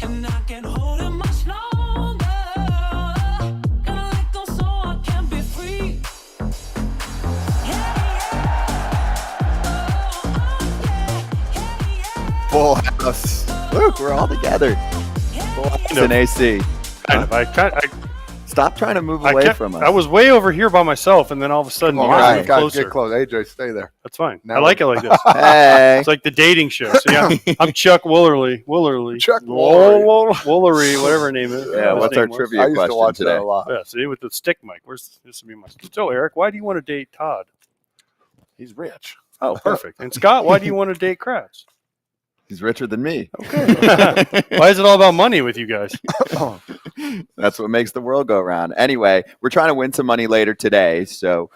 And I can't hold it much longer. Gotta let go so I can be free. Full house. Look, we're all together. Full house in AC. Kind of. I Stop trying to move away from us. I was way over here by myself, and then all of a sudden you guys moved closer. Get close. AJ, stay there. That's fine. Now I like it like this. Hey. It's like the dating show. So yeah, I'm Chuck Woolery. Chuck Woolery. Woolery, whatever her name is. Yeah, what's our trivia I used to question watch today? that a lot. Yeah, see, with the stick mic. This would be my. So, Eric, why do you want to date Todd? He's rich. Oh, perfect. And Scott, why do you want to date Kratz? He's richer than me. Why is it all about money with you guys? That's what makes the world go around. Anyway, we're trying to win some money later today. So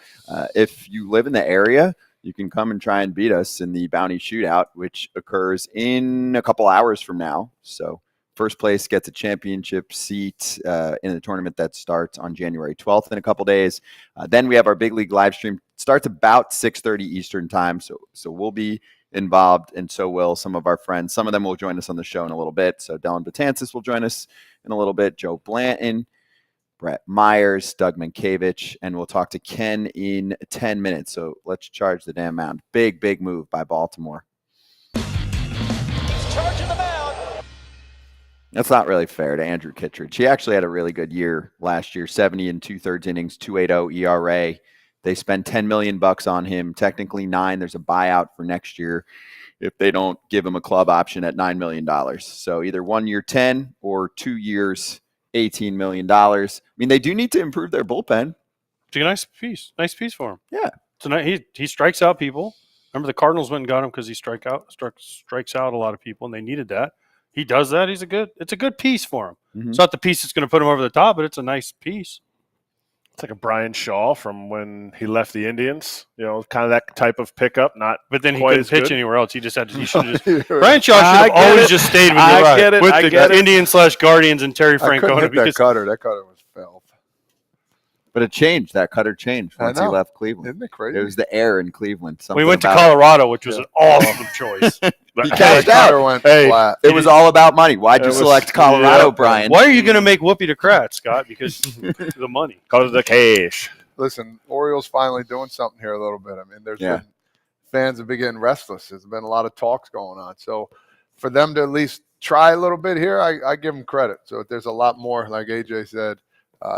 if you live in the area, you can come and try and beat us in the Bounty Shootout, which occurs in a couple hours from now. So first place gets a championship seat in the tournament that starts on January 12th in a couple days. Then we have our big league live stream. Starts about 6:30 Eastern time. So we'll be involved, and so will some of our friends. Some of them will join us on the show in a little bit. So Dellin Betances will join us in a little bit. Joe Blanton, Brett Myers, Doug Mientkiewicz, and we'll talk to Ken in 10 minutes. So let's charge the damn mound. Big move by Baltimore. He's charging the mound. That's not really fair to Andrew Kittredge. He actually had a really good year last year, 70 and 2/3 innings, 2.80 ERA. They spend $10 million on him, technically $9 million. There's a buyout for next year if they don't give him a club option at $9 million. So either 1 year, 10, or 2 years, $18 million. I mean, they do need to improve their bullpen. It's a nice piece for him. Yeah. So he strikes out people. Remember the Cardinals went and got him because he strikes out a lot of people, and they needed that. He does that. It's a good piece for him. Mm-hmm. It's not the piece that's going to put him over the top, but it's a nice piece. It's like a Brian Shaw from when he left the Indians. You know, kind of that type of pickup. But then he couldn't pitch anywhere else. He should have just. Brian Shaw should have always just stayed with the Indians/Guardians and Terry Francona. That cutter was filth. But it changed. That cutter changed once he left Cleveland. Isn't it crazy? It was the air in Cleveland. We went to Colorado, which was an awesome choice. He cashed out. Flat. It was all about money. Why'd you select Colorado, Brian? Why are you going to make whoopee to Kratz, Scott? Because the money. Because of the cash. Listen, Orioles finally doing something here a little bit. I mean, there's been fans have been getting restless. There's been a lot of talks going on. So for them to at least try a little bit here, I give them credit. So there's a lot more, like AJ said,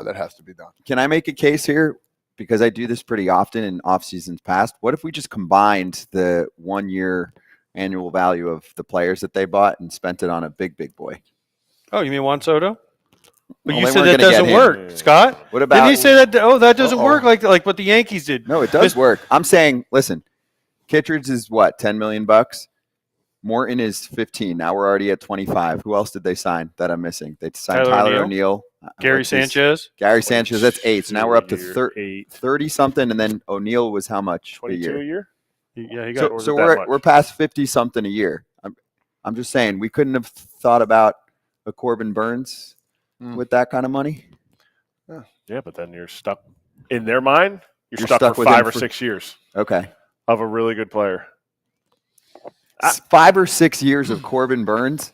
that has to be done. Can I make a case here? Because I do this pretty often in off seasons past. What if we just combined the 1 year annual value of the players that they bought and spent it on a big boy? Oh, you mean Juan Soto? But Well, you they said weren't that gonna doesn't get him. work, Scott. What about? Didn't he say that? Oh, that doesn't work like what the Yankees did. No, it does work. I'm saying, listen, Kittredge is what, $10 million? Morton is 15. Now we're already at 25. Who else did they sign that I'm missing? They signed Tyler O'Neill. Gary Sanchez. Gary Sanchez, that's 8. So now we're up to 30-something, and then O'Neill was how much 22 a year? Yeah, he got so we're past 50-something a year. I'm just saying we couldn't have thought about a Corbin Burns with that kind of money. Yeah, but then you're stuck in their mind. You're stuck for 5 or 6 years. Okay. Of a really good player. 5 or 6 years of Corbin Burns.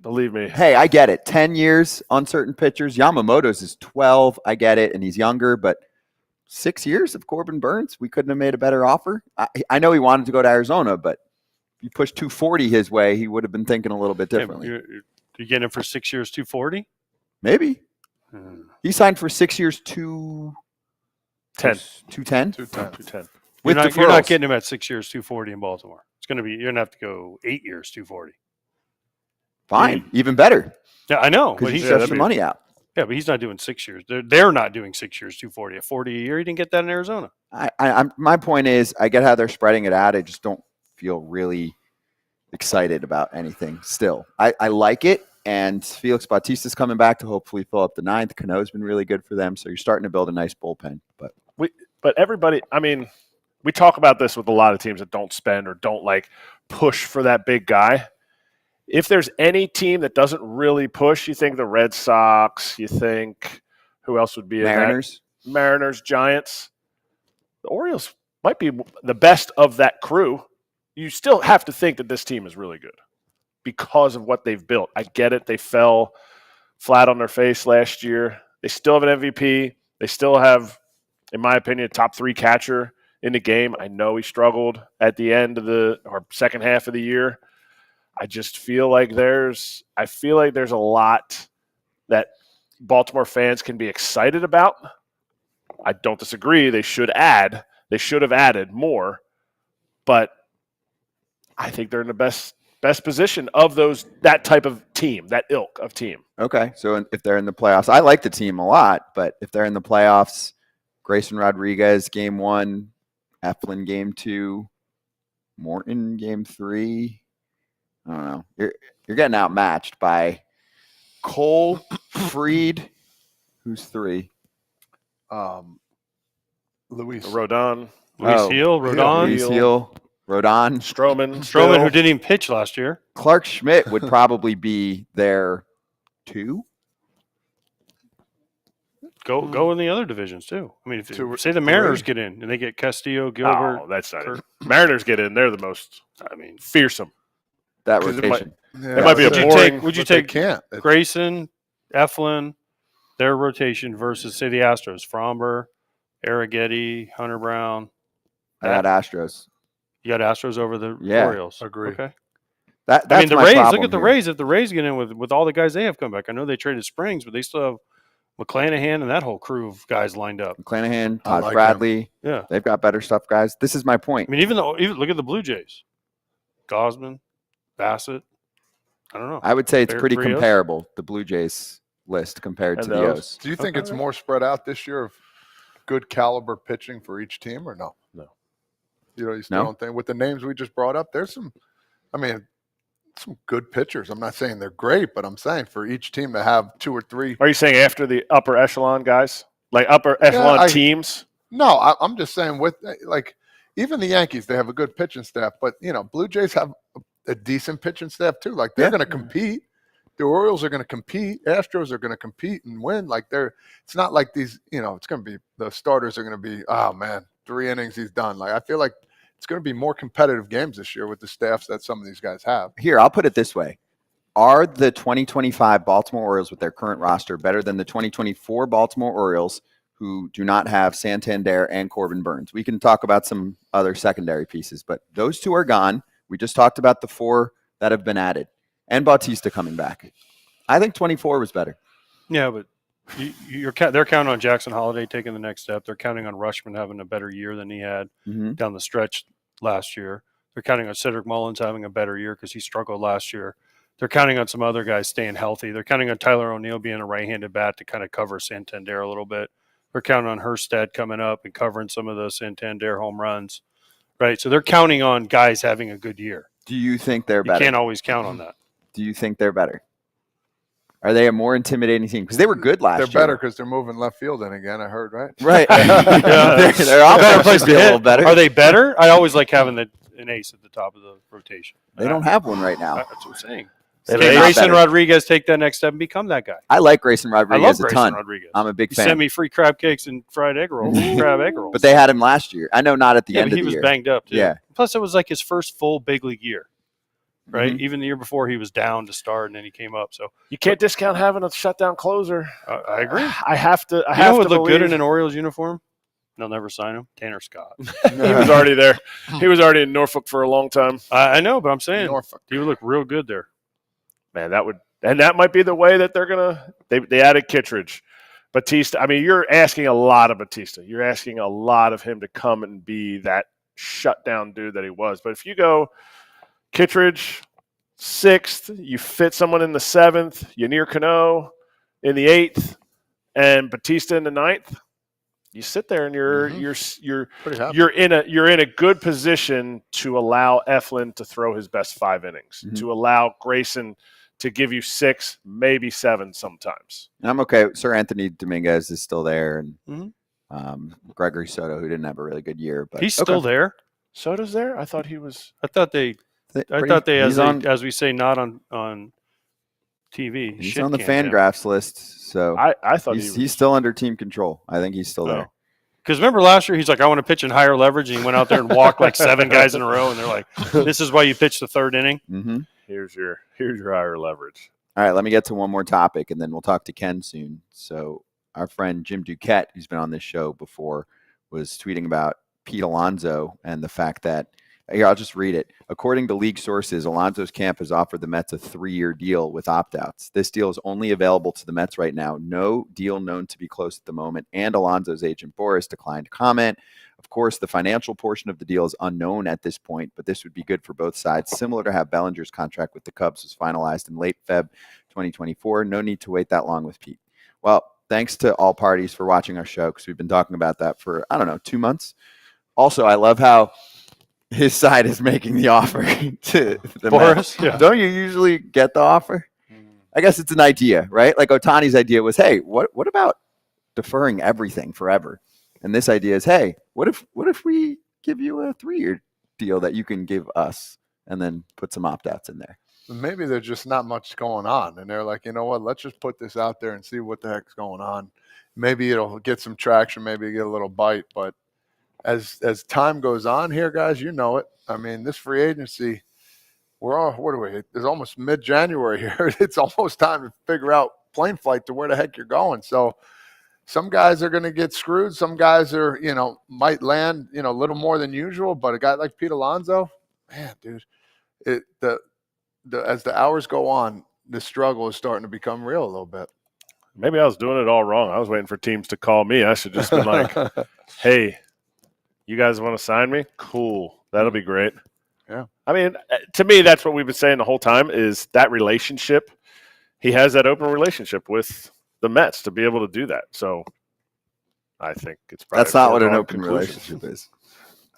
Believe me. Hey, I get it. 10 years on certain pitchers. Yamamoto's is 12. I get it, and he's younger, but 6 years of Corbin Burns, we couldn't have made a better offer. I know he wanted to go to Arizona, but if you pushed 240 his way, he would have been thinking a little bit differently. You're getting him for 6 years, 240? Maybe. He signed for 6 years, 210. 210. You're not getting him at 6 years, 240 in Baltimore. It's going to be, you're going to have to go 8 years, 240. Fine. Even better. Yeah, I know. Because But he stretched the money out. Yeah, but he's not doing 6 years. They're not doing 6 years, 240. At 40 a year, he didn't get that in Arizona. My point is, I get how they're spreading it out. I just don't feel really excited about anything still. I like it, and Felix Bautista's coming back to hopefully fill up the ninth. Cano's been really good for them, so you're starting to build a nice bullpen. But everybody, I mean, we talk about this with a lot of teams that don't spend or don't push for that big guy. If there's any team that doesn't really push, you think the Red Sox, you think who else would be in Mariners? that? Mariners, Giants. The Orioles might be the best of that crew. You still have to think that this team is really good. because of what they've built. I get it. They fell flat on their face last year. They still have an MVP. They still have, in my opinion, a top 3 catcher in the game. I know he struggled at the end of the second half of the year. I just feel like there's a lot that Baltimore fans can be excited about. I don't disagree. They should have added more, but I think they're in the best position of that type of team, that ilk of team. Okay, so if they're in the playoffs, I like the team a lot, but if they're in the playoffs, Grayson Rodriguez game 1, Eflin game 2, Morton game 3. I don't know. You're getting outmatched by Cole, Freed, who's 3. Luis Rodon, Luis Heel, Rodon, Luis Heel, Rodon, Stroman, who didn't even pitch last year. Clark Schmidt would probably be their 2. Go in the other divisions too. I mean, if say the 3. Mariners get in and they get Castillo, Gilbert. Oh, that's not it. Mariners get in. They're the most, fearsome. That 'Cause rotation. It might be a boring. Would you But they take can't. Grayson, Eflin, their rotation versus, say, the Astros? Fromber, Arrighetti, Hunter Brown. I got Astros. You got Astros over the Yeah. Orioles. Agree. Okay. That's I mean, the my Rays, problem look at the here. Rays. If the Rays get in with all the guys they have come back, I know they traded Springs, but they still have McClanahan and that whole crew of guys lined up. McClanahan, I Todd like Bradley. Yeah. They've got better stuff, guys. This is my point. I mean, even look at the Blue Jays. Gosman, Bassett. I don't know. I would say it's pretty Barrios? comparable, the Blue Jays list compared And to the those. O's. Do you think it's more spread out this year of good caliber pitching for each team or no? No. You still No? don't think with the names we just brought up, there's some good pitchers. I'm not saying they're great, but I'm saying for each team to have 2 or 3. Are you saying after the upper echelon guys, like upper echelon teams? No, I'm just saying with like even the Yankees, they have a good pitching staff, but Blue Jays have a decent pitching staff too. Like they're going to compete. The Orioles are going to compete. Astros are going to compete and win. Like it's not like these. It's going to be the starters are going to be. Oh man, 3 innings, he's done. Like I feel like it's going to be more competitive games this year with the staffs that some of these guys have. Here, I'll put it this way. Are the 2025 Baltimore Orioles with their current roster better than the 2024 Baltimore Orioles who do not have Santander and Corbin Burns? We can talk about some other secondary pieces, but those 2 are gone. We just talked about the 4 that have been added and Bautista coming back. I think 24 was better. Yeah, but they're counting on Jackson Holiday taking the next step. They're counting on Rushman having a better year than he had down the stretch last year. They're counting on Cedric Mullins having a better year because he struggled last year. They're counting on some other guys staying healthy. They're counting on Tyler O'Neill being a right-handed bat to kind of cover Santander a little bit. They're counting on Hurstad coming up and covering some of those Santander home runs. Right, so they're counting on guys having a good year. Do you think they're You better? can't always count on that. Do you think they're better? Are they a more intimidating team? Because they were good last year. They're better because they're moving left field in again. I heard, right? Right. Yeah. Their offense place should to be a hit. little better. Are they better? I always like having an ace at the top of the rotation. They don't have one right now. That's what I'm saying. They're Can not Grayson better. Rodriguez take that next step and become that guy? I like Grayson I love Rodriguez a Grayson ton. Rodriguez. I'm a big He fan. sent me free crab cakes and fried egg rolls, crab egg rolls. But they had him last year. I know not at the yeah, end but of he the was year. banged up too. Yeah. Plus, it was like his first full big league year, right? Mhm. Even the year before, he was down to start, and then he came up. So You can't discount having a shutdown closer. I agree. I have to. I You know have who would to look good believe- in an Orioles uniform? They'll never sign him. Tanner Scott. He was already there. He was already in Norfolk for a long time. I know, but I'm saying Norfolk. he would look real good there. Man, that might be the way that they're gonna. They added Kittredge, Batista. I mean, you're asking a lot of Batista. You're asking a lot of him to come and be that shutdown dude that he was. But if you go Kittredge 6th, you fit someone in the 7th, Yanir Cano in the 8th, and Batista in the 9th. You sit there and you're Pretty happy. you're in a good position to allow Eflin to throw his best 5 innings, Mhm. to allow Grayson to give you 6, maybe 7 sometimes. And I'm okay. Sir Anthony Dominguez is still there, and Mhm. Gregory Soto, who didn't have a really good year, but He's still there. Soto's there? I thought he was. I thought they, He's on, as we say, not on TV. he's shit on the canned him. Fangraphs list, so I thought he was. he's still under team control. I think he's still there. Because remember last year, he's like, I want to pitch in higher leverage, and he went out there and walked like 7 guys in a row, and they're like, this is why you pitch the 3rd inning. Mm-hmm. Here's your higher leverage. All right, let me get to one more topic, and then we'll talk to Ken soon. So our friend Jim Duquette, who's been on this show before, was tweeting about Pete Alonso and the fact that, here, I'll just read it. According to league sources, Alonso's camp has offered the Mets a 3-year deal with opt-outs. This deal is only available to the Mets right now. No deal known to be close at the moment, and Alonso's agent Boris declined to comment. Of course, the financial portion of the deal is unknown at this point, but this would be good for both sides, similar to how Bellinger's contract with the Cubs was finalized in late Feb 2024. No need to wait that long with Pete. Well, thanks to all parties for watching our show, because we've been talking about that for, 2 months. Also, I love how his side is making the offer to the Boris. Mets. Yeah. Don't you usually get the offer? I guess it's an idea, right? Like Ohtani's idea was, hey, what about deferring everything forever? And this idea is, hey, what if we give you a 3-year deal that you can give us and then put some opt-outs in there? Maybe there's just not much going on, and they're like, you know what? Let's just put this out there and see what the heck's going on. Maybe it'll get some traction. Maybe get a little bite. But as time goes on here, guys, you know it. I mean, this free agency, we're all It's almost mid-January here. It's almost time to figure out plane flight to where the heck you're going. So some guys are going to get screwed. Some guys are, might land, a little more than usual. But a guy like Pete Alonso, man, dude, as the hours go on, the struggle is starting to become real a little bit. Maybe I was doing it all wrong. I was waiting for teams to call me. I should just been like, hey, you guys want to sign me? Cool. That'll be great. Yeah. I mean, to me, that's what we've been saying the whole time is that relationship. He has that open relationship with the Mets to be able to do that. So I think it's probably That's not what an foregone open conclusion. relationship is.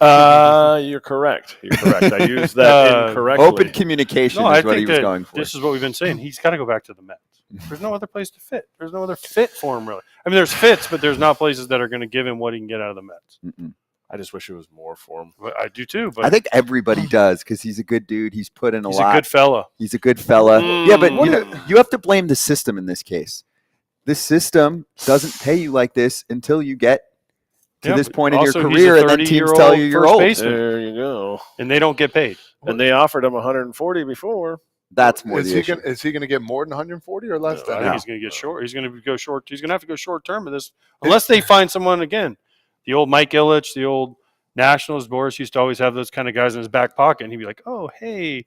You're correct. I used that incorrectly. Open communication No, I is what think he was that going for. this is what we've been saying. He's got to go back to the Mets. There's no other place to fit. There's no other fit for him, really. I mean, there's fits, but there's not places that are going to give him what he can get out of the Mets. Mm-mm. I just wish it was more for him. But I do too. But I think everybody does because he's a good dude. He's put in a he's lot. a good fella. He's a good fella. Mm. Yeah, but you have to blame the system in this case. This system doesn't pay you like this until you get to this point in your also, he's a career, and then teams 30-year-old tell you you're first old. baseman. There you go. And they don't get paid. And they offered him 140 before. That's more Is the issue. he going to get more than 140 or less I than think that? he's going to get short. He's going to go short. He's going to have to go short term with this, unless they find someone again. The old Mike Ilitch, the old Nationals. Boris used to always have those kind of guys in his back pocket, and he'd be like, "Oh, hey,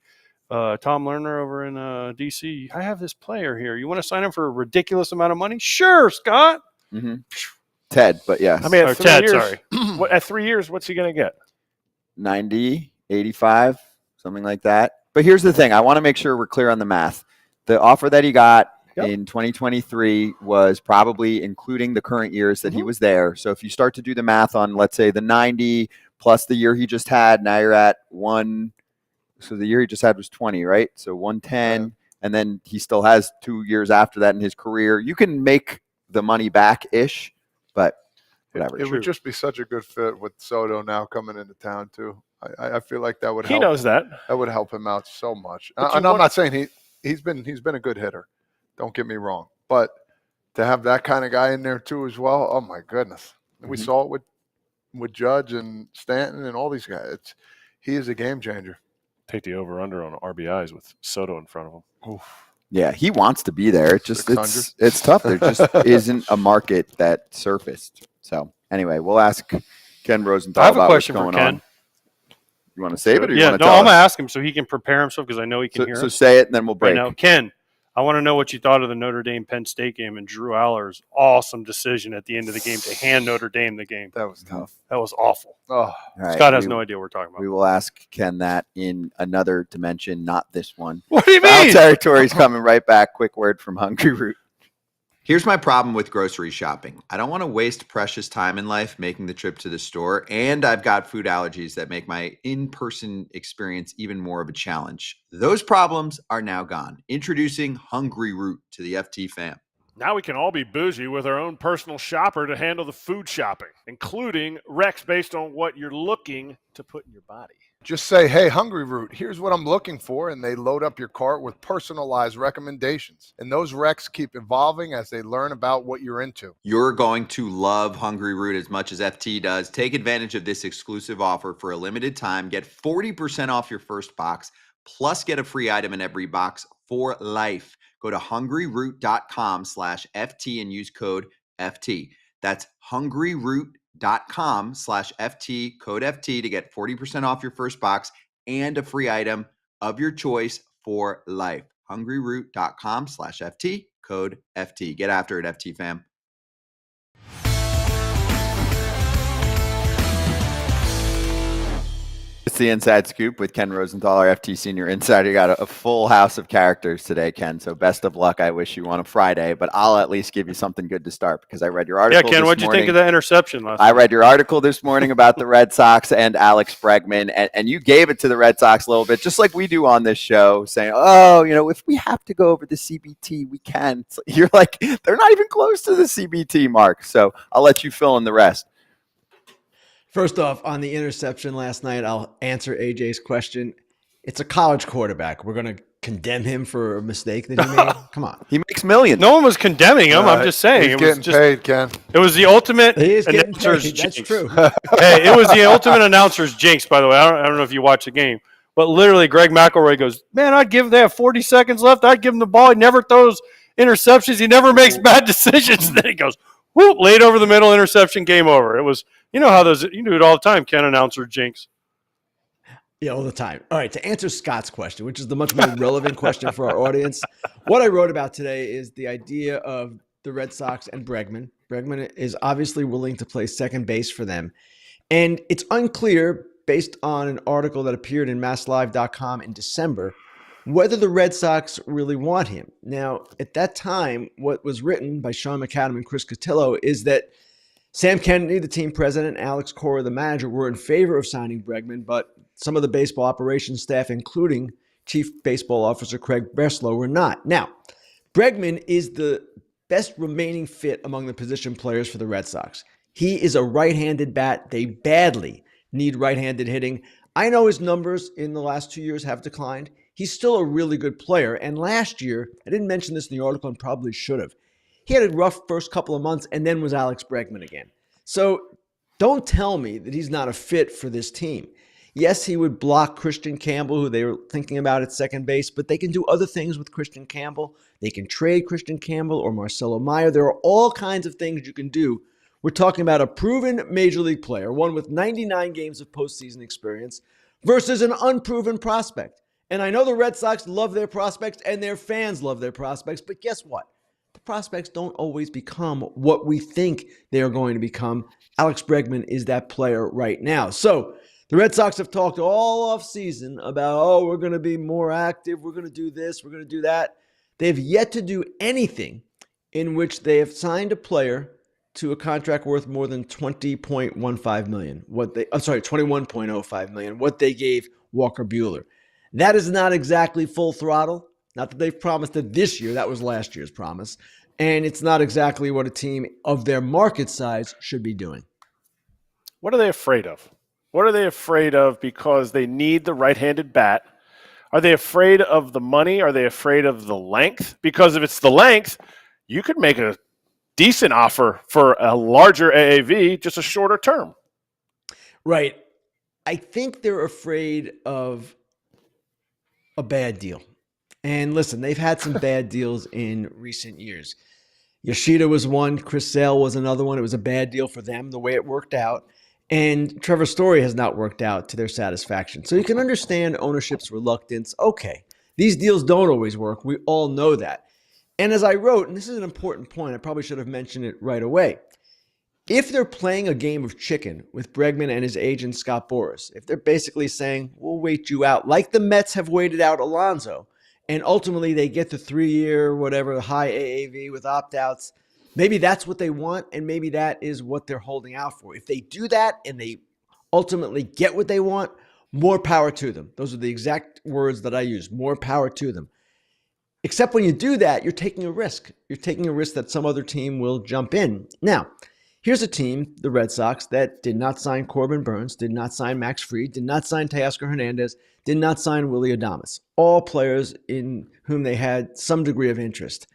Tom Lerner over in DC, I have this player here. You want to sign him for a ridiculous amount of money? Sure, Scott." Mm-hmm. Ted, but yes. I mean, Or at 3 Ted, years, sorry. at 3 years, what's he going to get? 90, 85, something like that. But here's the thing. I want to make sure we're clear on the math. The offer that he got in 2023 was probably including the current years that he was there. So if you start to do the math on, let's say, the 90 plus the year he just had, now you're at 1. So the year he just had was 20, right? So 110. And then he still has 2 years after that in his career. You can make the money back-ish, but whatever. It would just be such a good fit with Soto now coming into town too. I feel like that would help. He knows that. That would help him out so much. But And I'm not saying he's been a good hitter. Don't get me wrong. But to have that kind of guy in there too as well, oh my goodness. We saw it with Judge and Stanton and all these guys. He is a game changer. Take the over-under on RBIs with Soto in front of him. Oof. Yeah, he wants to be there. It's just 600. it's tough. There just isn't a market that surfaced. So anyway, we'll ask Ken Rosenthal I have a about question what's for going Ken. on. You want to save it, or you Yeah, want no, to tell I'm going to us? ask him so he can prepare himself because I know he can hear So us say it, and then we'll right break. now. Ken, I want to know what you thought of the Notre Dame Penn State game and Drew Aller's awesome decision at the end of the game to hand Notre Dame the game. That was tough. That was awful. Oh, All right, Scott has we- no idea what we're talking about. We will ask Ken that in another dimension, not this one. What do you Foul mean? Territory's coming right back. Quick word from Hungry Root. Here's my problem with grocery shopping. I don't want to waste precious time in life making the trip to the store, and I've got food allergies that make my in-person experience even more of a challenge. Those problems are now gone. Introducing Hungry Root to the FT fam. Now we can all be bougie with our own personal shopper to handle the food shopping, including recs based on what you're looking to put in your body. just say, hey, Hungry Root, here's what I'm looking for, and they load up your cart with personalized recommendations. And those recs keep evolving as they learn about what you're into. You're going to love Hungry Root as much as FT does. Take advantage of this exclusive offer for a limited time. Get 40% off your first box plus get a free item in every box for life. Go to hungryroot.com/FT and use code FT. That's hungryroot.com/FT, code FT to get 40% off your first box and a free item of your choice for life. hungryroot.com/FT, code FT. Get after it, FT fam. It's the Inside Scoop with Ken Rosenthal, our FT Senior Insider. You got a full house of characters today, Ken. So best of luck. I wish you on a Friday, but I'll at least give you something good to start because I read your article. Yeah, Ken, what'd you think of that interception last I night? read your article this morning about the Red Sox and Alex Bregman, and you gave it to the Red Sox a little bit, just like we do on this show, saying, oh, if we have to go over the CBT, we can. So you're like, they're not even close to the CBT mark. So I'll let you fill in the rest. First off, on the interception last night, I'll answer AJ's question. It's a college quarterback. We're going to condemn him for a mistake that he made? Come on. He makes millions. No one was condemning him. I'm just saying. He's getting paid, Ken. It was the ultimate He is getting announcer's paid. That's jinx. true. Hey, it was the ultimate announcer's jinx, by the way. I don't know if you watched the game. But literally, Greg McElroy goes, man, they have 40 seconds left. I'd give him the ball. He never throws interceptions. He never makes bad decisions. Then he goes, whoop, laid over the middle, interception, game over. It was, you do it all the time, Ken, announcer jinx. Yeah, all the time. All right, to answer Scott's question, which is the much more relevant question for our audience, what I wrote about today is the idea of the Red Sox and Bregman. Bregman is obviously willing to play second base for them. And it's unclear, based on an article that appeared in MassLive.com in December, whether the Red Sox really want him. Now, at that time, what was written by Sean McAdam and Chris Cotillo is that Sam Kennedy, the team president, and Alex Cora, the manager, were in favor of signing Bregman, but some of the baseball operations staff, including Chief Baseball Officer Craig Breslow, were not. Now, Bregman is the best remaining fit among the position players for the Red Sox. He is a right-handed bat. They badly need right-handed hitting. I know his numbers in the last 2 years have declined. He's still a really good player. And last year, I didn't mention this in the article and probably should have, he had a rough first couple of months and then was Alex Bregman again. So don't tell me that he's not a fit for this team. Yes, he would block Christian Campbell, who they were thinking about at second base, but they can do other things with Christian Campbell. They can trade Christian Campbell or Marcelo Meyer. There are all kinds of things you can do. We're talking about a proven major league player, one with 99 games of postseason experience, versus an unproven prospect. And I know the Red Sox love their prospects and their fans love their prospects, but guess what? The prospects don't always become what we think they are going to become. Alex Bregman is that player right now. So the Red Sox have talked all offseason about, we're going to be more active. We're going to do this. We're going to do that. They've yet to do anything in which they have signed a player to a contract worth more than $20.15 million. 21.05 million. What they gave Walker Buehler. That is not exactly full throttle. Not that they've promised it this year. That was last year's promise. And it's not exactly what a team of their market size should be doing. What are they afraid of? What are they afraid of because they need the right-handed bat? Are they afraid of the money? Are they afraid of the length? Because if it's the length, you could make a decent offer for a larger AAV, just a shorter term. Right. I think they're afraid of a bad deal. And listen, they've had some bad deals in recent years. Yoshida was one. Chris Sale was another one. It was a bad deal for them, the way it worked out. And Trevor Story has not worked out to their satisfaction. So you can understand ownership's reluctance. Okay, these deals don't always work. We all know that. And as I wrote, and this is an important point, I probably should have mentioned it right away. If they're playing a game of chicken with Bregman and his agent Scott Boras, if they're basically saying, we'll wait you out, like the Mets have waited out Alonso, and ultimately they get the 3-year, whatever, high AAV with opt-outs, maybe that's what they want, and maybe that is what they're holding out for. If they do that and they ultimately get what they want, more power to them. Those are the exact words that I use, more power to them. Except when you do that, you're taking a risk. You're taking a risk that some other team will jump in. Now, here's a team, the Red Sox, that did not sign Corbin Burns, did not sign Max Fried, did not sign Teoscar Hernandez, did not sign Willy Adames. All players in whom they had some degree of interest.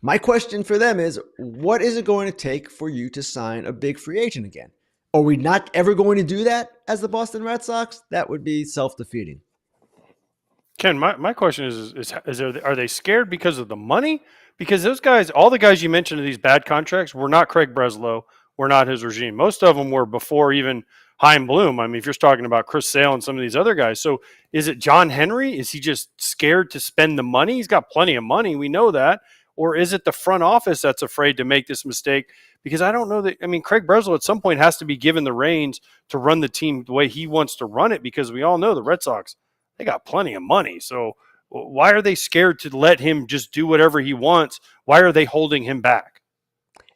My question for them is, what is it going to take for you to sign a big free agent again? Are we not ever going to do that as the Boston Red Sox? That would be self-defeating. Ken, my question is are they scared because of the money? Because those guys, all the guys you mentioned in these bad contracts, were not Craig Breslow, were not his regime. Most of them were before even Chaim Bloom. I mean, if you're talking about Chris Sale and some of these other guys. So is it John Henry? Is he just scared to spend the money? He's got plenty of money. We know that. Or is it the front office that's afraid to make this mistake? Because I don't know that. I mean, Craig Breslow at some point has to be given the reins to run the team the way he wants to run it, because we all know the Red Sox, they got plenty of money. So why are they scared to let him just do whatever he wants? Why are they holding him back?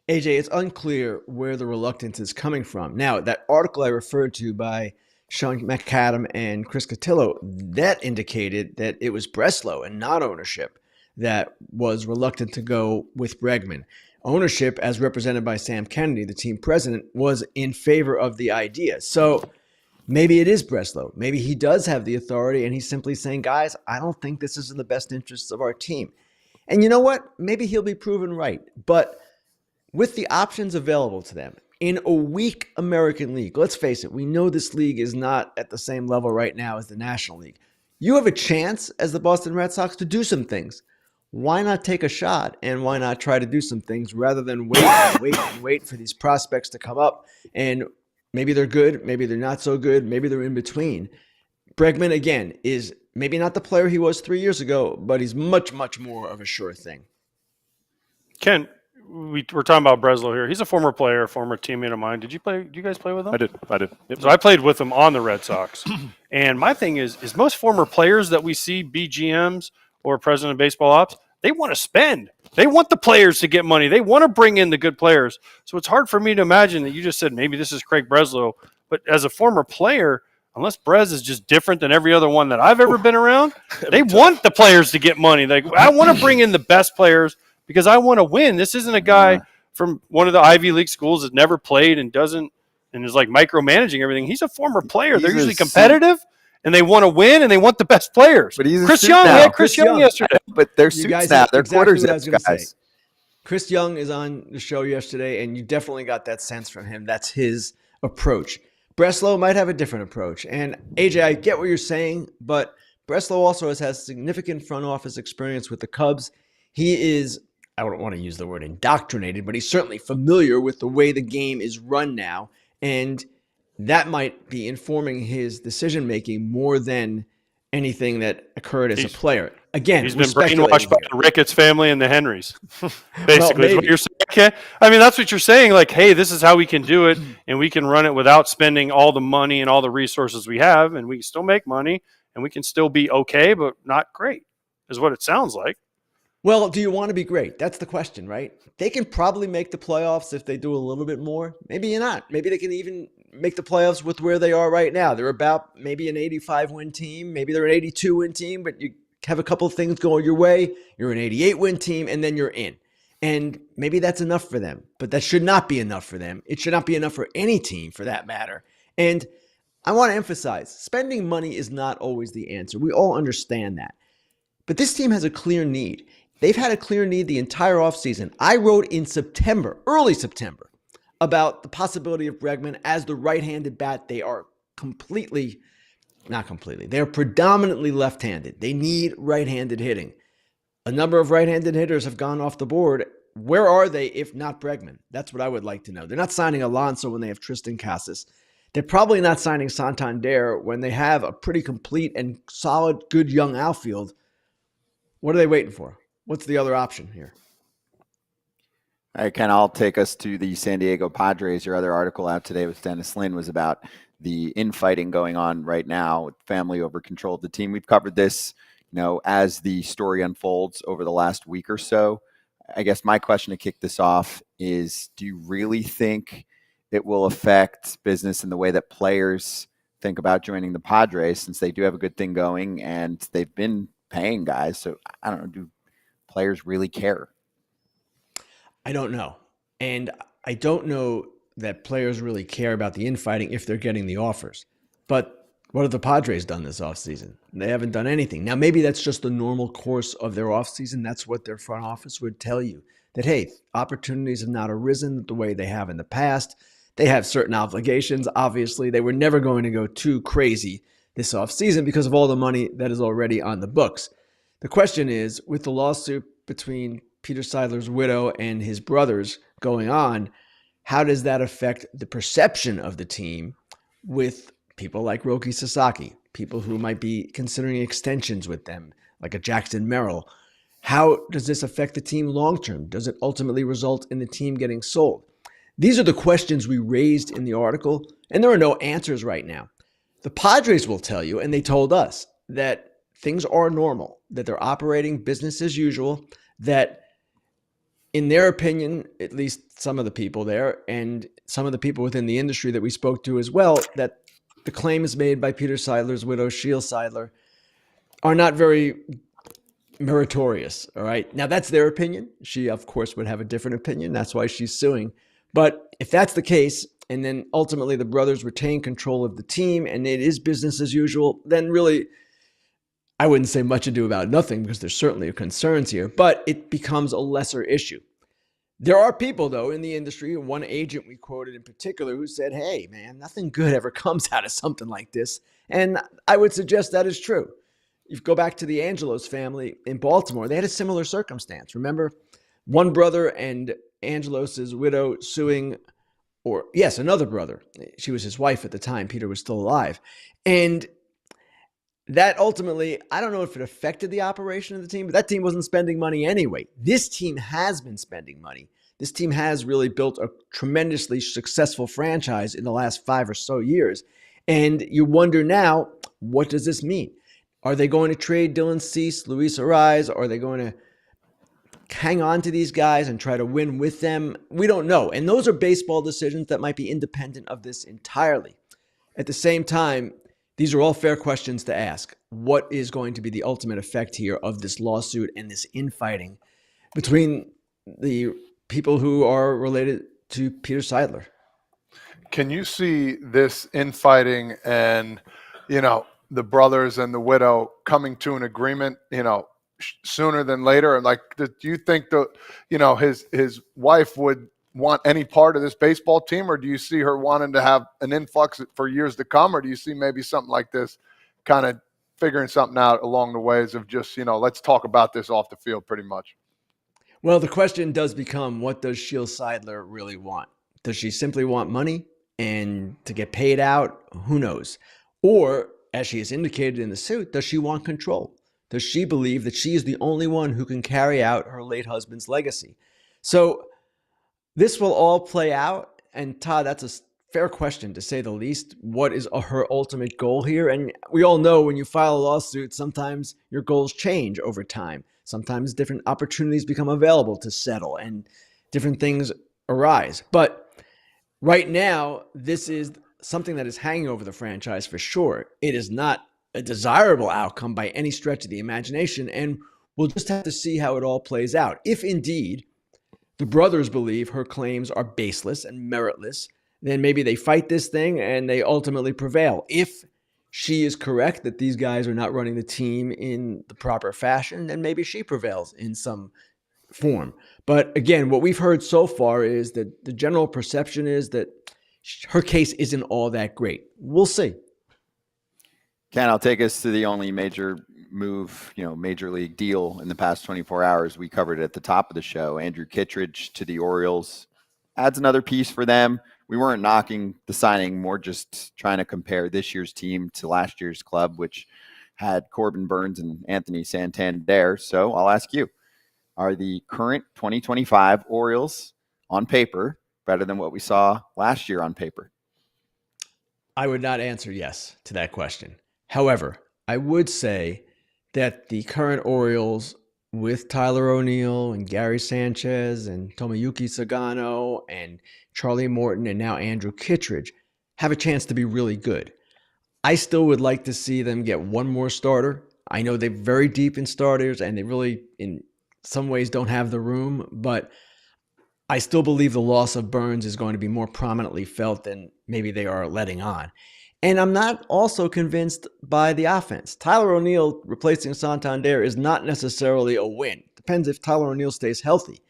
AJ, it's unclear where the reluctance is coming from. Now, that article I referred to by Sean McAdam and Chris Cotillo, that indicated that it was Breslow and not ownership that was reluctant to go with Bregman. Ownership, as represented by Sam Kennedy, the team president, was in favor of the idea. So maybe it is Breslow. Maybe he does have the authority and he's simply saying, guys, I don't think this is in the best interests of our team. And you know what? Maybe he'll be proven right. But with the options available to them in a weak American League, let's face it, we know this league is not at the same level right now as the National League. You have a chance as the Boston Red Sox to do some things. Why not take a shot, and why not try to do some things rather than wait for these prospects to come up? And maybe they're good, maybe they're not so good, maybe they're in between. Bregman, again, is maybe not the player he was 3 years ago, but he's much, much more of a sure thing. Ken, we're talking about Breslow here. He's a former player, former teammate of mine. Did you guys play with him? I did. Yep. So I played with him on the Red Sox. And my thing is most former players that we see, BGMs or president of baseball ops, they want to spend. They want the players to get money. They want to bring in the good players. So it's hard for me to imagine that you just said maybe this is Craig Breslow. But as a former player, unless Brez is just different than every other one that I've ever been around, they want the players to get money. Like, I want to bring in the best players because I want to win. This isn't a guy from one of the Ivy League schools that never played and doesn't and is like micromanaging everything. He's a former player. They're usually competitive. And they want to win, and they want the best players. But he's Chris Young. now. We had Chris Young yesterday. But they're suits now. They're quarters guys. Chris Young is on the show yesterday, and you definitely got that sense from him. That's his approach. Breslow might have a different approach. And AJ, I get what you're saying, but Breslow also has significant front office experience with the Cubs. He is, I don't want to use the word indoctrinated, but he's certainly familiar with the way the game is run now. And that might be informing his decision-making more than anything that occurred as a player. Again, he's been brainwashed by the Ricketts family and the Henrys, basically, is what you're saying. Okay? I mean, that's what you're saying. Like, hey, this is how we can do it, and we can run it without spending all the money and all the resources we have, and we can still make money, and we can still be okay, but not great, is what it sounds like. Well, do you want to be great? That's the question, right? They can probably make the playoffs if they do a little bit more. Maybe not. Maybe they can even make the playoffs with where they are right now. They're about maybe an 85-win team. Maybe they're an 82-win team, but you have a couple of things going your way. You're an 88-win team, and then you're in. And maybe that's enough for them, but that should not be enough for them. It should not be enough for any team for that matter. And I want to emphasize, spending money is not always the answer. We all understand that. But this team has a clear need. They've had a clear need the entire offseason. I wrote in September, early September, about the possibility of Bregman as the right-handed bat. They are they're predominantly left-handed. They need right-handed hitting. A number of right-handed hitters have gone off the board. Where are they if not Bregman? That's what I would like to know. They're not signing Alonso when they have Tristan Casas. They're probably not signing Santander when they have a pretty complete and solid, good young outfield. What are they waiting for? What's the other option here? All right, Ken, I'll take us to the San Diego Padres. Your other article out today with Dennis Lin was about the infighting going on right now with family over control of the team. We've covered this, as the story unfolds over the last week or so. I guess my question to kick this off is, do you really think it will affect business in the way that players think about joining the Padres, since they do have a good thing going and they've been paying guys? So I don't know, do players really care? I don't know. And I don't know that players really care about the infighting if they're getting the offers. But what have the Padres done this offseason? They haven't done anything. Now, maybe that's just the normal course of their offseason. That's what their front office would tell you. That, hey, opportunities have not arisen the way they have in the past. They have certain obligations. Obviously, they were never going to go too crazy this offseason because of all the money that is already on the books. The question is, with the lawsuit between Peter Seidler's widow and his brothers going on, how does that affect the perception of the team with people like Roki Sasaki, people who might be considering extensions with them, like a Jackson Merrill? How does this affect the team long-term? Does it ultimately result in the team getting sold? These are the questions we raised in the article, and there are no answers right now. The Padres will tell you, and they told us, that things are normal, that they're operating business as usual, that in their opinion, at least some of the people there and some of the people within the industry that we spoke to as well, that the claims made by Peter Seidler's widow, Sheil Seidler, are not very meritorious. All right. Now, that's their opinion. She, of course, would have a different opinion. That's why she's suing. But if that's the case, and then ultimately the brothers retain control of the team and it is business as usual, then really, I wouldn't say much ado about nothing because there's certainly concerns here, but it becomes a lesser issue. There are people, though, in the industry, one agent we quoted in particular, who said, hey, man, nothing good ever comes out of something like this. And I would suggest that is true. You go back to the Angelos family in Baltimore. They had a similar circumstance. Remember, one brother and Angelos's widow suing, or yes, another brother. She was his wife at the time. Peter was still alive. And that ultimately, I don't know if it affected the operation of the team, but that team wasn't spending money anyway. This team has been spending money. This team has really built a tremendously successful franchise in the last 5 or so years. And you wonder now, what does this mean? Are they going to trade Dylan Cease, Luis Ariz? Are they going to hang on to these guys and try to win with them? We don't know. And those are baseball decisions that might be independent of this entirely. At the same time, these are all fair questions to ask. What is going to be the ultimate effect here of this lawsuit and this infighting between the people who are related to Peter Seidler? Can you see this infighting and, the brothers and the widow coming to an agreement, sooner than later? And do you think his wife would want any part of this baseball team, or do you see her wanting to have an influx for years to come, or do you see maybe something like this kind of figuring something out along the ways of just, let's talk about this off the field pretty much? Well, the question does become, what does Sheil Seidler really want? Does she simply want money and to get paid out? Who knows? Or, as she has indicated in the suit, does she want control? Does she believe that she is the only one who can carry out her late husband's legacy? So this will all play out. And Todd, that's a fair question to say the least. What is her ultimate goal here? And we all know when you file a lawsuit, sometimes your goals change over time. Sometimes different opportunities become available to settle and different things arise. But right now, this is something that is hanging over the franchise for sure. It is not a desirable outcome by any stretch of the imagination, and we'll just have to see how it all plays out. If indeed the brothers believe her claims are baseless and meritless, then maybe they fight this thing and they ultimately prevail. If she is correct that these guys are not running the team in the proper fashion, then maybe she prevails in some form. But again, what we've heard so far is that the general perception is that her case isn't all that great. We'll see. Ken, I'll take us to the only major move, major league deal in the past 24 hours. We covered it at the top of the show. Andrew Kittredge to the Orioles adds another piece for them. We weren't knocking the signing, more just trying to compare this year's team to last year's club, which had Corbin Burns and Anthony Santander. So I'll ask you, are the current 2025 Orioles on paper better than what we saw last year on paper? I would not answer yes to that question. However, I would say that the current Orioles with Tyler O'Neill and Gary Sanchez and Tomoyuki Sagano and Charlie Morton and now Andrew Kittredge have a chance to be really good. I still would like to see them get one more starter. I know they're very deep in starters and they really, in some ways, don't have the room, but I still believe the loss of Burns is going to be more prominently felt than maybe they are letting on. And I'm not also convinced by the offense. Tyler O'Neill replacing Santander is not necessarily a win. Depends if Tyler O'Neill stays healthy.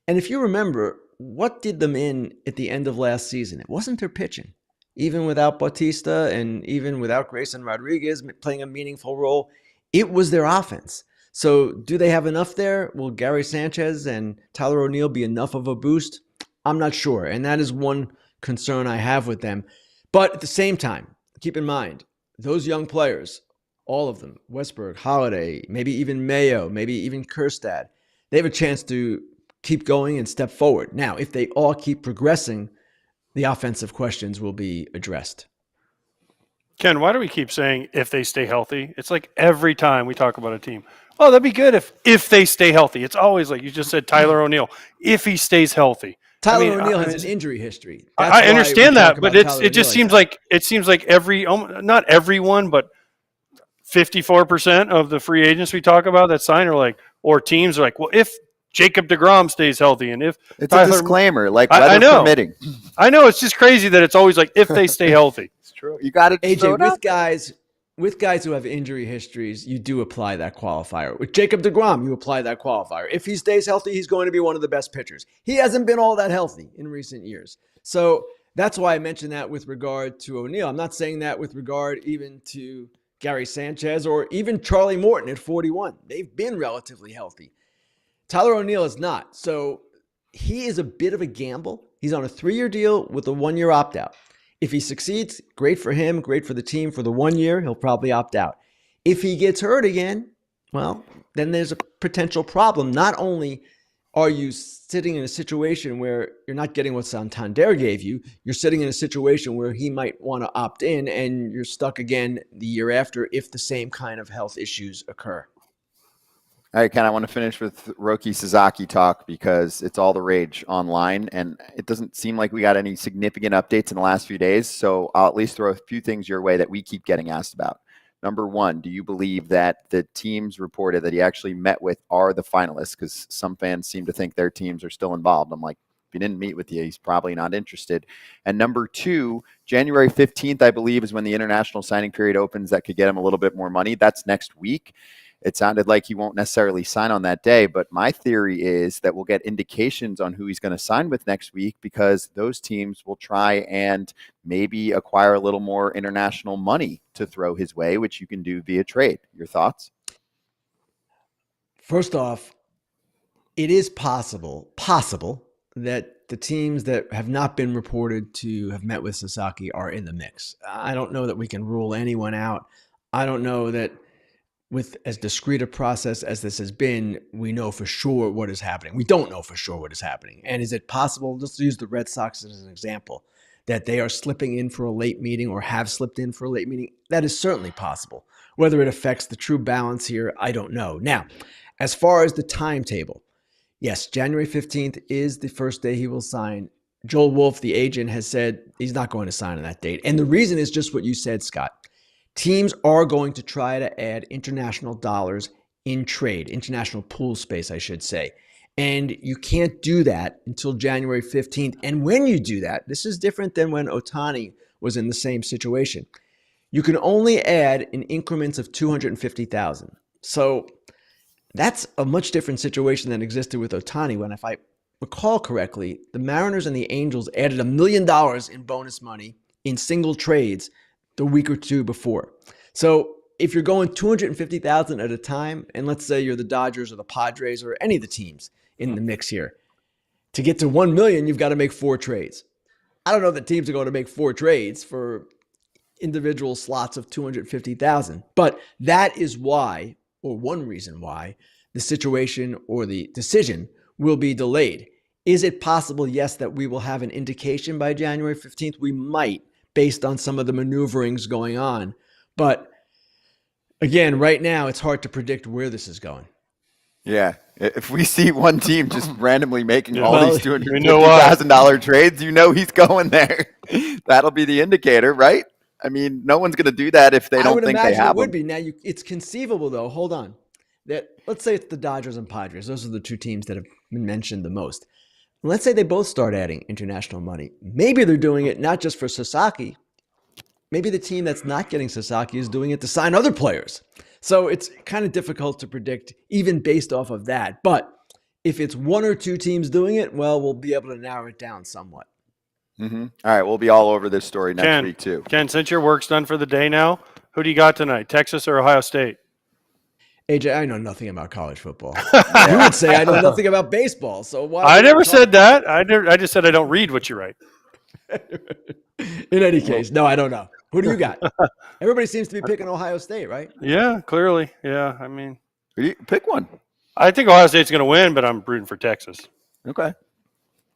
And if you remember, what did them in at the end of last season? It wasn't their pitching. It even without Bautista and even without Grayson Rodriguez playing a meaningful role, it was their offense. So do they have enough there? Will Gary Sanchez and Tyler O'Neill be enough of a boost? I'm not sure. And that is one concern I have with them. But at the same time, keep in mind, those young players, all of them, Westberg, Holiday, maybe even Mayo, maybe even Kjerstad, they have a chance to keep going and step forward. Now, if they all keep progressing, the offensive questions will be addressed. Ken, why do we keep saying if they stay healthy? It's like every time we talk about a team, oh, that'd be good if they stay healthy. It's always like you just said, Tyler O'Neill, if he stays healthy. Tyler O'Neill has an injury history. I understand that, but it just seems like not everyone, but 54% of the free agents we talk about that sign are like, or teams are like, well, if Jacob deGrom stays healthy, and if It's Tyler, a disclaimer, like I weather know. permitting. I know it's just crazy that it's always like if they stay healthy. It's true. You got to AJ, with guys who have injury histories, you do apply that qualifier. With Jacob deGrom, you apply that qualifier. If he stays healthy, he's going to be one of the best pitchers. He hasn't been all that healthy in recent years. So that's why I mentioned that with regard to O'Neill. I'm not saying that with regard even to Gary Sanchez or even Charlie Morton at 41. They've been relatively healthy. Tyler O'Neill is not. So he is a bit of a gamble. He's on a 3-year deal with a 1-year opt-out. If he succeeds, great for him, great for the team. For the 1 year, he'll probably opt out. If he gets hurt again, well, then there's a potential problem. Not only are you sitting in a situation where you're not getting what Santander gave you, you're sitting in a situation where he might want to opt in and you're stuck again the year after if the same kind of health issues occur. All right, Ken, I want to finish with Roki Sasaki talk because it's all the rage online, and it doesn't seem like we got any significant updates in the last few days, so I'll at least throw a few things your way that we keep getting asked about. Number one, do you believe that the teams reported that he actually met with are the finalists? Because some fans seem to think their teams are still involved. I'm like, if he didn't meet with you, he's probably not interested. And number two, January 15th, I believe, is when the international signing period opens that could get him a little bit more money. That's next week. It sounded like he won't necessarily sign on that day, but my theory is that we'll get indications on who he's going to sign with next week because those teams will try and maybe acquire a little more international money to throw his way, which you can do via trade. Your thoughts? First off, it is possible that the teams that have not been reported to have met with Sasaki are in the mix. I don't know that we can rule anyone out. I don't know that with as discreet a process as this has been, we know for sure what is happening. We don't know for sure what is happening. And is it possible, let's use the Red Sox as an example, that they are slipping in for a late meeting or have slipped in for a late meeting? That is certainly possible. Whether it affects the true balance here, I don't know. Now, as far as the timetable, yes, January 15th is the first day he will sign. Joel Wolf, the agent, has said he's not going to sign on that date. And the reason is just what you said, Scott. Teams are going to try to add international dollars in trade, international pool space, I should say. And you can't do that until January 15th. And when you do that, this is different than when Ohtani was in the same situation. You can only add in increments of 250,000. So that's a much different situation than existed with Ohtani when, if I recall correctly, the Mariners and the Angels added $1 million in bonus money in single trades the week or two before. So if you're going 250,000 at a time, and let's say you're the Dodgers or the Padres or any of the teams in the mix here, to get to 1 million, you've got to make 4 trades. I don't know that teams are going to make 4 trades for individual slots of 250,000, but that is why, or one reason why, the situation or the decision will be delayed. Is it possible? Yes, that we will have an indication by January 15th. We might, based on some of the maneuverings going on. But again, right now, it's hard to predict where this is going. Yeah. If we see one team just randomly making all Well, these $250,000 trades, you know he's going there. That'll be the indicator, right? I mean, no one's going to do that if they don't think they have it would them. be. Now, it's conceivable, though. Hold on. That let's say it's the Dodgers and Padres. Those are the two teams that have been mentioned the most. Let's say they both start adding international money. Maybe they're doing it not just for Sasaki. Maybe the team that's not getting Sasaki is doing it to sign other players. So it's kind of difficult to predict even based off of that. But if it's one or two teams doing it, well, we'll be able to narrow it down somewhat. Mm-hmm. All right, we'll be all over this story next week too. Ken, since your work's done for the day now, who do you got tonight? Texas or Ohio State? AJ, I know nothing about college football. You would say I know nothing about baseball. So why? I never said that. I just said I don't read what you write. In any case, no, I don't know. Who do you got? Everybody seems to be picking Ohio State, right? Yeah, clearly. Yeah, I mean, pick one. I think Ohio State's going to win, but I'm rooting for Texas. Okay.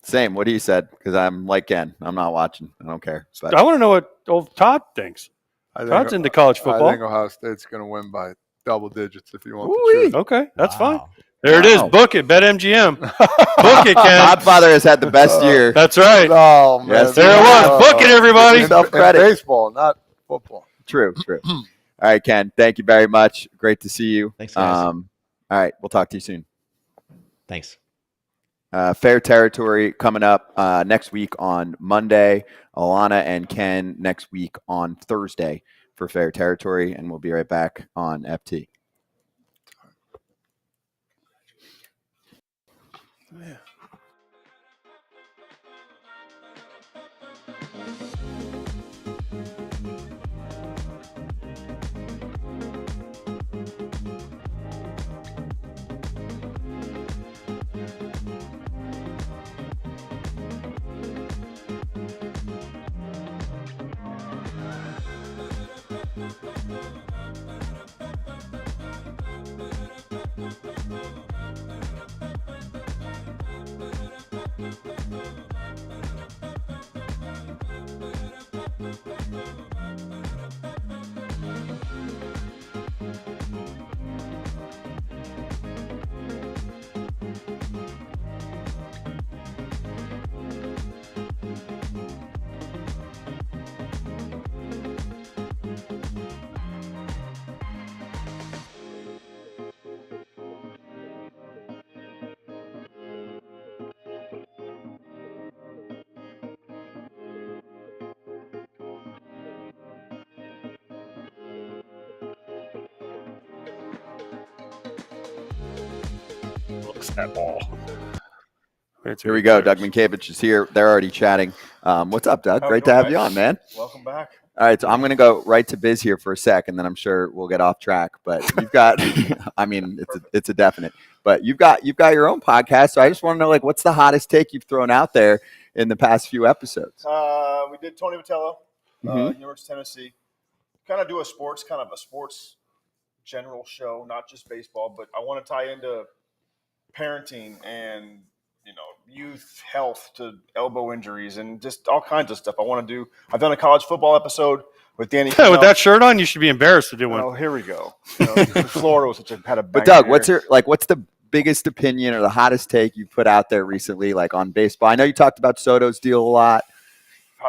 Same. What he said, because I'm like Ken. I'm not watching. I don't care. But I want to know what old Todd thinks. Todd's into college football. I think Ohio State's going to win by double digits if you want the truth. Okay, that's fine. There it is. Book it. BetMGM. Book it, Ken. Godfather has had the best year. That's right. Oh, man. Yes, there it was. Book it, everybody. Self-credit. Baseball, not football. True. All right, Ken. Thank you very much. Great to see you. Thanks, guys. All right, we'll talk to you soon. Thanks. Fair Territory coming up next week on Monday. Alana and Ken next week on Thursday for Fair Territory, and we'll be right back on FT. Yeah. Looks that ball. Here we go. Doug Mientkiewicz is here. They're already chatting. What's up, Doug? Great to have you on, man. Welcome back. All right, so I'm going to go right to biz here for a sec, and then I'm sure we'll get off track. But you've got, I mean, it's a definite. But you've got your own podcast, so I just want to know, like, what's the hottest take you've thrown out there in the past few episodes? We did Tony Vitello, University of Tennessee. Kind of do a sports general show, not just baseball, but I want to tie into parenting and youth health to elbow injuries and just all kinds of stuff. I've done a college football episode with Danny. Yeah, with that shirt on, you should be embarrassed to do one. Oh, here we go. Florida was had a. But Doug, what's the biggest opinion or the hottest take you put out there recently, like on baseball? I know you talked about Soto's deal a lot.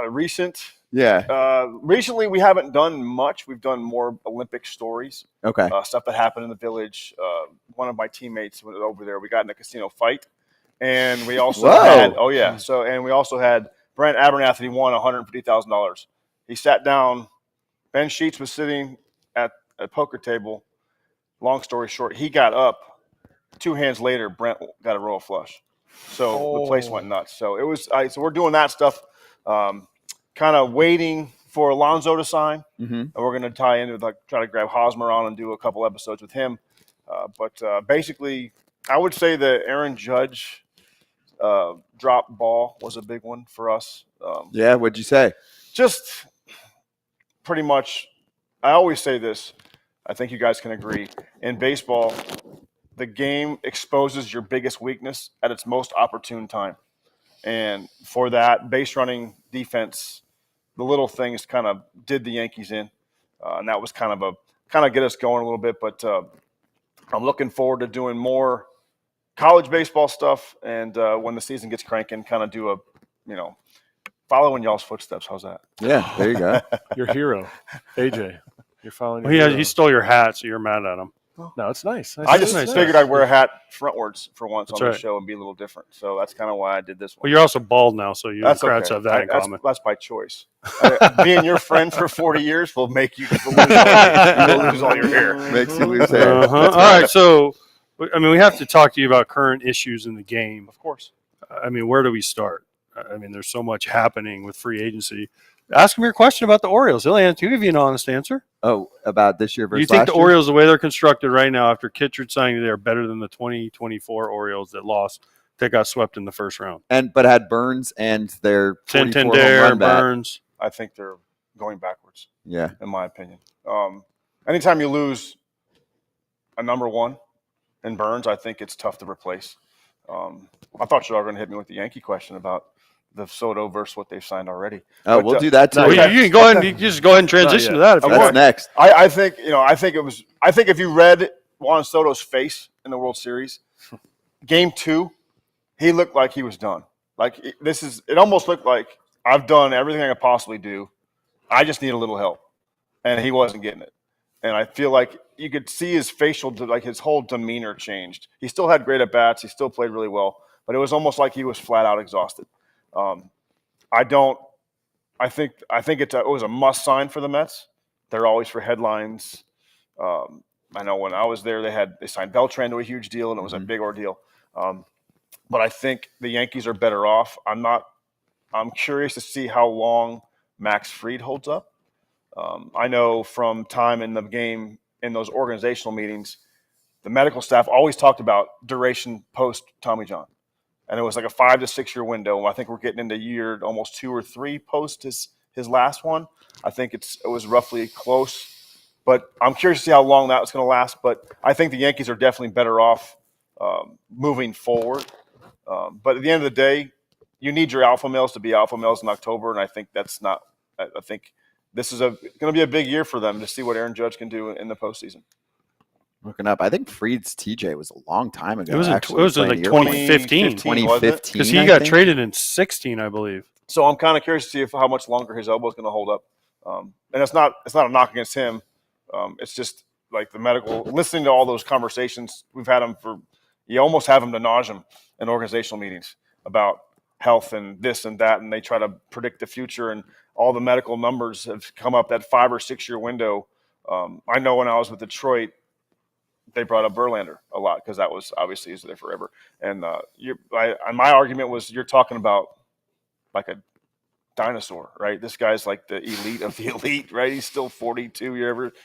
Recent? Yeah. Recently, we haven't done much. We've done more Olympic stories. Okay. Stuff that happened in the village. One of my teammates was over there. We got in a casino fight. And we also we also had Brent Abernathy won $150,000. He sat down. Ben Sheets was sitting at a poker table. Long story short, he got up. 2 hands later, Brent got a royal flush. So the place went nuts. So it was. So we're doing that stuff. Kind of waiting for Alonso to sign. Mm-hmm. And we're going to tie in with try to grab Hosmer on and do a couple episodes with him. But basically, I would say that Aaron Judge. Drop ball was a big one for us. What'd you say? Just pretty much, I always say this. I think you guys can agree. In baseball, the game exposes your biggest weakness at its most opportune time. And for that, base running defense, the little things kind of did the Yankees in. And that was kind of get us going a little bit. But I'm looking forward to doing more college baseball stuff, and when the season gets cranking, kind of do follow in y'all's footsteps. How's that? Yeah, there you go. Your hero, AJ. You're following. He stole your hat, so you're mad at him. No, it's nice. I just figured I'd wear a hat frontwards for once on the show and be a little different. So that's kind of why I did this one. Well, you're also bald now, so you and Kratz have that in common. That's by choice. Being your friend for 40 years will make you lose all your hair. Makes you lose hair. Uh-huh. All right, so I mean, we have to talk to you about current issues in the game. Of course. I mean, where do we start? I mean, there's so much happening with free agency. Ask him your question about the Orioles. He'll give you an honest answer. Oh, about this year versus You think last the year? Orioles, the way they're constructed right now, after Kittredge signing, they are better than the 2024 Orioles that got swept in the first round? But had Burns and their 44 home Santander, run bat. Burns. I think they're going backwards, Yeah. in my opinion. Anytime you lose a number one in Burns, I think it's tough to replace. I thought you were going to hit me with the Yankee question about the Soto versus what they've signed already. Oh, But, we'll do that too. Well, you can go ahead and you just go ahead and transition to that. If you That's want. next. I think if you read Juan Soto's face in the World Series, Game 2, he looked like he was done. Like it almost looked like I've done everything I could possibly do. I just need a little help, and he wasn't getting it. And I feel like you could see his his whole demeanor changed. He still had great at bats. He still played really well, but it was almost like he was flat out exhausted. I think it was a must sign for the Mets. They're always for headlines. I know when I was there, they signed Beltran to a huge deal, and it was a big ordeal. But I think the Yankees are better off. I'm curious to see how long Max Fried holds up. I know from time in the game in those organizational meetings, the medical staff always talked about duration post Tommy John. And it was like a 5 to 6 year window. I think we're getting into year almost 2 or 3 post his last one. I think it was roughly close. But I'm curious to see how long that was going to last. But I think the Yankees are definitely better off moving forward. But at the end of the day, you need your alpha males to be alpha males in October. And I think that's not – I think this is going to be a big year for them to see what Aaron Judge can do in the postseason. Looking up, I think Fried's TJ was a long time ago. It was in like 2015. 2015. Because he got traded in 16, I believe. So I'm kind of curious to see how much longer his elbow is going to hold up. And it's not a knock against him. It's just like the medical. Listening to all those conversations, we've had them you almost have them to nauseam in organizational meetings about health and this and that, and they try to predict the future. And all the medical numbers have come up that 5 or 6 year window. I know when I was with Detroit, they brought up Verlander a lot because that was obviously he's there forever. And my argument was you're talking about like a dinosaur, right? This guy's like the elite of the elite, right? He's still 42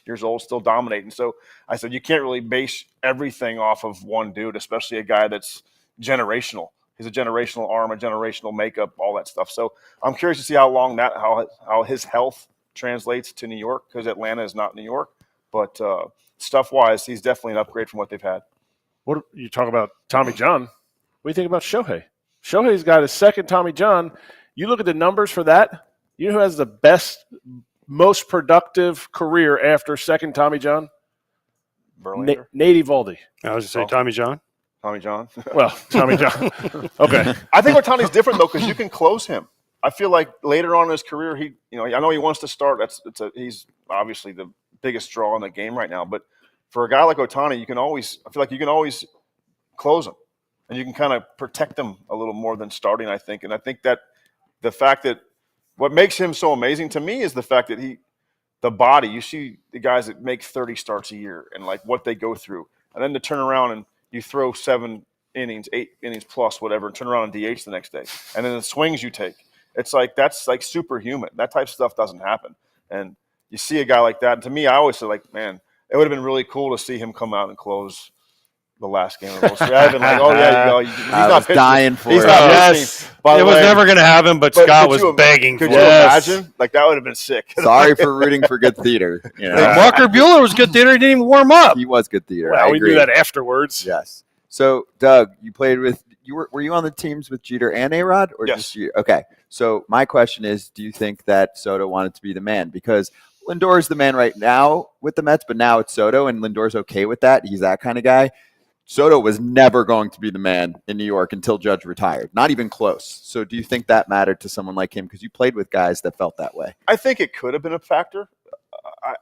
years old, still dominating. So I said you can't really base everything off of one dude, especially a guy that's generational. He's a generational arm, a generational makeup, all that stuff. So I'm curious to see how his health translates to New York because Atlanta is not New York, but stuff-wise, he's definitely an upgrade from what they've had. What you talk about Tommy John? What do you think about Shohei? Shohei's got his second Tommy John. You look at the numbers for that. You know who has the best, most productive career after second Tommy John? Verlander? Nate Eovaldi. I was going to say Tommy John. Tommy John. Well, Tommy John. Okay. I think Ohtani's different though because you can close him. I feel like later on in his career, I know he wants to start. He's obviously the biggest draw in the game right now. But for a guy like Ohtani, I feel like you can always close him, and you can kind of protect him a little more than starting. I think, and I think that the fact that what makes him so amazing to me is the fact that the body. You see the guys that make 30 starts a year, and like what they go through, and then to turn around and you throw 7 innings, 8 innings plus whatever, and turn around and DH the next day, and then the swings you take. It's like that's like superhuman. That type of stuff doesn't happen, and you see a guy like that. And to me, I always say, like, man, it would have been really cool to see him come out and close the last game of the World Series. I've been like, oh, yeah, you go. He's I not was pitching. dying for He's it. not Yes. pitching. By It the was way, never going to happen, but Scott was begging Could for you it. imagine? Like, that would have been sick. Sorry for rooting for good theater. You know? Walker Buehler was good theater. He didn't even warm up. He was good theater. Well, I we agree. knew that afterwards. Yes. So, Doug, you played with were you on the teams with Jeter and A-Rod, or Yes. just you? Okay. So my question is, do you think that Soto wanted to be the man? Because Lindor is the man right now with the Mets, but now it's Soto, and Lindor's okay with that. He's that kind of guy. Soto was never going to be the man in New York until Judge retired. Not even close. So do you think that mattered to someone like him? Because you played with guys that felt that way. I think it could have been a factor.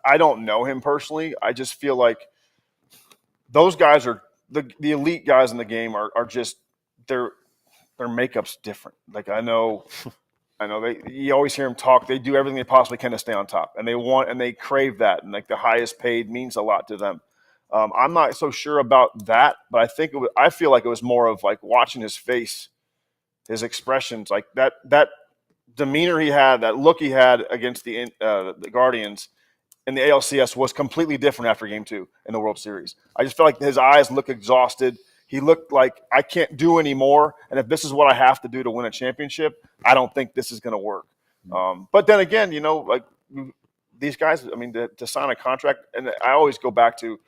I don't know him personally. I just feel like those guys are the elite guys in the game are just their makeup's different. Like I know you always hear them talk. They do everything they possibly can to stay on top, and they crave that. And like the highest paid means a lot to them. I'm not so sure about that, but I feel like it was more of like watching his face his expressions, like that demeanor he had, that look he had against the Guardians in the ALCS was completely different after Game 2 in the World Series. I just felt like his eyes looked exhausted. He looked like, I can't do any more, and if this is what I have to do to win a championship, I don't think this is going to work. But then again, like these guys, I mean, to sign a contract, and I always go back to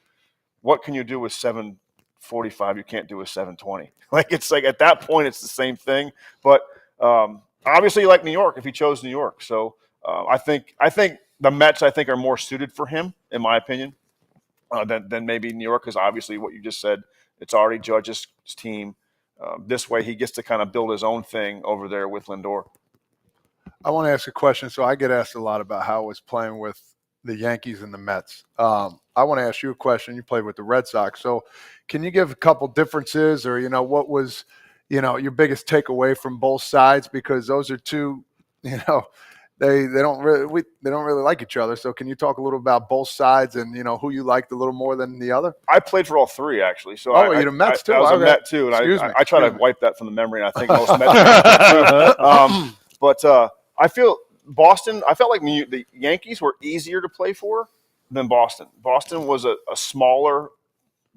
what can you do with 745 you can't do with 720. Like, it's like at that point it's the same thing. But obviously you like New York if he chose New York. So I think the Mets are more suited for him, in my opinion, than maybe New York, because obviously what you just said, it's already Judge's team. This way he gets to kind of build his own thing over there with Lindor. I want to ask a question. So I get asked a lot about how it was playing with the Yankees and the Mets. I want to ask you a question. You played with the Red Sox. So can you give a couple differences, or, what was, your biggest takeaway from both sides? Because those are two, they don't really like each other. So can you talk a little about both sides and, who you liked a little more than the other? I played for all three, actually. So you're a Mets too? I was a Met too. And I try to wipe that from the memory, and I think most Mets fans do. But I feel Boston, I felt like the Yankees were easier to play for than Boston. Boston was a smaller,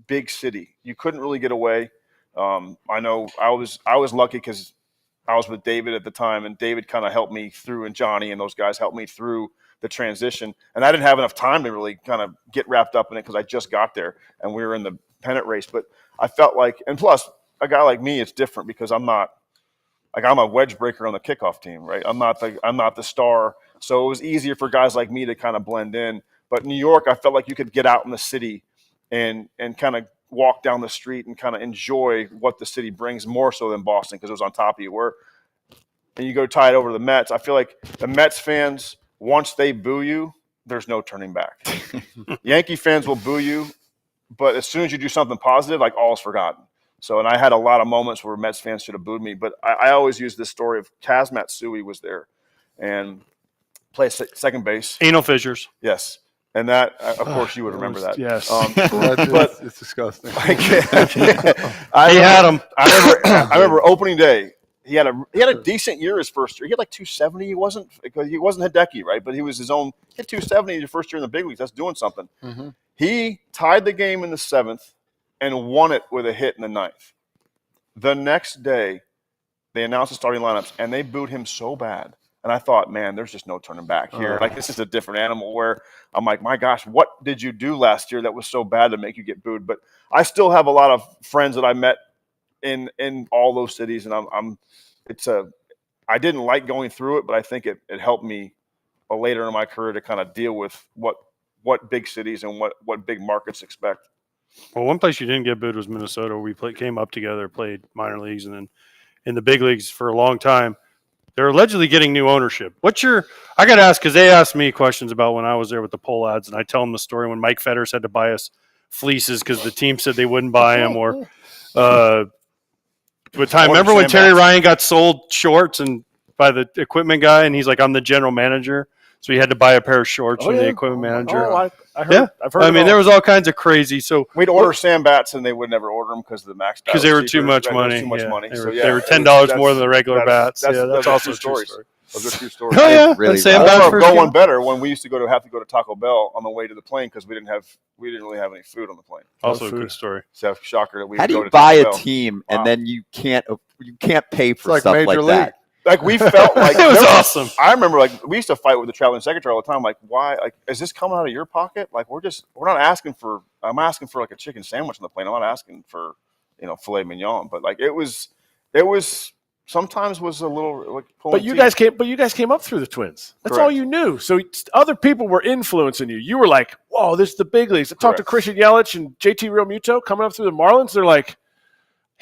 big city. You couldn't really get away. I know I was lucky because I was with David at the time, and David kind of helped me through, and Johnny and those guys helped me through the transition. And I didn't have enough time to really kind of get wrapped up in it because I just got there and we were in the pennant race. But I felt like, and plus a guy like me, it's different because I'm a wedge breaker on the kickoff team, right? I'm not the star. So it was easier for guys like me to kind of blend in. But New York, I felt like you could get out in the city and kind of walk down the street and kind of enjoy what the city brings more so than Boston because it was on top of you. And you go tie it over to the Mets. I feel like the Mets fans, once they boo you, there's no turning back. Yankee fans will boo you, but as soon as you do something positive, like all is forgotten. So, and I had a lot of moments where Mets fans should have booed me, but I always use this story of Kaz Matsui was there and played second base. Anal fissures. Yes. And that, of course, you would remember that. Yes. But it's disgusting. I He had him. I remember opening day. He had a decent year his first year. He had like 270. He wasn't Hideki, right? But he was his own. He had 270 your first year in the big leagues. That's doing something. Mm-hmm. He tied the game in the 7th and won it with a hit in the 9th. The next day, they announced the starting lineups, and they booed him so bad. And I thought, man, there's just no turning back here. Like, this is a different animal where I'm like, my gosh, what did you do last year that was so bad to make you get booed? But I still have a lot of friends that I met in all those cities, and I didn't like going through it, but I think it helped me later in my career to kind of deal with what big cities and what big markets expect. Well, one place you didn't get booed was Minnesota. We came up together, played minor leagues, and then in the big leagues for a long time. They're allegedly getting new ownership. I got to ask, because they asked me questions about when I was there with the poll ads, and I tell them the story when Mike Fetters had to buy us fleeces because the team said they wouldn't buy them, or remember when Terry Ryan got sold shorts and by the equipment guy, and he's like, I'm the general manager. So he had to buy a pair of shorts from the equipment manager. Oh, I heard. Yeah. I've heard. I mean, there was all kinds of crazy. So we'd order Sam bats, and they would never order them because of the max. Because they were too much money. Too much money. They were $10 more than the regular bats. That's also stories. Those are true stories. Oh yeah, really Sam bats go one better when we used to have to go to Taco Bell on the way to the plane because we didn't really have any food on the plane. Also a good story. So shocker that we. How do go you to buy Taco a Bell. team Wow. and then you can't pay for like stuff Major like League. that? Like, we felt like It was awesome. I remember, like, we used to fight with the traveling secretary all the time. Like, why? Like, is this coming out of your pocket? Like, we're not asking for. I'm asking for like a chicken sandwich on the plane. I'm not asking for, filet mignon. But like, it was sometimes was a little like. But you guys came up through the Twins. That's all you knew. So other people were influencing you. You were like, whoa, this is the big leagues. I talked to Christian Yelich and JT Realmuto coming up through the Marlins. They're like,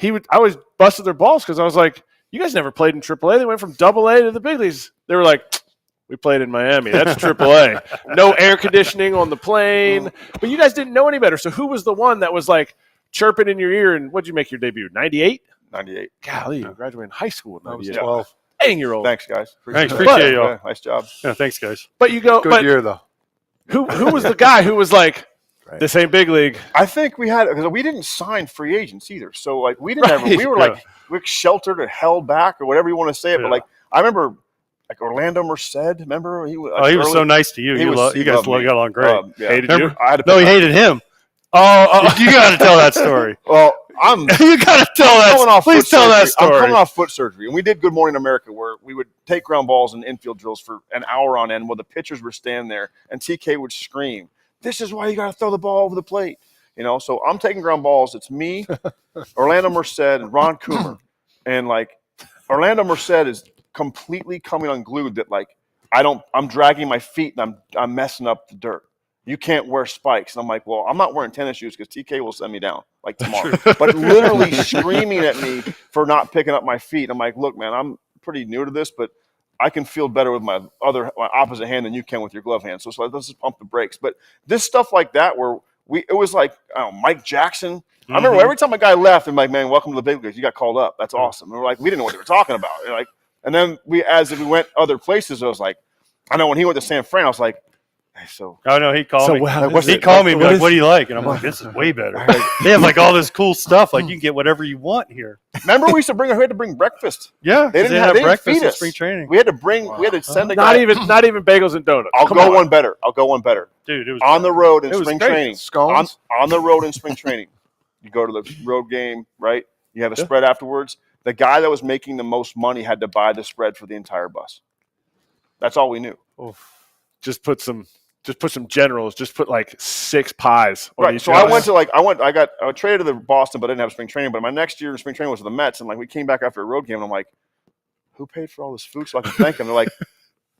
I always busted their balls because I was like, you guys never played in AAA. They went from AA to the big leagues. They were like, we played in Miami. That's AAA. No air conditioning on the plane. But you guys didn't know any better. So who was the one that was like chirping in your ear? And what did you make your debut? 98? 98. Golly, you graduated in high school in 98. 12. Dang, you're old. Thanks, guys. Thanks, appreciate y'all. Nice job. Yeah, thanks, guys. But you go. Good year though. Who was the guy who was like, This ain't big league. I think we had because we didn't sign free agents either. So like we didn't Right, we were like we're sheltered or held back or whatever you want to say it. But like I remember like Orlando Merced. Remember he was. He was so nice to you. You guys got along great. Hated Remember, you? he hated him. Oh, you got to tell that story. Well, you got to tell that. Please tell that story. I'm coming off foot surgery, and we did Good Morning America, where we would take ground balls and infield drills for an hour on end, while the pitchers were standing there, and TK would scream, "This is why you got to throw the ball over the plate." So I'm taking ground balls. It's me, Orlando Merced, and Ron Coomer, and like Orlando Merced is completely coming unglued. That like I'm dragging my feet and I'm messing up the dirt. You can't wear spikes. And I'm like, well, I'm not wearing tennis shoes because TK will send me down like tomorrow. But literally screaming at me for not picking up my feet. I'm like, look, man, I'm pretty new to this, but I can feel better with my opposite hand than you can with your glove hand. So let's just pump the brakes. But this stuff like that where it was like Mike Jackson. Mm-hmm. I remember every time a guy left, I'm like, man, welcome to the big leagues. You got called up. That's awesome. And we're like, we didn't know what they were talking about. And then as we went other places, I was like, I know when he went to San Fran, I was like, so he called me. He called me and be like, what do you like? And I'm like, this is way better. They have like all this cool stuff. Like you can get whatever you want here. Remember we had to bring breakfast. Yeah. They didn't have breakfast feed at us. spring training. We had to send a Not guy. even bagels and donuts. I'll go one better. Dude, it was on the road in spring great. training. Scones? On the road in spring training. You go to the road game, right? You have a spread afterwards. The guy that was making the most money had to buy the spread for the entire bus. That's all we knew. Oof. Just put some generals. Just put like 6 pies. Right. So I went to I traded to Boston, but I didn't have spring training. But my next year in spring training was with the Mets, and like we came back after a road game, and I'm like, who paid for all this food so I can thank them? They're like,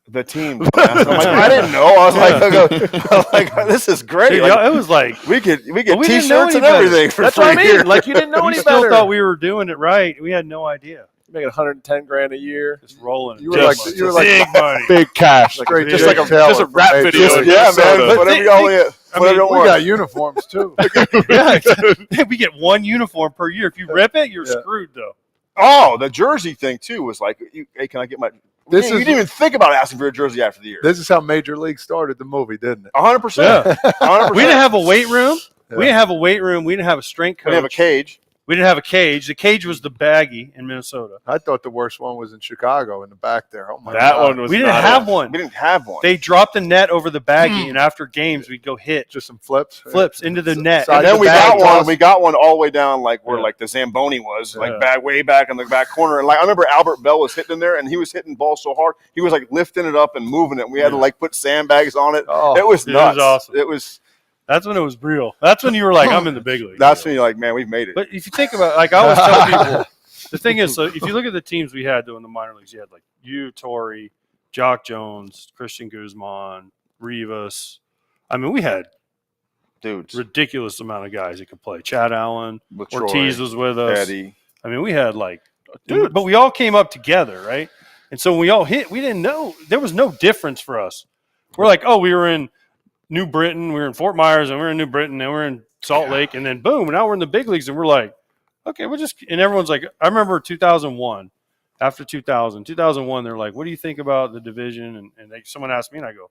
the team. I'm like, I didn't know. I was like, this is great. Dude, like, it was like we get didn't T-shirts know and any better. everything for That's free what I mean. here. Like you didn't know we any still better. thought we were doing it right. We had no idea. Making $110,000 a year. Just rolling. You were like big money. Big cash. Straight just Jake like Taylor a rap from video. Major League. Yeah, man. Minnesota. Whatever y'all want. Whatever We got uniforms too. We get one uniform per year. If you rip it, you're screwed though. Oh, the jersey thing too was like, hey, can I get my? You didn't even think about asking for a jersey after the year. This is how Major League started the movie, didn't it? 100%. 100%. We didn't have a weight room. Yeah. We didn't have a weight room. We didn't have a strength coach. We didn't have a cage. We didn't have a cage. The cage was the baggie in Minnesota. I thought the worst one was in Chicago in the back there. Oh my That God. one was. We didn't not have it. one. We didn't have one. They dropped the net over the baggie, and after games, we'd go hit Just some flips. flips into the net. Side and then the we bag got one. toss. We got one all the way down like where like the Zamboni was, like back way back in the back corner. And like I remember Albert Bell was hitting in there, and he was hitting balls so hard he was like lifting it up and moving it. We had to like put sandbags on it. Oh, it was it was nuts. awesome. It was. That's when it was real. That's when you were like, I'm in the big league. That's when you're like, man, we've made it. But if you think about, like I always tell people, the thing is, so if you look at the teams we had though in the minor leagues, you had like you, Torrey, Jock Jones, Christian Guzman, Rivas. I mean, we had dudes, ridiculous amount of guys that could play. Chad Allen, with Ortiz Troy, was with us. Eddie. I mean, we had like, dude, but we all came up together, right? And so when we all hit, we didn't know there was no difference for us. We're like, oh, we were in New Britain, we were in Fort Myers, and we're in New Britain, and we're in Salt Lake, and then boom, and now we're in the big leagues, and we're like, okay, we're just, and everyone's like, I remember 2001, after 2001, they're like, what do you think about the division? And someone asked me, and I go,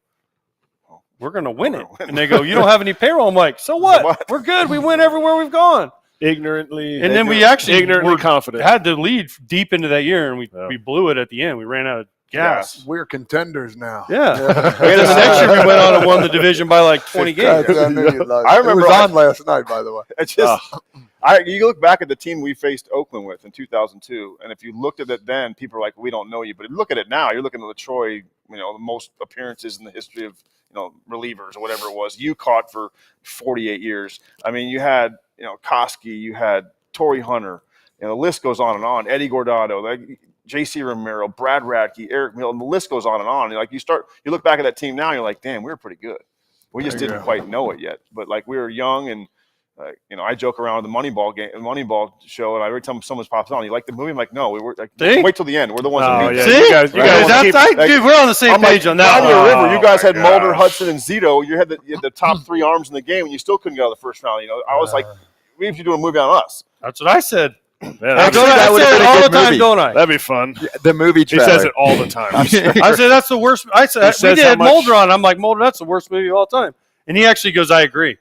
well, we're going to win it. And they go, you don't have any payroll. I'm like, so what? We're good. We win everywhere we've gone. Ignorantly. And then we actually ignorantly were confident. Had the lead deep into that year, and we blew it at the end. We ran out of gas. We're contenders now. Yeah. And then the next year we went on and won the division by like 20 games. I remember it was on last night, by the way. It's just, you look back at the team we faced Oakland with in 2002, and if you looked at it then, people are like, we don't know you. But if you look at it now, you're looking at LaTroy, the most appearances in the history of, relievers or whatever it was. You caught for 48 years. I mean, you had, Koski, you had Torrey Hunter, the list goes on and on. Eddie Gordado, J.C. Romero, Brad Radke, Eric Milton, the list goes on and on. And you look back at that team now, and you're like, damn, we were pretty good. We just didn't quite know it yet. But we were young, and I joke around with the Moneyball show, and every time someone pops on, you like the movie? I'm like, no, we were like, wait till the end. We're the ones that beat them. See? Dude, we're on the same page on that. River, you guys had Mulder, Hudson, and Zito. You had the top 3 arms in the game, and you still couldn't get out of the first round. I was like, we have to do a movie on us. That's what I said. Man, I say it all the time, movie. don't I? That'd be fun. Yeah, the movie He trailer. says it all the time. I said that's the worst. I said we did Mulder on. I'm like, Mulder, that's the worst movie of all time. And he actually goes, I agree.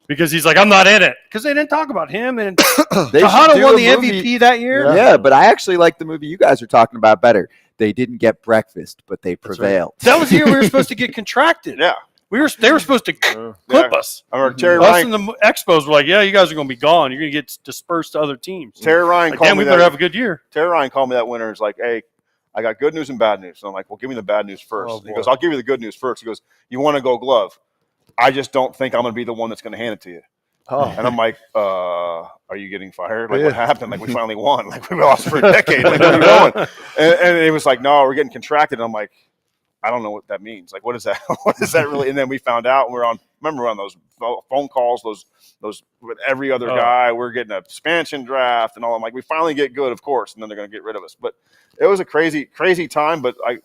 because he's like, I'm not in it because they didn't talk about him. And They should Tejada do won a the movie- MVP that year. Yeah, but I actually like the movie you guys are talking about better. They didn't get breakfast, but they prevailed. That was the year we were supposed to get contracted. Yeah. They were supposed to clip us. I remember Terry Us Ryan. and the Expos were like, yeah, you guys are going to be gone. You're going to get dispersed to other teams. Terry Ryan Like, called damn, me we better that. have a good year. Terry Ryan called me that winter. It's like, hey, I got good news and bad news. And I'm like, well, give me the bad news first. Oh, He boy. goes, I'll give you the good news first. He goes, you want to go glove? I just don't think I'm going to be the one that's going to hand it to you. Oh. And I'm like, are you getting fired? Like, Yeah. what happened? Like, we finally won. Like, we lost for a decade. Like, where are you going? And it was like, no, we're getting contracted. And I'm like, I don't know what that means. Like, what is that? What is that really? And then we found out, and we're on those phone calls, those with every other guy. We're getting an expansion draft and all. I'm like, we finally get good, of course, and then they're going to get rid of us. But it was a crazy, crazy time. But I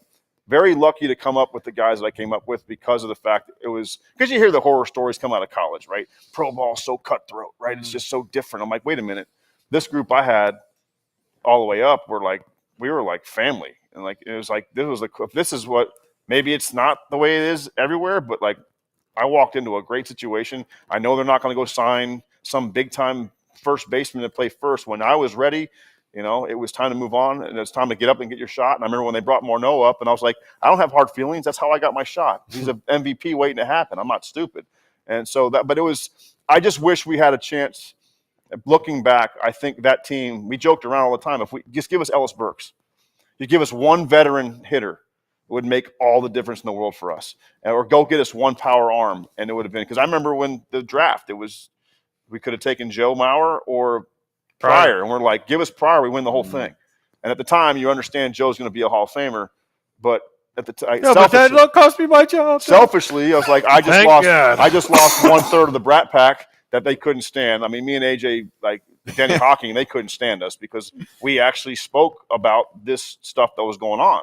very lucky to come up with the guys that I came up with because of the fact that it was because you hear the horror stories come out of college, right? Pro ball so cutthroat, right? It's just so different. I'm like, wait a minute, this group I had all the way up we were like family, and like it was like this is what. Maybe it's not the way it is everywhere, but like I walked into a great situation. I know they're not going to go sign some big time first baseman to play first. When I was ready, it was time to move on and it's time to get up and get your shot. And I remember when they brought Morneau up and I was like, I don't have hard feelings. That's how I got my shot. He's an MVP waiting to happen. I'm not stupid. And so I just wish we had a chance. Looking back, I think that team, we joked around all the time. If we just give us Ellis Burks, you give us one veteran hitter, would make all the difference in the world for us. Or go get us one power arm, and it would have been – because I remember when the draft, we could have taken Joe Mauer or Pryor, and we're like, give us Pryor, we win the whole thing. And at the time, you understand Joe's going to be a Hall of Famer, but at the time – No, but that cost me my job. Selfishly, I was like, I Thank God. just lost 1/3 of the Brat Pack that they couldn't stand. I mean, me and AJ, like Denny Hawking, they couldn't stand us because we actually spoke about this stuff that was going on.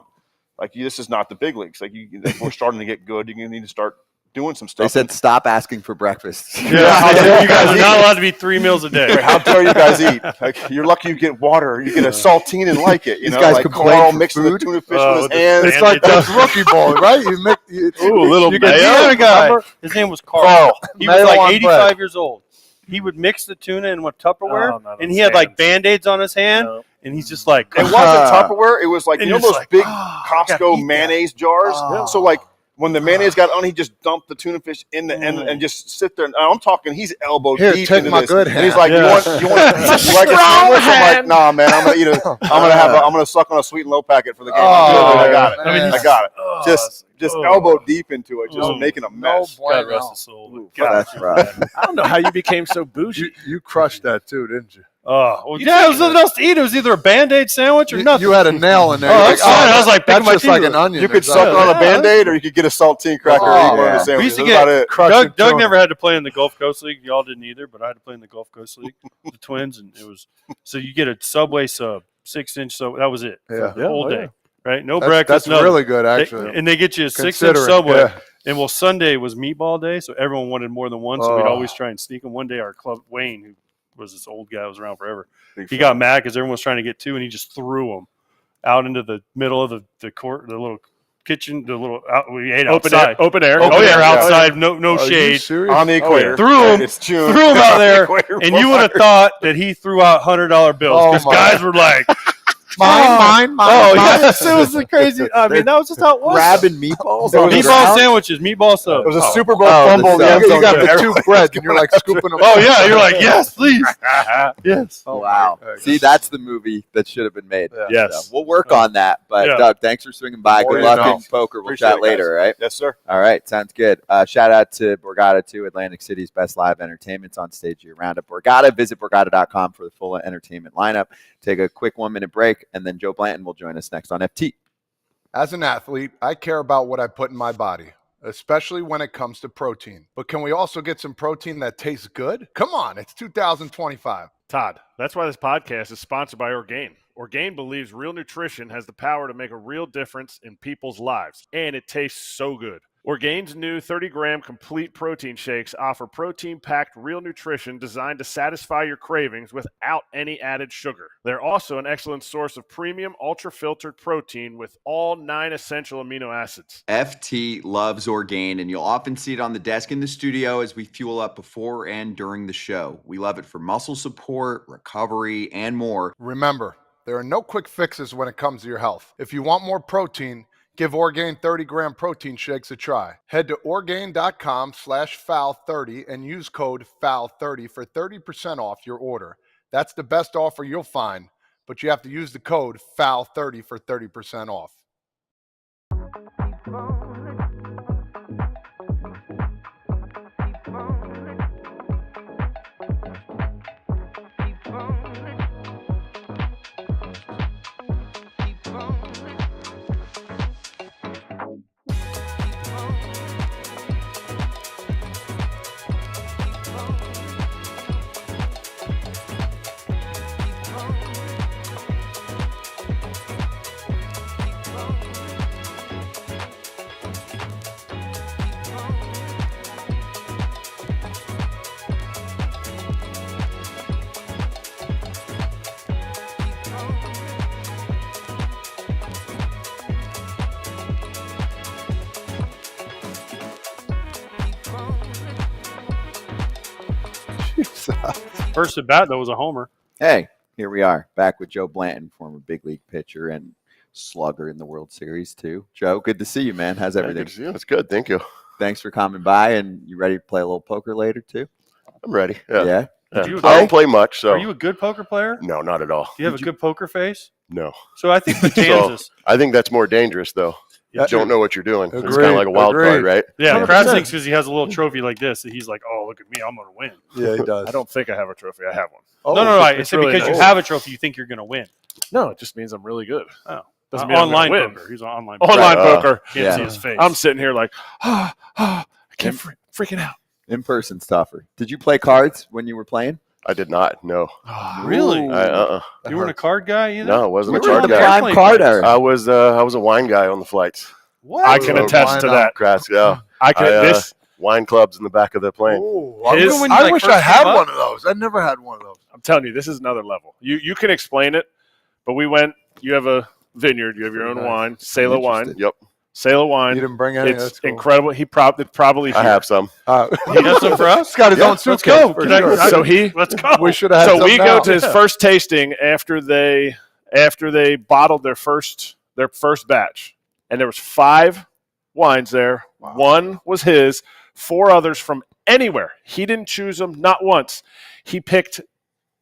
Like, this is not the big leagues. Like, we're starting to get good. You're going to need to start doing some stuff. They said stop asking for breakfast. Yeah, you guys are not allowed to be 3 meals a day. Like, how dare you guys eat? Like, you're lucky you get water. You get a saltine and like it. You These know, guys like complain Carl for mixing food? the tuna fish Oh, with the his hands. It's like Bandit. the rookie ball, right? Ooh, a little You mayo. had a guy. His name was Carl. He was Mayo like on 85 bread. years old. He would mix the tuna in with Tupperware, Oh, no, and he had like stands. Band-Aids on his hand, No. and he's just like, It wasn't Tupperware. It was like, And you know you're those just big like, I gotta Costco eat that. mayonnaise jars? Oh. So, like, when the mayonnaise got on, he just dumped the tuna fish in the end and just sit there. And I'm talking, he's elbow Here, deep take into my this. good And he's hand. like, Yeah. you like a sandwich? I'm like, nah, man, I'm gonna suck on a sweet and low packet for the game. I got it. man. I got it. Oh, Just oh. elbow deep into it, just Oh. making a No mess. God bueno. rest his soul. Ooh, God. That's rough. I don't know how you became so bougie. You crushed that too, didn't you? Oh, well, yeah, there was nothing else to eat. It was either a Band-Aid sandwich or nothing. You had a nail in there. Oh, You're that's fine. I was like, that's picking my just like teeth. an onion. You or could suck something. on a Yeah. Band-Aid or you could get a saltine cracker Oh, or eat one of yeah. the sandwiches. We used to That's about it. Crushing Doug tuna. never had to play in the Gulf Coast League. Y'all didn't either, but I had to play in the Gulf Coast League, the Twins, and it was so you get a Subway sub, 6-inch sub. That was it. Yeah. For the whole Oh, day, yeah. right? No That's breakfast. nothing. really good, They- actually. and they get you a 6-inch Considering, Subway. yeah. And well, Sunday was meatball day, so everyone wanted more than one. So we'd Oh. always try and sneak them. One day, our club Wayne, who was this old guy, was around forever. Big He fan. got mad because everyone was trying to get two, and he just threw them out into the middle of the court, the little kitchen, the little we ate Open outside. air. Open air. Oh, yeah, air, outside, no Are you shade. serious? On the equator. Threw him. It's June. Threw him out On the there, equator. and you would have thought that he threw out $100 bills Oh, because my guys were like, Mine. "Oh yes, it was the crazy." I mean, that was just how it was. Grabbing meatballs. It on was the a Meatball ground? sandwiches, meatball sub. It was a Oh. Super Bowl Oh, fumble. in the the end You zone. got the Everyone- two bread, and you're like scooping them. Oh yeah, you're like, yes, please, yes. Oh, Wow. my God. See, that's the movie that should have been made. Yeah. Yes. So we'll work on that. But Yeah. Doug, thanks for swinging by. More Good you luck know. in poker. We'll Appreciate chat it, later, guys. all right? Yes, sir. All right, sounds good. Shout out to Borgata, too, Atlantic City's best live entertainment's on stage year-round at Borgata. Visit Borgata.com for the full entertainment lineup. Take a quick 1-minute break, and then Joe Blanton will join us next on FT. As an athlete, I care about what I put in my body, especially when it comes to protein. But can we also get some protein that tastes good? Come on, it's 2025. Todd, that's why this podcast is sponsored by Orgain. Orgain believes real nutrition has the power to make a real difference in people's lives, and it tastes so good. Orgain's new 30-gram complete protein shakes offer protein-packed real nutrition designed to satisfy your cravings without any added sugar. They're also an excellent source of premium ultra-filtered protein with all 9 essential amino acids. FT loves Orgain, and you'll often see it on the desk in the studio as we fuel up before and during the show. We love it for muscle support, recovery, and more. Remember, there are no quick fixes when it comes to your health. If you want more protein, give Orgain 30-gram protein shakes a try. Head to Orgain.com/FOUL30 and use code FOUL30 for 30% off your order. That's the best offer you'll find, but you have to use the code FOUL30 for 30% off. First at bat, though, was a homer. Hey, here we are, back with Joe Blanton, former big league pitcher and slugger in the World Series, too. Joe, good to see you, man. How's everything? Good to see you. It's good. Thank you. Thanks for coming by, and you ready to play a little poker later, too? I'm ready. Yeah. Yeah? Yeah. You- I don't play much, so. Are you a good poker player? No, not at all. Do you have a good poker face? No. So I think Betances. I think that's more dangerous, though. You don't know what you're doing. It's kind Agreed. of like a wild card, right? Yeah, 100%. Kratz thinks because he has a little trophy like this that he's like, oh, look at me, I'm going to win. Yeah, he does. I don't think I have a trophy. I have one. No, I it's said really because you nice. have a trophy, you think you're going to win. No, it just means I'm really good. Oh. Doesn't mean I'm Online gonna win. poker. He's on online Online poker. poker. Can't Yeah. see his face. I'm sitting here like, I can't freaking out. In-person stuffer. Did you play cards when you were playing? I did not. No. Really? I You weren't a card guy either? No, I wasn't We a were in card the guy. prime card era. I was a wine guy on the flights. What? I can Oh, attest why to not? that. Kratz, yeah. I can. I, wine clubs in the back of the plane. Ooh, His- I wish I had one of those. I never had one of those. I'm telling you, this is another level. You can explain it, but we went. You have a vineyard. You have your own Nice. wine, Sailor wine. Yep. Sailor You wine. didn't bring any. It's That's cool. incredible. He probably. I have some. You got some for us? He's got his own Let's suitcase. go. for Can I- sure. So he. Let's go. We should have had So some we now. go to his first tasting after they bottled their first batch, and there was 5 wines there. Wow. One was his. 4 others from anywhere. He didn't choose them, not once. He picked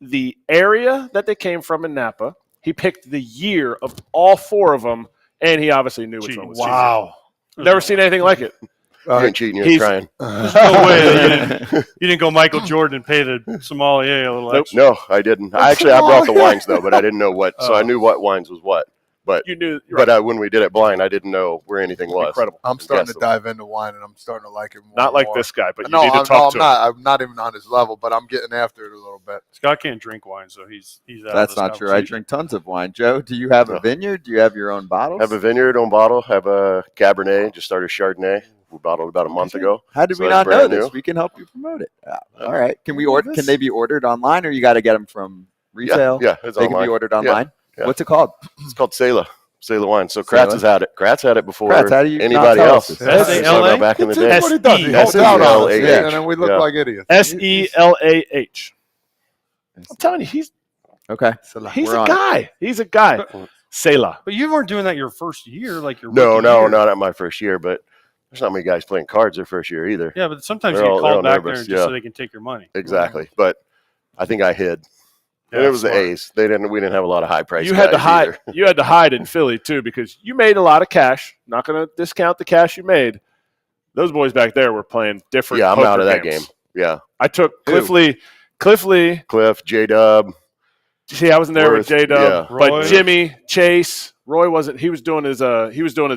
the area that they came from in Napa. He picked the year of all 4 of them, and he obviously knew which one was Wow. cheaper. Never seen anything like it. You ain't cheating. You're he's- trying. No way. You didn't go Michael Jordan and pay the sommelier a little Nope. extra. No, I didn't. I brought the wines though, but I didn't know what. So I knew what wines was what. But You knew. but when we did it blind, I didn't know where anything was. Incredible. I'm starting to Guess. dive into wine, and I'm starting to like it more. Not and like more. this guy, but you No, need to talk to him. I'm not even on his level, but I'm getting after it a little bit. Scott can't drink wine, so he's out That's of this not true. I conversation. drink tons of wine. Joe, do you have a No. vineyard? Do you have your own bottles? Have a vineyard on bottle. Have a Cabernet. Just started Chardonnay. We bottled about a month ago. How did So we it's not know brand this? new. We can help you promote it. All right. Can we order? Can they be ordered online, or you got to get them from retail? Yeah, it's They online. can be ordered online. yeah. What's it called? It's called Sailor wine. So Sailor? Kratz has had it. Kratz had it before Kratz, how do you not anybody tell else. us this? This is S-A-L-A? back in the That's day. what he does. He holds S-E-L-A-H. out on us, Yeah. and then we look Yeah. like idiots. SELAH. I'm telling you, he's Okay. he's We're a on. guy. He's a guy. Sailor. But you weren't doing that your first year, like your No, rookie year. not at my first year, but there's not many guys playing cards their first year either. Yeah, but sometimes They're you all- get they're all called back nervous, there just so yeah. they can take your money. Exactly. But I think I hid. And Yeah, it was smart. the A's. We didn't have a lot of high price. You had to guys hide. either. You had to hide in Philly too because you made a lot of cash. Not going to discount the cash you made. Those boys back there were playing different. Yeah, I'm poker out of that games. game. Yeah. I took Who? Cliff Lee. Cliff, J Dub. See, I wasn't there with Worth, J Dub, yeah. but Roy. Jimmy, Chase, Roy wasn't. He was doing his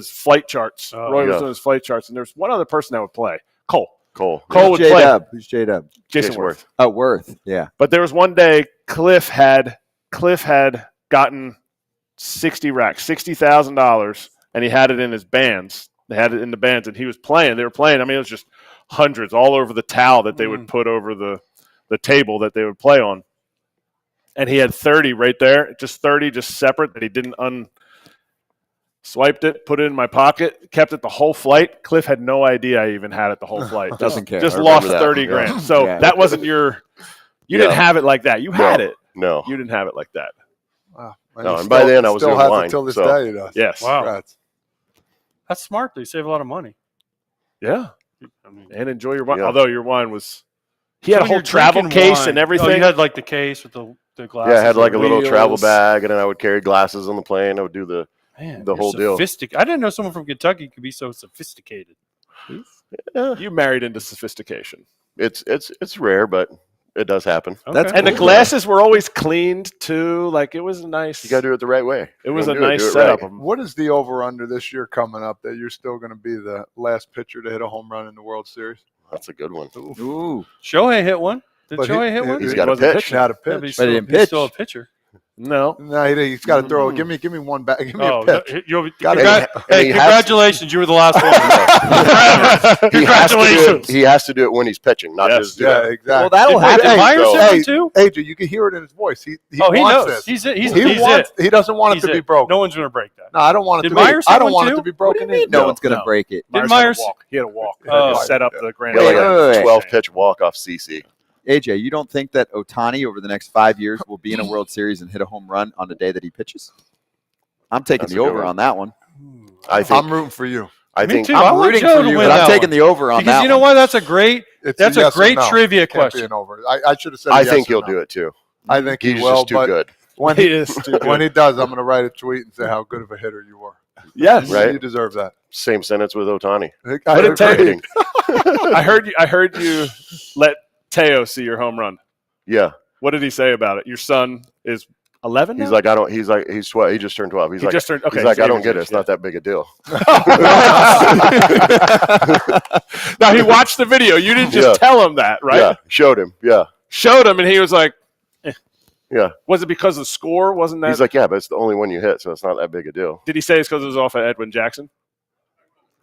flight charts. Oh, Roy was yeah. doing his flight charts, and there's one other person that would play. Cole Cole. would Who's play. J-Dub? Who's J-Dub? Jason Jason Worth. Oh, Worth. Yeah. But there was one day Cliff had gotten 60 racks, $60,000, and he had it in his bands They had it in the bands, and he was playing. They were playing. I mean, it was just hundreds all over the towel that they would put over the table that they would play on. And he had 30 right there, just 30, just separate, that he didn't swiped it, put it in my pocket, kept it the whole flight. Cliff had no idea I even had it the whole flight. Doesn't care. Just I lost remember that. 30 grand. Yeah. So Yeah. that wasn't you didn't have it like that. You had it. No. You didn't have it like that. Wow. No, he and by then I was still doing has wine, it till this so- day. He does. Yes. Wow. Congrats. That's smart. They save a lot of money. Yeah. I mean, And enjoy your wine. Yeah. Although your wine was – he had so a whole you're travel drinking case wine. and everything. Oh, you had like the case with the glasses. Yeah, I had like a and little travel wheels. bag, and then I would carry glasses on the plane. I would do the Man, the you're whole deal. I didn't know someone from Kentucky could be so sophisticated. You married into sophistication. it's rare, but it does happen. That's And the cool. glasses were always cleaned too. Like it was nice. You got to do it the right way. It was a Don't do nice do it setup. right. What is the over-under this year coming up that you're still going to be the last pitcher to hit a home run in the World Series? That's a good one. Ooh. Shohei hit one. Did But Shohei hit one? He's He got to wasn't pitch. Not a Yeah, pitch. but he's But he still, didn't he's pitch. still a pitcher. No. No, he's got to throw. Give me one back. Give me Oh, a pitch. Gotta- hey, he has to- congratulations! You were the last one. Congratulations. He has to do it when he's pitching, not Yes. just do Yeah, it. exactly. Well, that'll Did happen. Myers So- hit Hey, one too? AJ, you can hear it in his voice. He He wants knows. this. He's He it. wants. He doesn't want He's it to be it. broken. No one's going to break that. No, I don't want it Did to be. Myers I hit don't one want it too? to be broken. either. No one's going to No. break it. Did Myers Myers- had a walk. He had a walk. Oh. He set up the grand. Yeah, like Wait, a wait, wait. 12 pitch walk off CC. AJ, you don't think that Ohtani over the next 5 years will be in a World Series and hit a home run on the day that he pitches? I'm taking That's the a good over one. on that one. I think. I'm rooting for you. I Me think. too. I I'm want rooting Joe for to you, win but that I'm taking one. the over on Because that you know one. what? That's a great It's a yes or great no. trivia Can't be question. an over. I should have said. I yes think or he'll no. do it too. I think He's he will. just too but good. when He he is too good. when he does, I'm going to write a tweet and say how good of a hitter you were. Yes. Right. You deserve that. Same sentence with Ohtani. I it take? agree. I heard you let Teo see your home run. Yeah. What did he say about it? Your son is 11 now? He's like, I don't. He's like, he's 12. He just turned 12. He's He like, just turned- okay, he's like, so I he don't was get it. young, It's not that big a deal. Now he watched the video. You didn't just Yeah. tell him that, right? Yeah. Showed him. Yeah. Showed him, and he was like, Yeah. was it because of the score? Wasn't that? He's like, yeah, but it's the only one you hit, so it's not that big a deal. Did he say it's because it was off of Edwin Jackson?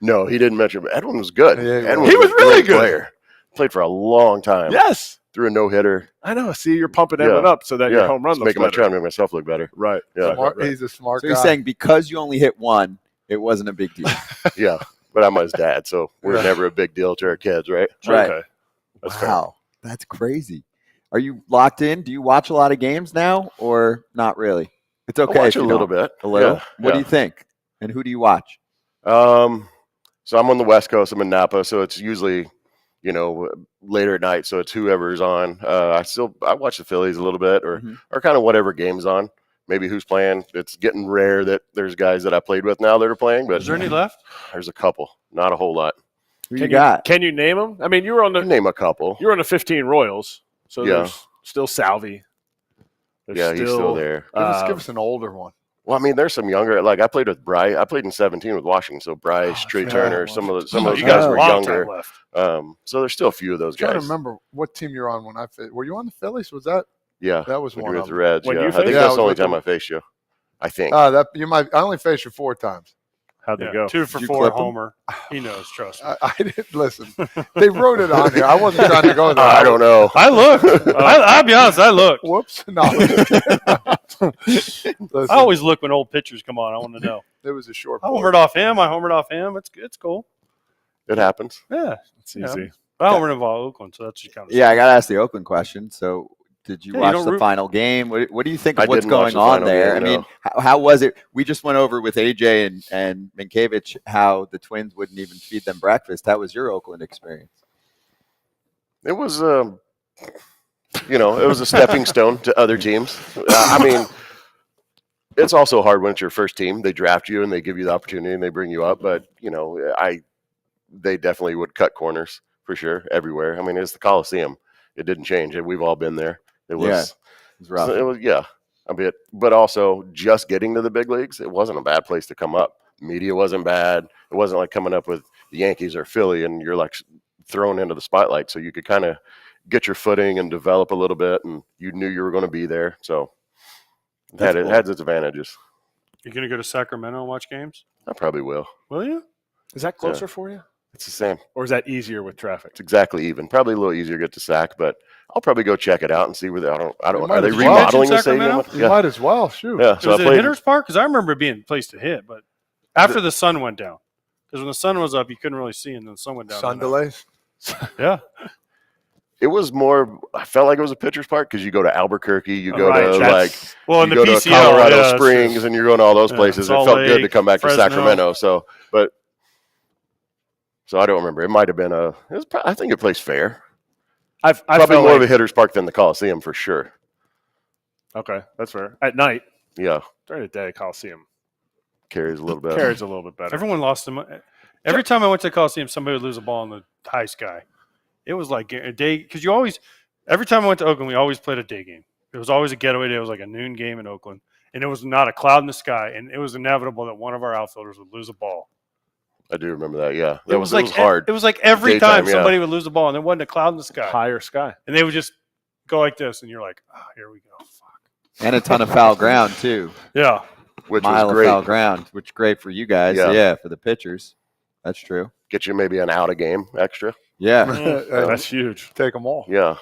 No, he didn't mention. But Edwin was good. Yeah, Edwin he was a really great good. Player. Played for a long time. Yes. Threw a no hitter. I know. See, you're pumping Yeah. Edwin up so that Yeah. your home run Just looks making my better. trying to make myself look better. Right. Yeah. Smart- He's a smart So guy. you're saying because you only hit one, it wasn't a big deal. Yeah. But I'm his dad, so we're Yeah. never a big deal to our kids, right? Right. Okay. That's fair. Wow. That's crazy. Are you locked in? Do you watch a lot of games now or not really? It's okay. I watch if a you little don't. bit. A little? Yeah. What do you think? And who do you watch? So I'm on the West Coast. I'm in Napa, so it's usually, later at night. So it's whoever's on. I watch the Phillies a little bit, or kind of whatever game's on. Maybe who's playing. It's getting rare that there's guys that I played with now that are playing, but Is there any left? there's a couple, not a whole lot. Who you got? Can you name them? I mean, you were on I the can name a couple. 15 Royals, so Yeah. there's still Salvi. There's Yeah, he's still there. Give us an older one. Well, I mean, there's some younger. Like I played with Bryce. I played in 17 with Washington. So Bryce, Trey yeah. Turner, some of those You guys got a were long time younger. left. So there's still a few of those I'm trying to guys. remember what team you're on when were you on the Phillies? Was that Yeah, that was when one you were of with the them? Reds. When Yeah, you I think faced- Yeah, I that's was the only with time the- I faced you. I think. That you might. I only faced you 4 times. How'd they Yeah, go? 2 for Did you 4 clip him? homer. He knows. Trust me. I didn't listen. They wrote it on here. I wasn't trying to go there. I don't know. I looked. I'll be honest. I looked. Whoops. No. Listen, I always look when old pitchers come on. I want to know. it was a short. I board. homered off him. I homered off him. It's cool. It happens. Yeah, It's easy. I homered off Oakland, so that's just kind of Yeah, I got to ask the Oakland question. So, did you Yeah, you watch don't the root- final game? What do you think I of what's didn't watch going the on final there? game, I mean, how was it? We just went over with AJ and Mientkiewicz how the Twins wouldn't even feed them breakfast. How was your Oakland experience? It was, it was a stepping stone to other teams. I mean, it's also hard when it's your first team. They draft you and they give you the opportunity and they bring you up. But they definitely would cut corners for sure everywhere. I mean, it's the Coliseum. It didn't change. We've all been there. It was. Yeah. It was rough. It was, yeah, a bit. But also, just getting to the big leagues, it wasn't a bad place to come up. Media wasn't bad. It wasn't like coming up with the Yankees or Philly and you're like thrown into the spotlight. So you could kind of get your footing and develop a little bit, and you knew you were going to be there. So That's it cool. had its advantages. You're gonna go to Sacramento and watch games? I probably will. Will you? Is that closer for you? It's the same. Or is that easier with traffic? It's exactly even. Probably a little easier to get to Sac, but I'll probably go check it out and see where they. I don't. You Are they might as well. remodeling the Sacramento? stadium? You might as well. Shoot. Yeah. So was I it played. Hitter's Park? Because I remember it being a place to hit, but after the sun went down. Because when the sun was up, you couldn't really see, and then the sun went down. Sun delays. Yeah. It was more. I felt like it was a pitcher's park because you go to Albuquerque, you go Right, to that's- well, in you the go PCL, to Colorado yeah, Springs, it's- and you're going to all those yeah, places. It Salt felt good to Lake, come back Fresno. to Sacramento. So I don't remember. It might have been I think it plays fair. I Probably felt more like, of a hitter's park than the Coliseum for sure. Okay, that's fair. At night, Yeah, during the day, Coliseum carries a little bit. carries a little bit better. Everyone lost them. Every time I went to the Coliseum, somebody would lose a ball in the high sky. It was like a day because every time I went to Oakland, we always played a day game. It was always a getaway day. It was like a noon game in Oakland, and it was not a cloud in the sky, and it was inevitable that one of our outfielders would lose a ball. I do remember that. Yeah, It was like hard. It was like every Daytime, time somebody would lose a ball, and there wasn't a cloud in the sky, Higher sky. and they would just go like this, and you're like, oh, here we go. Fuck. And a ton of foul ground too. Yeah. Which Mile was of great. foul ground, which is great for you guys. Yeah. Yeah, for the pitchers. That's true. Get you maybe an out of game extra. Yeah. That's huge. Take them all. Yeah.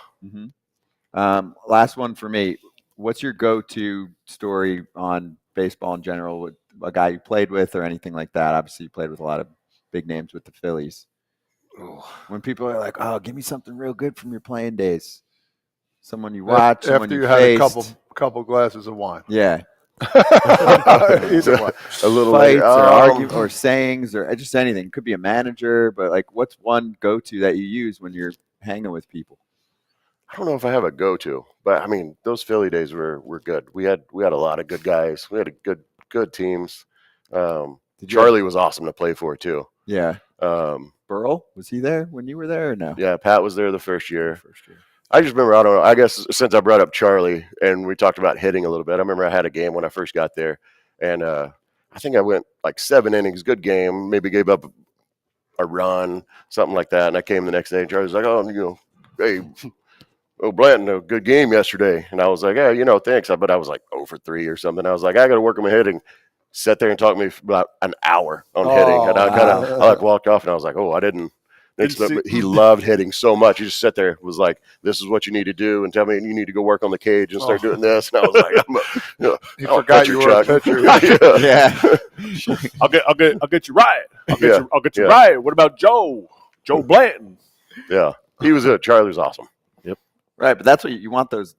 Last one for me. What's your go-to story on baseball in general with a guy you played with or anything like that? Obviously, you played with a lot of big names with the Phillies. When people are like, "Oh, give me something real good from your playing days," someone you watch, someone after you you had faced. a couple glasses of wine. Yeah, Either one. A little fights like, or arguments or sayings or just anything. Could be a manager, but like, what's one go-to that you use when you're hanging with people? I don't know if I have a go-to, but I mean, those Philly days were good. We had a lot of good guys. We had a good teams. Charlie was awesome to play for too. Yeah. Burl, was he there when you were there or no? Yeah, Pat was there the first year. I just remember, I don't know, I guess since I brought up Charlie and we talked about hitting a little bit, I remember I had a game when I first got there, and I think I went like 7 innings, good game, maybe gave up a run, something like that, and I came the next day and Charlie was like, oh, hey, Blanton, a good game yesterday. And I was like, yeah, thanks. But I was like 0 for 3 or something. I was like, I got to work on my hitting. Sat there and talked to me for about an hour on hitting. And I walked off and I was like, I didn't. But he loved hitting so much. He just sat there, was like, this is what you need to do, and tell me you need to go work on the cage and start doing this. And I was like, he forgot you were a pitcher. Yeah. I'll get you right. I'll get you right. What about Joe Blanton? Yeah. He was good. Charlie was awesome. Right, but that's what you want, those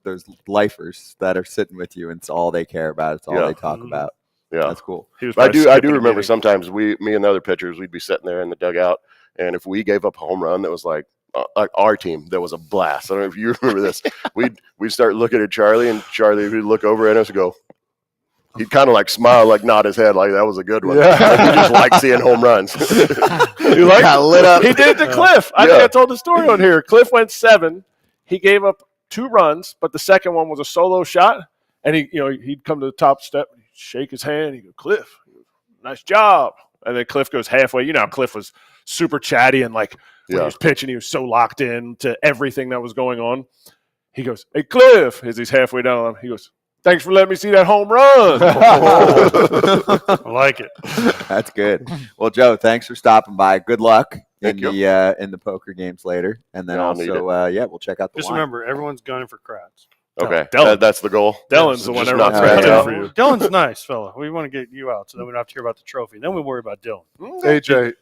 lifers that are sitting with you and it's all they care about. It's all they talk about. Yeah. That's cool. I do remember sometimes me and the other pitchers, we'd be sitting there in the dugout, and if we gave up a home run that was like our team, that was a blast. I don't know if you remember this. We'd start looking at Charlie, and Charlie would look over at us and go, he'd kind of like smile, like nod his head, like that was a good one. Yeah. Like, he just liked seeing home runs. He got lit up. He did it to Cliff. I think I told the story on here. Cliff went 7. He gave up 2 runs, but the second one was a solo shot. And he'd come to the top step, shake his hand. He'd go, Cliff, nice job. And then Cliff goes halfway. You know how Cliff was super chatty and like when he was pitching, he was so locked in to everything that was going on. He goes, hey, Cliff, as he's halfway down, he goes, thanks for letting me see that home run. I like it. That's good. Well, Joe, thanks for stopping by. Good luck in Thank you. the poker games later, and then Yeah, I'll need we'll check out the Just wine. remember, everyone's gunning for Kratz. Okay. Dellin. That's the goal. Dellin's So the one just everyone's not gunning Kratz for out. you. Dylan's nice, fella. We want to get you out so then we don't have to hear about the trophy. Then we worry about Dylan. AJ,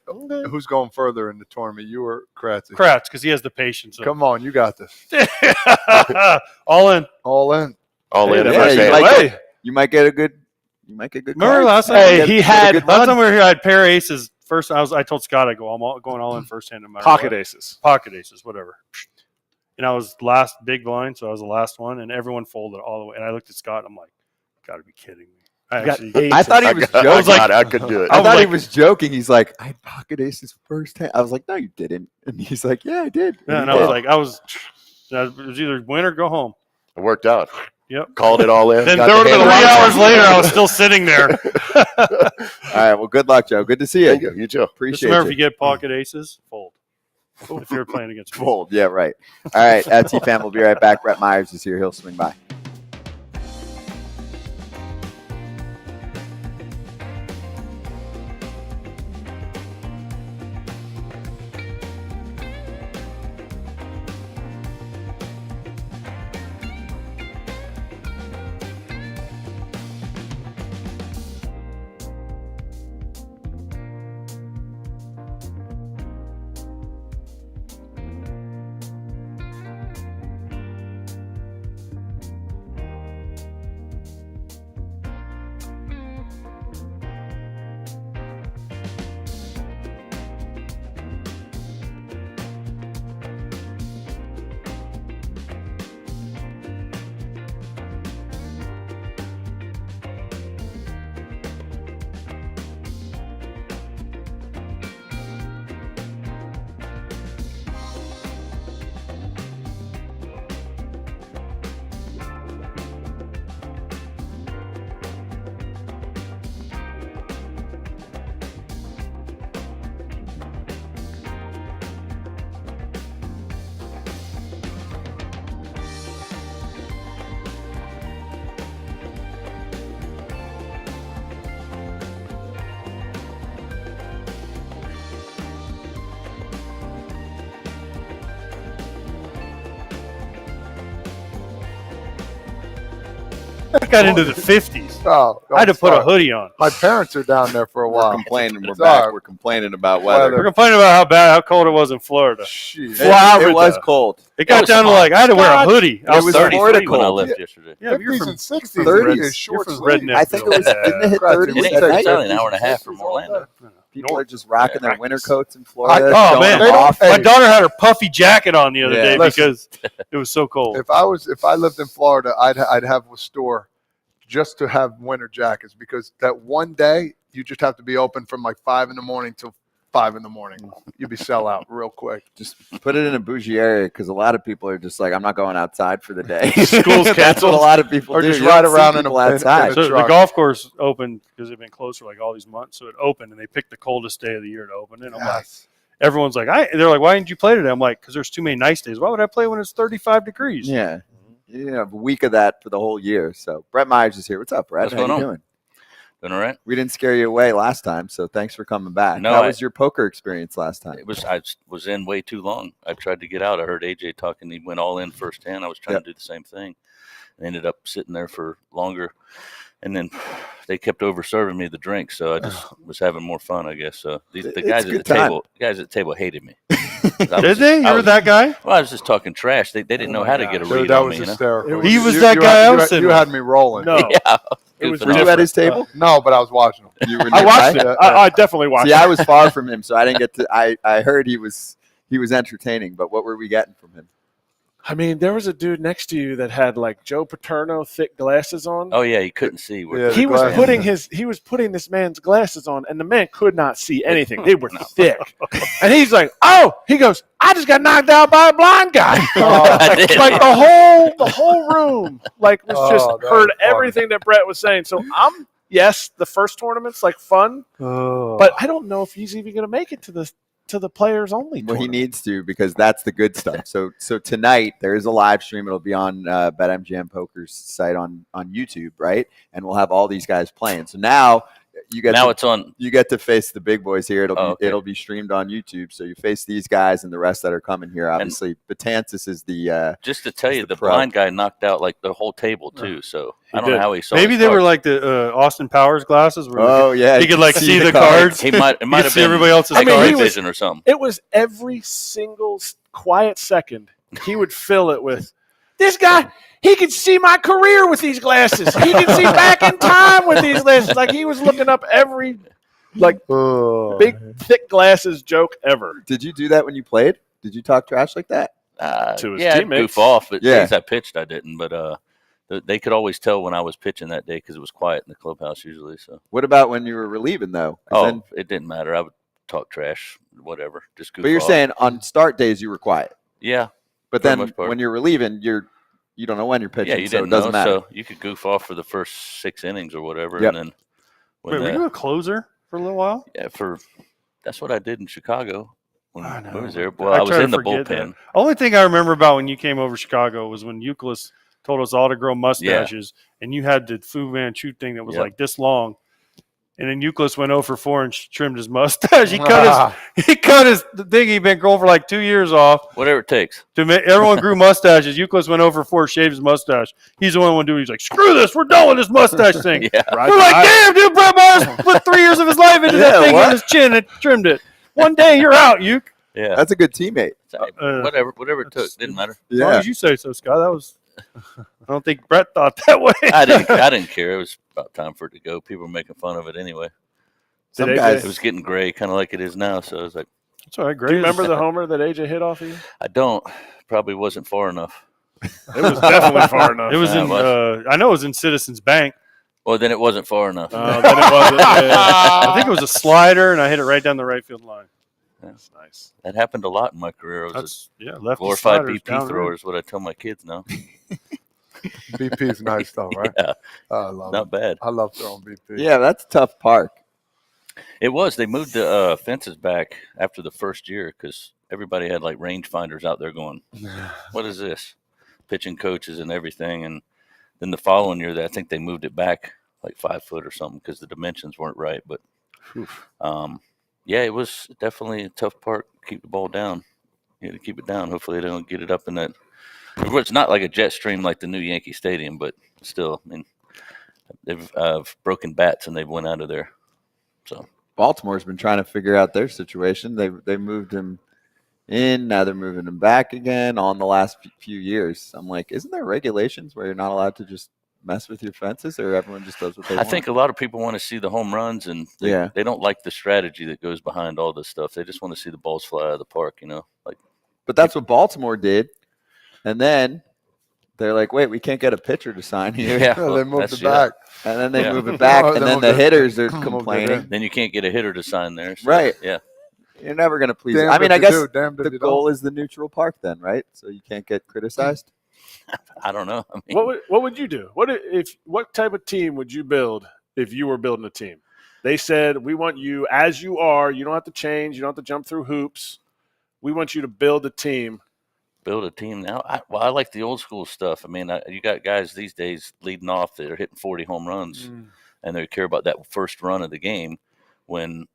who's going further in the tournament? You or Kratz? Kratz, because he has the patience. Come on, you got this. All in. All in. All in. Yeah, if I you can. might you might get a good. You might get good. Remember cards. last time? Hey, Get- he get a had- good Last run. time we were here, I had pair aces. First, I told Scott, I'm going all in first hand no matter Pocket what. aces. Pocket aces, whatever. And I was last big blind, so I was the last one, and everyone folded all the way. And I looked at Scott, and I'm like, "Got to be kidding me!" You got Actually, I thought he was joking. I got it. I could do it. I thought he like- was joking. He's like, I had pocket aces first hand. I was like, no, you didn't. And he's like, yeah, I did. yeah, and he I was did. like, it was either win or go home. It worked out. Yep. Called it all in. Then got there would the have been hand 3 on. hours later, I was still sitting there. all right. Well, good luck, Joe. Good to see you. Thank you. You too. Just Appreciate remember, if you. you get pocket aces, fold. If you're playing against me. Fold. Yeah, right. All right. T-Fam will be right back. Brett Myers is here. He'll swing by. I got into the 50s. Oh, I had to don't put a start. hoodie on. My parents are down there for a We're while. complaining. We're It's back. all right. We're complaining about weather. We're complaining about how cold it was in Florida. Jeez. It was cold. It got was down to hot. like I had to wear a hoodie. It was 33 Florida when I cold. left yesterday. Yeah, but you're 50s from and 60s 30s. is short from sleeve. redneck. I think it was. Didn't it hit 30s It ain't at night? it's only an hour and a half from Orlando. People are just rocking their Rockies. winter coats in Florida. Oh showing man, them off. my daughter had her puffy jacket on the other day Listen. because it was so cold. If I lived in Florida, I'd have a store just to have winter jackets because that one day you just have to be open from like 5 a.m. till 5 a.m. You'd be sell out real quick. Just put it in a bougie area because a lot of people are just like, I'm not going outside for the day. School's That's canceled. what a lot of people Or do. just You ride don't see around in a- people in a- outside. So the truck. golf course opened because they've been closed for like all these months. So it opened and they picked the coldest day of the year to open it. I'm like, everyone's like, they're like, why didn't you play today? I'm like, because there's too many nice days. Why would I play when it's 35 degrees? Yeah. You have a week of that for the whole year. So Brett Myers is here. What's up, Brett? What's How going you on? doing? Doing all right. We didn't scare you away last time, so thanks for coming back. No, How I- was your poker experience last time? I was in way too long. I tried to get out. I heard AJ talking. He went all in first hand. I was trying to do the same thing. I ended up sitting there for longer. And then they kept over serving me the drink, so I just was having more fun, I guess. So the It's guys a at good the time. table, hated me. Did they? You were that guy? Well, I was just talking trash. They didn't know how to get a Dude, read that on was me. You know? hysterical. He was that guy I was sitting You with. had me rolling. No, Yeah, It was Were you at his table? No, but I was watching him. You were I watched nearby? it. I definitely watched See, it. I was far from him, so I didn't get to. I heard he was entertaining, but what were we getting from him? I mean, there was a dude next to you that had like Joe Paterno thick glasses on. Oh yeah, he couldn't see. Yeah, he was glasses. putting this man's glasses on, and the man could not see anything. They were thick, and he's like, "Oh," he goes, "I just got knocked out by a blind guy." I did. Like the whole room, like was just Oh, that heard was fun. everything that Brett was saying. So yes, the first tournament's like fun, but I don't know if he's even going to make it to the players only. Well, he tournament. needs to because that's the good stuff. So tonight there is a live stream. It'll be on BetMGM Poker's site on YouTube, right? And we'll have all these guys playing. So now you get It's on. you get to face the big boys here. Okay. It'll be streamed on YouTube. So you face these guys and the rest that are coming here. Obviously, Betances is the Just to tell you, the the pro. blind guy knocked out like the whole table too. So I don't know did. how he saw. Maybe his they were cards. like the Austin Powers glasses. Where oh yeah, he could like see the cards. cards. He might. It He might could have see been everybody else's I mean, cards. he was- vision or something. It was every single quiet second he would fill it with, "This guy, he can see my career with these glasses. He can see back in time with these glasses." Like he was looking up every big thick glasses joke ever. Did you do that when you played? Did you talk trash like that? To his yeah, I'd teammates. goof off. But Yeah. days I pitched, I didn't. But they could always tell when I was pitching that day because it was quiet in the clubhouse usually. So What about when you were relieving though? 'Cause then- it didn't matter. I would talk trash, whatever. Just goof but you're off. saying on start days you were quiet, yeah, but For the then most part. when you're relieving, you don't know when you're pitching, yeah. You so didn't it doesn't know, matter. so you could goof off for the first 6 innings or whatever, Yep. and then Wait, were you a closer for a little while? that's what I did in Chicago when I I know. was there. Well, I was try to in the forget bullpen. that. Only thing I remember about when you came over to Chicago was when Euclid told us all to grow mustaches, and you had the Fu Manchu thing that was Yep. like this long. And then Euclid went 0 for 4 and trimmed his mustache. He cut his the thing he'd been growing for like 2 years off. Whatever it takes. To make, everyone grew mustaches. Euclid went 0 for 4, shaved his mustache. He's the only one doing it. He's like, screw this, we're done with this mustache thing. Yeah. We're like, damn, dude, Brett Myers put 3 years of his life into that thing on his chin and trimmed it. One day you're out, Euc. Yeah. That's a good teammate. Whatever it took. Didn't matter. As long as you say so, Scott. That was. I don't think Brett thought that way. I didn't care. It was about time for it to go. People were making fun of it anyway. Some Did guys. It was getting gray, kind of like it is now. So I was like, That's all right. Great. Do you remember the homer that AJ hit off of you? I don't. Probably wasn't far enough. It was definitely far enough. It was Yeah, in. it I know it was in Citizens Bank. Well, then it wasn't far enough. Then it wasn't. I think it was a slider, and I hit it right down the right field line. That's nice. That happened a lot in my career. I was That's a lefty glorified sliders BP down the thrower road. is what I tell my kids now. BP's nice though, right? Yeah, I love not it. bad. I love throwing BP. Yeah, that's a tough park. It was. They moved the fences back after the first year because everybody had like rangefinders out there going, what is this? Pitching coaches and everything. And then the following year, I think they moved it back like 5 foot or something because the dimensions weren't right. But yeah, it was definitely a tough part. Keep the ball down. You had to keep it down. Hopefully they don't get it up in that. It's not like a jet stream like the new Yankee Stadium, but still, I mean, They've broken bats and they've went out of there. So Baltimore's been trying to figure out their situation. They moved him in. Now they're moving him back again on the last few years. I'm like, isn't there regulations where you're not allowed to just mess with your fences, or everyone just does what they want? I think a lot of people want to see the home runs, and they don't like the strategy that goes behind all this stuff. They just want to see the balls fly out of the park, like. But that's what Baltimore did, and then they're like, wait, we can't get a pitcher to sign here. Yeah, they moved it back. And then they move it back, and then the hitters are complaining. Then you can't get a hitter to sign there. So, right. Yeah. You're never going to please. Damned I mean, if I you guess do, damned if the you goal don't. is the neutral park then, right? So you can't get criticized. I don't know. I mean, What would you do? What type of team would you build if you were building a team? They said, we want you as you are. You don't have to change. You don't have to jump through hoops. We want you to build a team. Build a team now. I like the old school stuff. I mean, you got guys these days leading off that are hitting 40 home runs, and they care about that first run of the game. When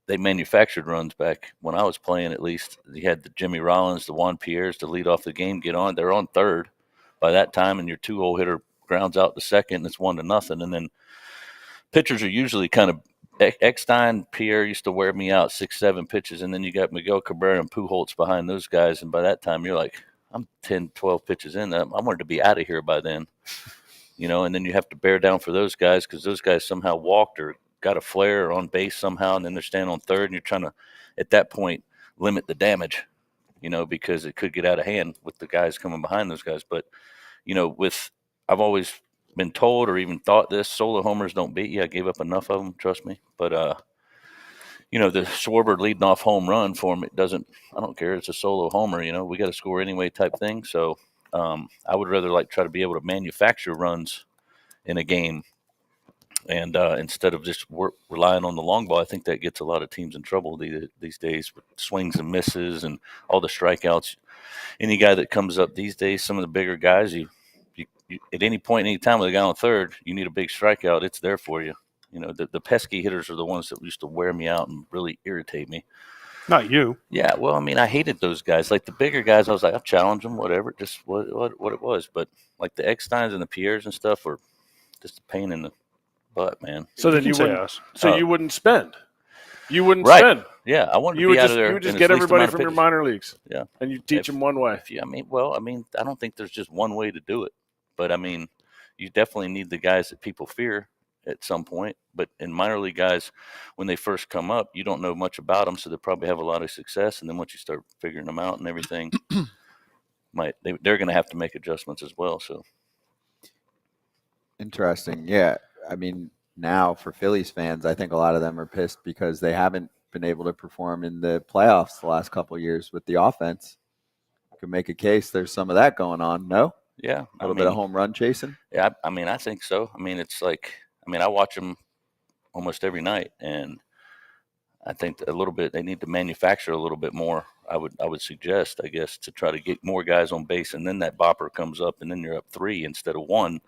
they manufactured runs back when I was playing, at least. You had the Jimmy Rollins, the Juan Pierres to lead off the game, get on. They're on third by that time, and your 2-hole hitter grounds out to second, and it's 1-0. And then pitchers are usually kind of Eckstein, Pierre used to wear me out 6-7 pitches, and then you got Miguel Cabrera and Pujols behind those guys, and by that time you're like, I'm 10, 12 pitches in. I wanted to be out of here by then, and then you have to bear down for those guys because those guys somehow walked or got a flare or on base somehow, and then they're standing on third, and you're trying to, at that point, limit the damage, because it could get out of hand with the guys coming behind those guys. But, I've always been told or even thought this, solo homers don't beat you. I gave up enough of them, trust me. But, the Schwarber leading off home run for him, I don't care. It's a solo homer, we got to score anyway type thing. So I would rather try to be able to manufacture runs in a game. And instead of just relying on the long ball, I think that gets a lot of teams in trouble these days with swings and misses and all the strikeouts. Any guy that comes up these days, some of the bigger guys, you at any point, any time with a guy on third, you need a big strikeout. It's there for you. The pesky hitters are the ones that used to wear me out and really irritate me. Not you. Yeah, well, I mean, I hated those guys. Like the bigger guys, I was like, I'll challenge them, whatever, just what it was. But like the Ecksteins and the Pierres and stuff were just a pain in the butt, man. So then you wouldn't spend. You wouldn't Right. spend. Yeah, I wanted to You be would out just of there. you would just in get as least everybody amount of from your pitches. minor leagues. Yeah. And you teach them one way. I don't think there's just one way to do it. But I mean, you definitely need the guys that people fear at some point. But in minor league guys, when they first come up, you don't know much about them, so they probably have a lot of success. And then once you start figuring them out and everything, they're going to have to make adjustments as well. So Interesting. Yeah. I mean, now for Phillies fans, I think a lot of them are pissed because they haven't been able to perform in the playoffs the last couple of years with the offense. You could make a case there's some of that going on. No? yeah, A little bit of home run chasing? Yeah, I mean, I think so. I mean, it's like, I watch them almost every night, and I think a little bit they need to manufacture a little bit more. I would suggest, I guess, to try to get more guys on base, and then that bopper comes up, and then you're up 3 instead of 1.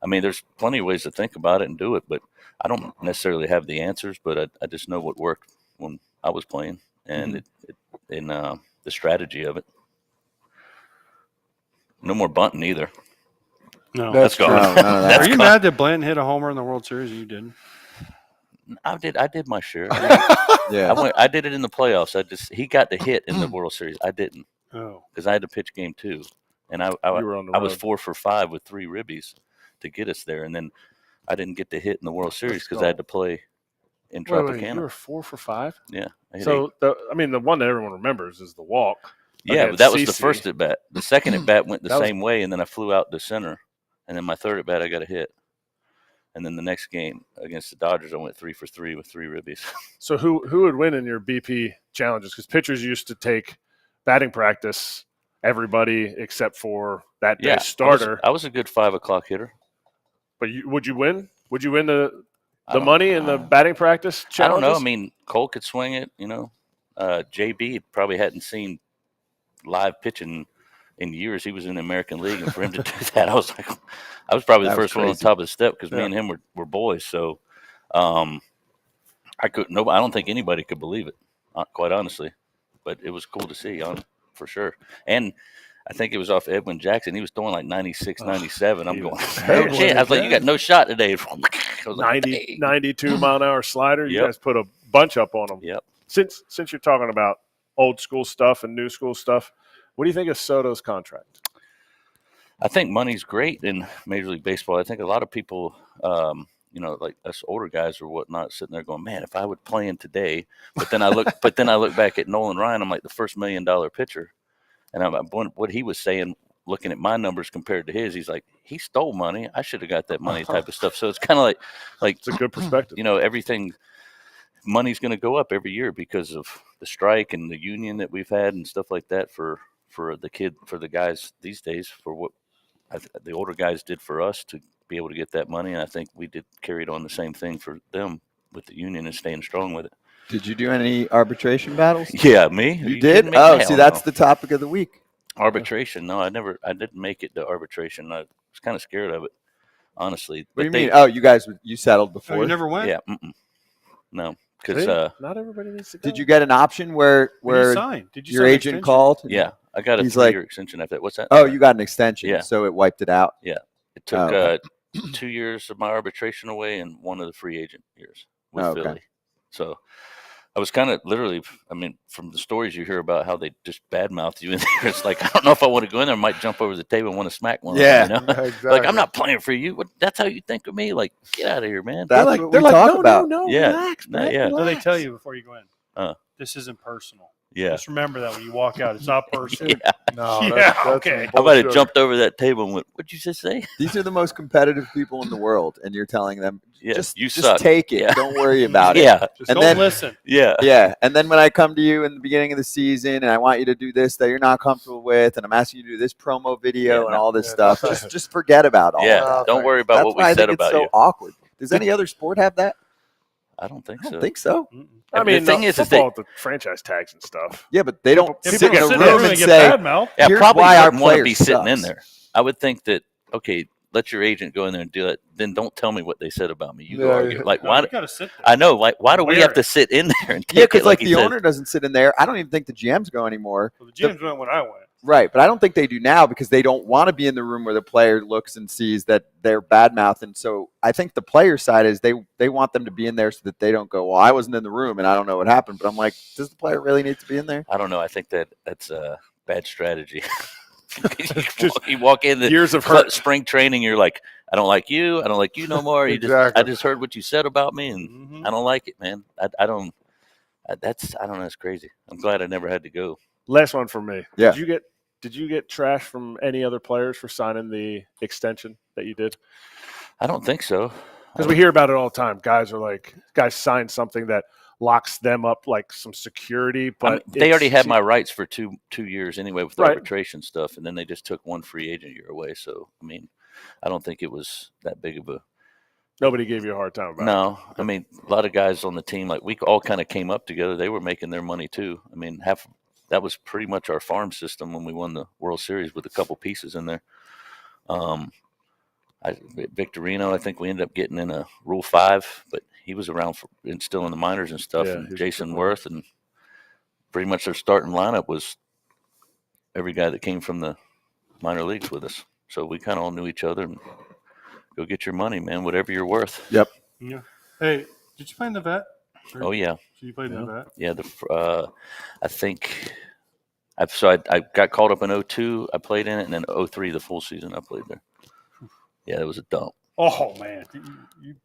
I mean, there's plenty of ways to think about it and do it, but I don't necessarily have the answers. But I just know what worked when I was playing, and the strategy of it. No more bunting either. No. Let's go. No, none of that. Are you mad that Blanton hit a homer in the World Series and you didn't? I did my share. Yeah. I did it in the playoffs. He got the hit in the World Series. I didn't Oh. because I had to pitch game 2, and I were on the was road. 4 for 5 with 3 ribbies to get us there, and then I didn't get the hit in the World Series because I had to play in Tropicana. You were 4 for 5? Yeah. I hit 8. So the one that everyone remembers is the walk. Yeah, against but that was the CC. first at bat. The second at bat went the That was- same way, and then I flew out to center, and then my third at bat I got a hit, and then the next game against the Dodgers I went 3 for 3 with 3 ribbies. So who would win in your BP challenges? Because pitchers used to take batting practice, everybody except for that day's starter. I was a good 5 o'clock hitter. But would you win? Would you win the I don't- money in the batting practice I challenges? don't know. I mean, Cole could swing it. JB probably hadn't seen live pitching in years. He was in the American League, and for him to do that, I was probably the That was first one on crazy. top of the step because me and him were boys. So I don't think anybody could believe it, quite honestly. But it was cool to see, for sure. And I think it was off Edwin Jackson. He was throwing like 96, 97. I'm going, terrible. no shit. I was like, you got no shot today. I was like, 90, 92 mile an hour slider. You Yep. guys put a bunch up on him. Yep. Since you're talking about old school stuff and new school stuff, what do you think of Soto's contract? I think money's great in Major League Baseball. I think a lot of people, like us older guys or whatnot, sitting there going, "Man, if I would play him today." But then I look back at Nolan Ryan. I'm like the first $1 million pitcher, and I'm what he was saying, looking at my numbers compared to his. He's like, he stole money. I should have got that money, type of stuff. So it's kind of like It's a good perspective. everything. Money's going to go up every year because of the strike and the union that we've had and stuff like that for the guys these days, for what the older guys did for us to be able to get that money. And I think we carried on the same thing for them with the union and staying strong with it. Did you do any arbitration battles? Yeah, me. You did? kidding me? Oh, Hell see, that's no. the topic of the week. Arbitration. No, I didn't make it to arbitration. I was kind of scared of it, honestly. What do you mean? Oh, you settled Oh, before? you never went? Yeah. No, because See? Not everybody needs to go. Did you get an option where Did you sign? Did you your sign an agent extension? called? yeah, I got a He's 3-year like- extension after that. What's that? Oh, you got an extension. Yeah. So it wiped it out. It took okay. 2 years of my arbitration away and one of the free agent years with Okay. Philly. So I was kind of literally, from the stories you hear about how they just badmouth you in there, it's like, I don't know if I want to go in there. I might jump over the table and want to smack one Yeah. of them, you know? Exactly. Like, I'm not playing for you. That's how you think of me? Like, get out of here, man. That's what we talk about. No, Yeah. relax, No, man. yeah. What do they tell you before you go in? This isn't personal. Yeah. Just remember that when you walk out, it's not personal. Yeah. No, Yeah, that's okay. some I might have bullshit. jumped over that table and went, what'd you just say? These are the most competitive people in the world, and you're telling them, Yeah, just you suck. take it. Yeah. Don't worry about it. Yeah. Just And don't then- listen. Yeah. Yeah. And then when I come to you in the beginning of the season and I want you to do this that you're not comfortable with, and I'm asking you to do this promo video Yeah, and no. all this Yeah, stuff, just forget about all Yeah. that. Don't worry about That's what why we I said think about it's so you. awkward. Does any other sport have that? I don't think I don't so. think so. Mm-mm. I The mean, thing is football they- with the franchise tags and stuff. Yeah, but they don't If sit people in a sit room there and get say, bad mouth, Yeah, here's probably why our wouldn't want to player be sitting in sucks. there. I would think that, okay, let your agent go in there and do it. Then don't tell me what they said about me. You go Yeah, argue. yeah. Like, no, why? you got to sit there. I know. Like, why do we Wear have to it. sit in there and take Yeah, because it like the he said? owner doesn't sit in there. I don't even think the GMs go anymore. Well, the GMs went when I went. Right, but I don't think they do now because they don't want to be in the room where the player looks and sees that they're badmouth. And so I think the player side is they want them to be in there so that they don't go, well, I wasn't in the room and I don't know what happened. But I'm like, does the player really need to be in there? I don't know. I think that's a bad strategy. you walk in the Years of hurt. spring training, you're like, I don't like you. I don't like you no more. Exactly. I just heard what you said about me, and Mhm. I don't like it, man. I don't. I don't know. It's crazy. I'm glad I never had to go. Last one from me. Yeah. Did you get trash from any other players for signing the extension that you did? I don't think so. Because we hear about it all the time. Guys sign something that locks them up like some security, but they already had my rights for two years anyway with the Right. arbitration stuff, and then they just took one free agent year away. So I don't think it was that big of a. Nobody gave you a hard time about it. No, a lot of guys on the team, like we all kind of came up together. They were making their money too. That was pretty much our farm system when we won the World Series with a couple pieces in there. Victorino, I think we ended up getting in a Rule 5, but he was around and still in the minors and stuff. Yeah, and he was Jason good. Worth, and pretty much their starting lineup was every guy that came from the minor leagues with us. So we kind of all knew each other. And go get your money, man. Whatever you're worth. Yep. Yeah. Hey, did you play in the vet? Or- Oh yeah. So you played in the vet? Yeah, I think I got called up in 02. I played in it, and then 03, the full season, I played there. Yeah, it was a dump. Oh man,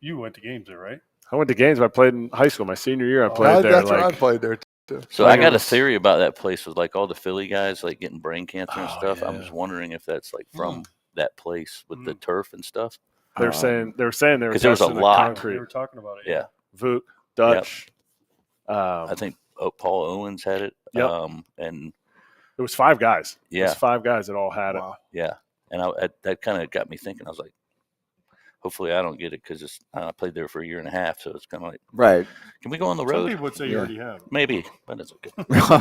you went to games there, right? I went to games. I played in high school. My senior year, I played there. That's where I Like, played there too. So I got a theory about that place with like all the Philly guys like getting brain cancer and Oh, stuff. I'm yeah. just wondering if that's like from that place with the turf and stuff. they were saying they were 'Cause there was a testing the lot. They concrete. were talking about it. Yeah, Vuk, Dutch. I think Paul Owens had it. Yep. And It was 5 guys. It Yeah. was 5 guys that all had Wow. yeah, and that kind of got me thinking. I was like, hopefully I don't get it because I played there for a year and a half, so it's kind of like, Right. can we go on the Some road? people would say you already have. Maybe, but it's okay. well, I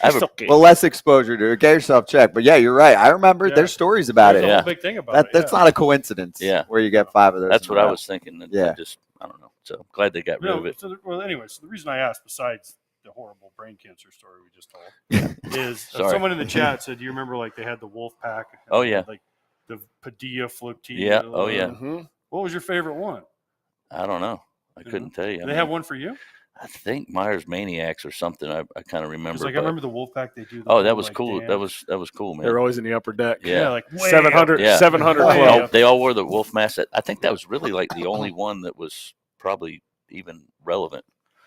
have It's a, okay. less exposure to it. Get yourself checked. But yeah, you're right. I remember Yeah. there's stories about There's it. a Yeah. whole big thing about That, it. that's yeah. not a coincidence. Yeah. Where you get 5 of those. that's in a what I row. was thinking. And Yeah. I don't know. So glad they got rid of it. Well, anyway, so the reason I asked, besides the horrible brain cancer story we just told. Is someone in the chat said, "Do you remember like they had the Wolf Pack? Oh yeah, like the Padilla Flotilla. Yeah. Oh yeah. What was your favorite one? I don't know. I couldn't tell you. Did they have one for you? I think Myers Maniacs or something. I kind of remember. Like I remember the Wolfpack. They do. That was cool. That was cool, man. They were always in the upper deck. Yeah, like 700. Yeah. 712. They all wore the wolf mask. I think that was really like the only one that was probably even relevant.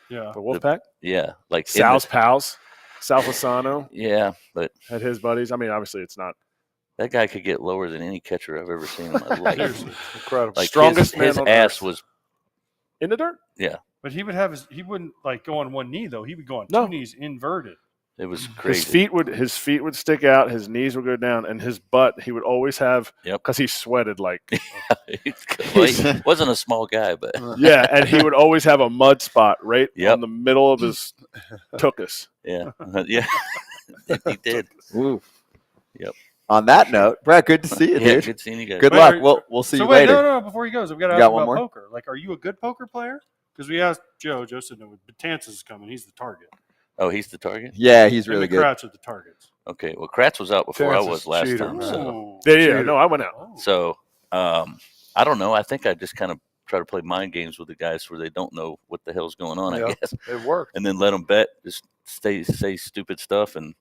Yeah, the Wolfpack. Yeah, like Sal's pals, Sal Fasano. Yeah, but had his buddies. I mean, obviously, it's not. That guy could get lower than any catcher I've ever seen in my life. Incredible. Like Strongest his man on ass earth. was in the dirt. Yeah. But he would have he wouldn't like go on one knee though. He would go on two knees inverted. It was crazy. His feet would stick out, his knees would go down, and his butt he would always have because he sweated like. Well, he wasn't a small guy, but yeah, and he would always have a mud spot right on the middle of his tuchus. Yeah, yeah, he did. Ooh. Yep. On that note, Brett, good to see you, dude. Good seeing you guys. Good luck. We'll see you later. No, before he goes, I've got to ask about poker. Like, are you a good poker player? Because we asked Joe. Joe said no. Betances is coming. He's the target. Oh, he's the target? Yeah, he's really good. Kratz are the targets. Okay, well, Kratz was out before I was last time. So. Yeah, no, I went out. So, I don't know. I think I just kind of try to play mind games with the guys where they don't know what the hell's going on, I guess. It worked. And then let them bet, just say stupid stuff, and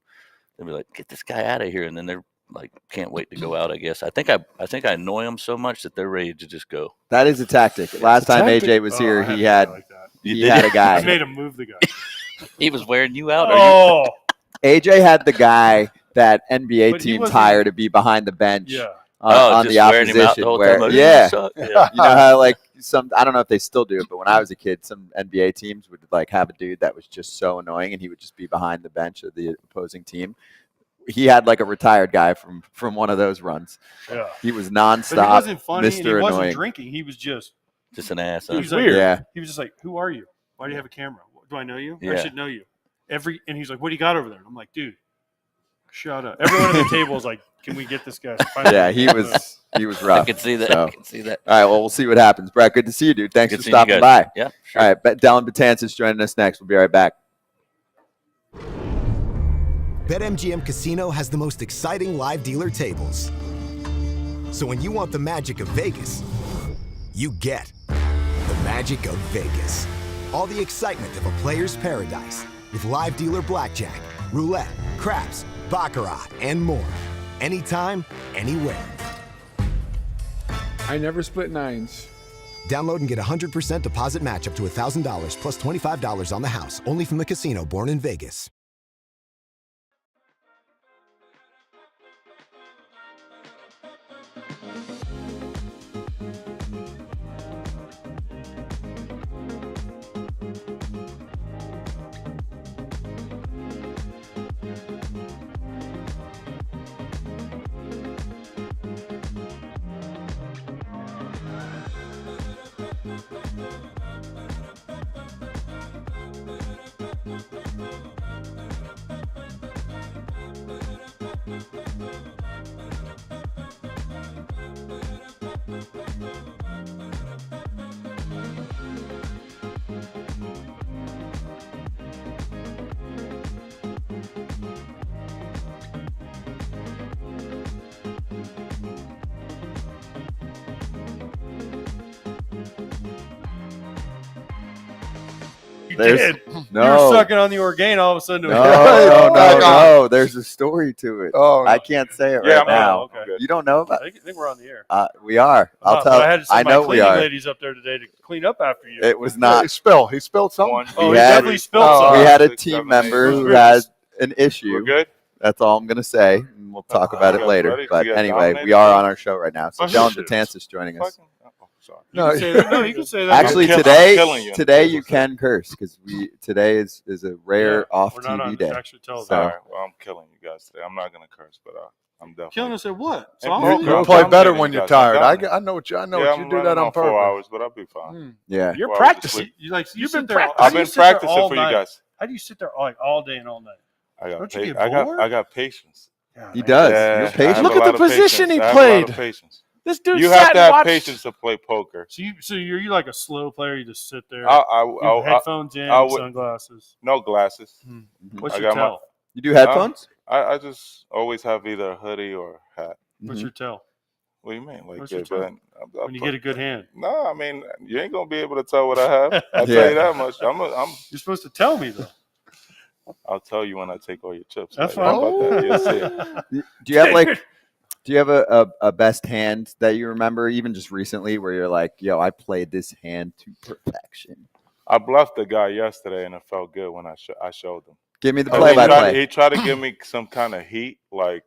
they'll be like, get this guy out of here. And then they're like, can't wait to go out, I guess. I think I annoy them so much that they're ready to just go. That is a tactic. Last time AJ was here, he had a guy. I made him move the guy. He was wearing you out. AJ had the guy that NBA teams hire to be behind the bench on the opposition. You know how like I don't know if they still do it, but when I was a kid, some NBA teams would like have a dude that was just so annoying, and he would just be behind the bench of the opposing team. He had like a retired guy from one of those runs. Yeah, he was nonstop. But he wasn't funny. Mr. And he wasn't Annoying. drinking. He was just an ass. He was like, weird. He was just like, "Who are you? Why do you have a camera? Do I know you? Yeah. I should know you." And he's like, "What do you got over there?" And I'm like, "Dude, shut up." Everyone at the table was like, "Can we get this guy?" Yeah, he was rough. I can see that. So. I can see that. All right, well, we'll see what happens. Brett, good to see you, dude. Thanks Good for seeing you stopping guys. by. Yeah, sure. All right, Dellin Betances joining us next. We'll be right back. BetMGM Casino has the most exciting live dealer tables. So when you want the magic of Vegas, you get the magic of Vegas. All the excitement of a player's paradise with live dealer blackjack, roulette, craps, baccarat, and more. Anytime, anywhere. I never split nines. Download and get 100% deposit match up to $1,000 plus $25 on the house, only from the casino born in Vegas. You did. No. You were sucking on the Orgain all of a sudden. No. There's a story to it. Oh, I can't say it right now. Okay. You don't know about it? I think we're on the air. We are. I'll tell. I had to send I know my we cleaning are. ladies up there today to clean up after you. It was not. He spilled something. Oh, We he had- definitely spilled something. We had a team member who had an issue. We're good. That's all I'm going to say. And we'll talk about it guys later. ready? But You guys anyway, dominated? we are on our show right now. So Oh, Dellin shit. Betances joining us. Sorry. You can say that. No, you can say that. Actually, I'm killing you. today you can curse because today is a rare off we're not TV on day. actually television. So- All right. Well, I'm killing you guys today. I'm not gonna curse, but I'm definitely Killing us at what? Hey, Softball? You're You'll play I'm better kidding when you you're guys. I'm tired. done. I know what you Yeah, do I'm that running on 4 purpose. hours, but I'll be fine. Yeah. You're Well, practicing. You've been there. practicing. I've been practicing for you guys. How do you sit there all day and all night? I got Don't you get bored? I got patience. He does. Yeah, You're I have patient. Look a at lot the of position patience. he I have a lot played. of patience. This dude You sat have to and have watched. patience to play poker. So you're like a slow player. You just sit there. You I have headphones in, would- sunglasses. No glasses. What's I your got my- tell? You do headphones? I just always have either a hoodie or a hat. What's your tell? What do you mean? Like What's your if, tell? I When you get a good hand. No, I mean you ain't gonna be able to tell what I have. I'll Yeah. tell you that much. You're supposed to tell me though. I'll tell you when I take all your chips. That's Like, how fine. about that? You'll see it. Do you have like? Do you have a best hand that you remember, even just recently, where you're like, "Yo, I played this hand to perfection." I bluffed the guy yesterday, and it felt good when I showed him. Give me the 'Cause play-by-play. He tried to give me some kind of heat, like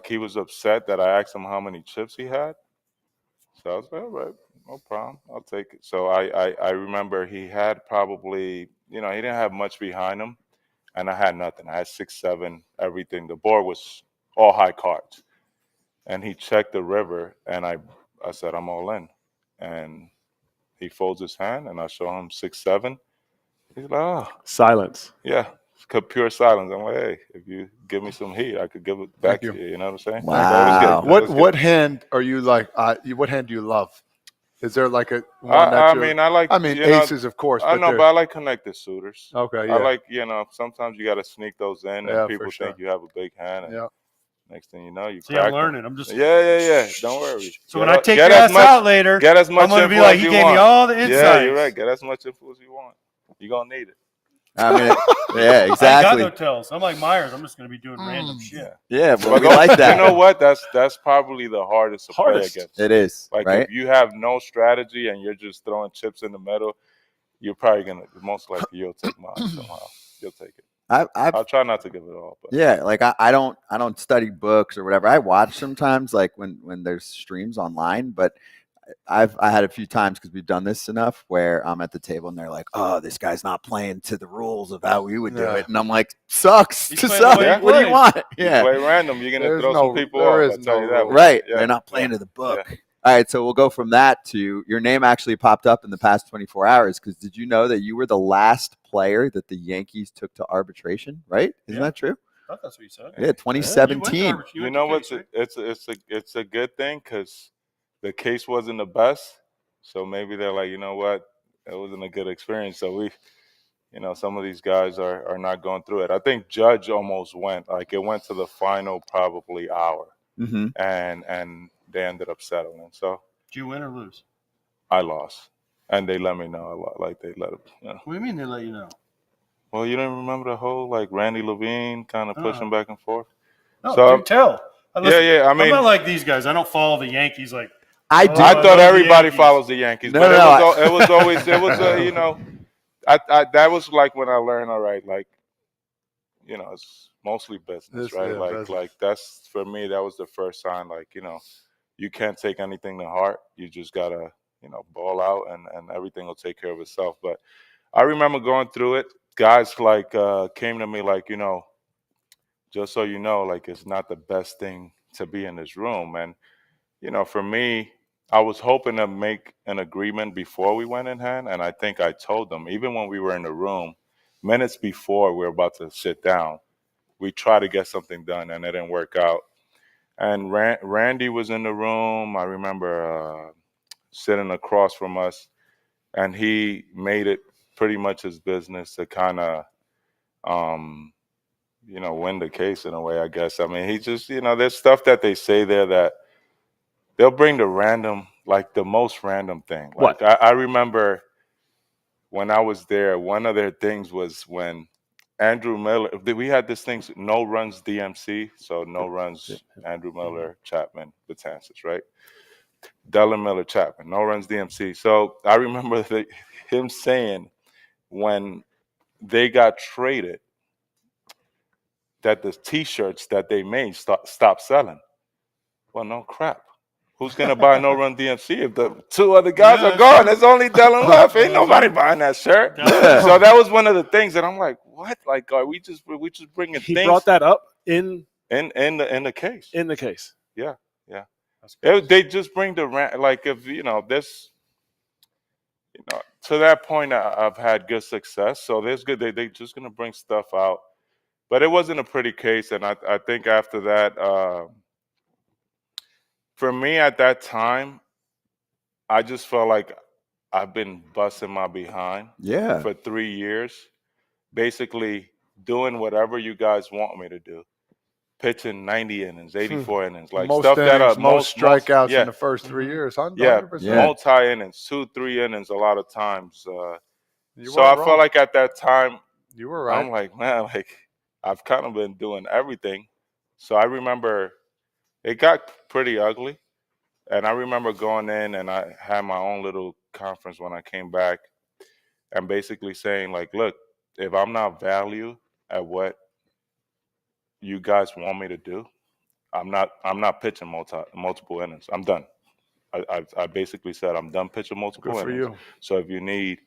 he was upset that I asked him how many chips he had. So I was like, all right, no problem, I'll take it. So I remember he had probably, he didn't have much behind him, and I had nothing. I had 6, 7, everything. The board was all high cards, and he checked the river, and I said I'm all in, and he folds his hand, and I show him 6, 7. He's like, oh, Silence. yeah, pure silence. I'm like, hey, if you give me some heat, I could give it back to you. You know what I'm saying? Wow. So it was good. It was good. What hand are you like? What hand do you love? Is there like a one that you're? I like. Aces, of course. I know, but I like connected suitors. Okay, yeah. I like, sometimes you got to sneak those in, Yeah, and people for sure. think you have a big hand. And Yeah. next thing you know, you See, crack I'm them. learning. I'm just. Yeah. Don't worry. So when I take your ass out later, get as much I'm gonna be info like, as he you gave me want. all the insights. Yeah, you're right. Get as much info as you want. You're gonna need it. I mean, yeah, I exactly. got no tells. I'm like Myers. I'm just gonna be doing random shit. Yeah, but But we like that. You know what? That's probably the hardest to play against. It is, Like right? if you have no strategy and you're just throwing chips in the middle, you're probably gonna most likely you'll take mine somehow. You'll take it. I'll try not to give it all. But Yeah, like I don't study books or whatever. I watch sometimes, like when there's streams online, but I had a few times because we've done this enough where I'm at the table and they're like, "Oh, this guy's not playing to the rules of how we would do it," and I'm like, "Sucks He's to playing the suck. way he What do you plays. want?" you Yeah, play random, you're gonna There's throw no- some people there off. is I'll tell no you that. rule. much. right. Yeah, They're not playing yeah, to the book. yeah. All right, so we'll go from that to your name actually popped up in the past 24 hours because did you know that you were the last player that the Yankees took to arbitration? Right? Isn't that true? I thought that's what you said. Yeah, 2017. You know what's it's a good thing because the case wasn't the best, so maybe they're like, you know what, it wasn't a good experience. So we, some of these guys are not going through it. I think Judge almost went, like it went to the final probably hour, Mm-hmm. and they ended up settling. So Did you win or lose? I lost, and they let me know a lot. Like they let it. What do you mean they let you know? Well, you didn't remember the whole like Randy Levine kind of pushing back and forth. No, So- dude, tell. Yeah. I mean, I'm not like these guys. I don't follow the Yankees like. I do. I love thought the everybody Yankees. follows the Yankees, No, but no, it was always that was like when I learned, all right, like it's mostly business, right? Yeah, like business. like that's for me that was the first sign, like you can't take anything to heart. You just gotta ball out and everything will take care of itself. But I remember going through it. Guys like came to me like just so you know, like it's not the best thing to be in this room. And for me, I was hoping to make an agreement before we went in hand, and I think I told them, even when we were in the room, minutes before we were about to sit down, we tried to get something done, and it didn't work out. And Randy was in the room. I remember sitting across from us, and he made it pretty much his business to kind of, win the case in a way, I guess. I mean, he just, there's stuff that they say there that they'll bring the random, like the most random thing. Like I remember when I was there, one of their things was when Andrew Miller, we had this thing, no runs DMC, so no runs Andrew Miller, Chapman, Betances, right? Dellin Miller, Chapman, no runs DMC. So I remember him saying when they got traded that the T-shirts that they made stopped selling. Well, no crap. Who's going to buy no run DMC if the two other guys are gone? There's only Dellin left. Ain't nobody buying that shirt. So that was one of the things that I'm like, what? Like, are we just bringing He things? brought that up in the case. In the case. Yeah. They just bring the like if this. To that point, I've had good success. So there's good. They just going to bring stuff out, but it wasn't a pretty case. And I think after that. For me at that time, I just felt like I've been busting my behind for 3 years, basically doing whatever you guys want me to do. Pitching 90 innings, 84 innings, like most stuff that innings, are most strikeouts in the first Mm-hmm. 3 years. 100%. Yeah, multi innings, 2-3 innings, a lot of times. So weren't I wrong. felt like at that time, you were right. I'm like, man, like I've kind of been doing everything. So I remember it got pretty ugly, and I remember going in and I had my own little conference when I came back, and basically saying like, look, if I'm not valued at what you guys want me to do, I'm not pitching multiple innings. I'm done. I basically said I'm done pitching multiple Good for innings. you. So if you need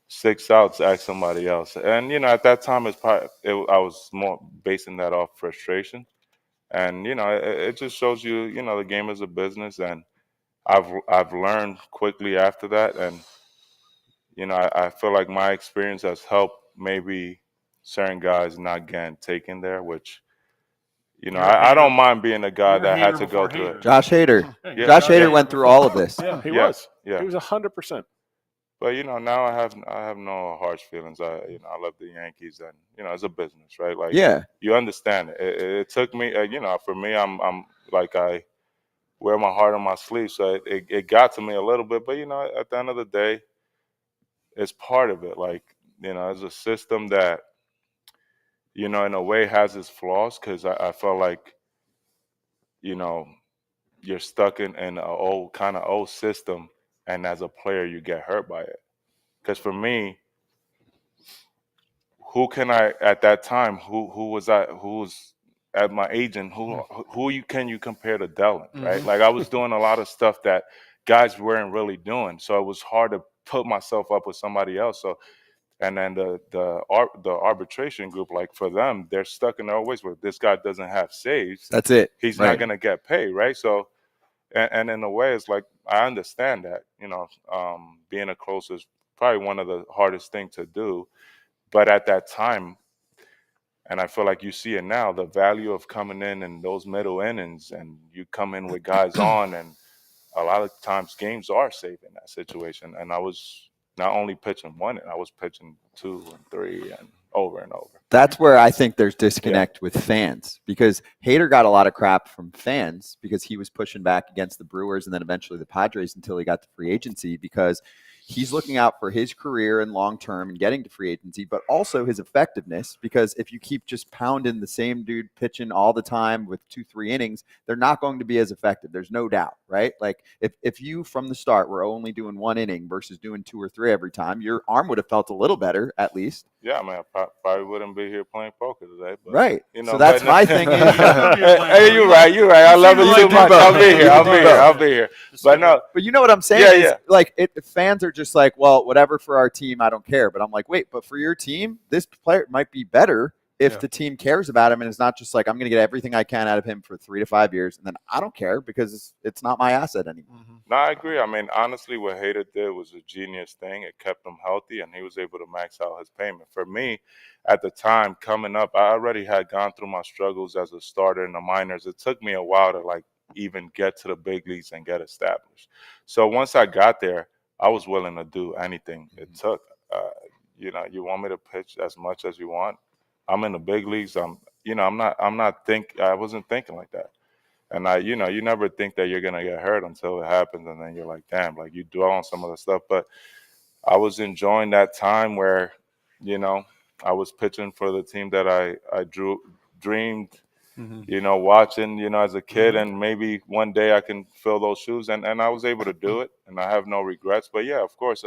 6 outs, ask somebody else. And at that time I was more basing that off frustration. And it just shows you the game is a business, and I've learned quickly after that. And I feel like my experience has helped maybe certain guys not getting taken there, which. I don't mind being a guy that had to go through it. Josh Hader. Hey, Josh Hader went through all of this. Yeah, he Yeah, was. yeah. He was 100%. But now I have no harsh feelings. I love the Yankees, and it's a business, right? Like you understand it. It took me, for me, I'm like I wear my heart on my sleeve, so it got to me a little bit. But at the end of the day, it's part of it. Like it's a system that in a way has its flaws, because I felt like you're stuck in an old system, and as a player you get hurt by it. Because for me, who can I at that time who was at my agent, can you compare to Dellin, right? Like I was doing a lot of stuff that guys weren't really doing, so it was hard to put myself up with somebody else. So and then the arbitration group, like for them, they're stuck in their ways where this guy doesn't have saves. That's it. He's not going to get paid, right? So, and in a way, it's like I understand that, being a closer is probably one of the hardest things to do. But at that time, and I feel like you see it now, the value of coming in those middle innings, and you come in with guys on, and a lot of times games are saved in that situation. And I was not only pitching one, I was pitching 2 and 3 and over. That's where I think there's disconnect with fans, because Hader got a lot of crap from fans because he was pushing back against the Brewers and then eventually the Padres until he got to free agency, because he's looking out for his career and long-term and getting to free agency, but also his effectiveness, because if you keep just pounding the same dude pitching all the time with 2-3 innings, they're not going to be as effective. There's no doubt, right? Like if you from the start were only doing 1 inning versus doing 2 or 3 every time, your arm would have felt a little better at least. Yeah, I mean, I probably wouldn't be here playing poker today. But, right. So that's my thing. Hey, you're right. I love it too much. I'll be here. But no. But you know what I'm saying? Yeah. Like fans are just like, well, whatever for our team, I don't care. But I'm like, wait, but for your team, this player might be better if the team cares about him and it's not just like, I'm going to get everything I can out of him for 3 to 5 years, and then I don't care because it's not my asset anymore. No, I agree. I mean, honestly, what Hader did was a genius thing. It kept him healthy, and he was able to max out his payment. For me, at the time, coming up, I already had gone through my struggles as a starter in the minors. It took me a while to even get to the big leagues and get established. So once I got there, I was willing to do anything it took. You want me to pitch as much as you want? I'm in the big leagues. I wasn't thinking like that. And you never think that you're gonna get hurt until it happens, and then you're like, damn, like you dwell on some of the stuff. But I was enjoying that time where, I was pitching for the team that I dreamed, watching, as a kid, and maybe one day I can fill those shoes, and I was able to do it, and I have no regrets. But yeah, of course,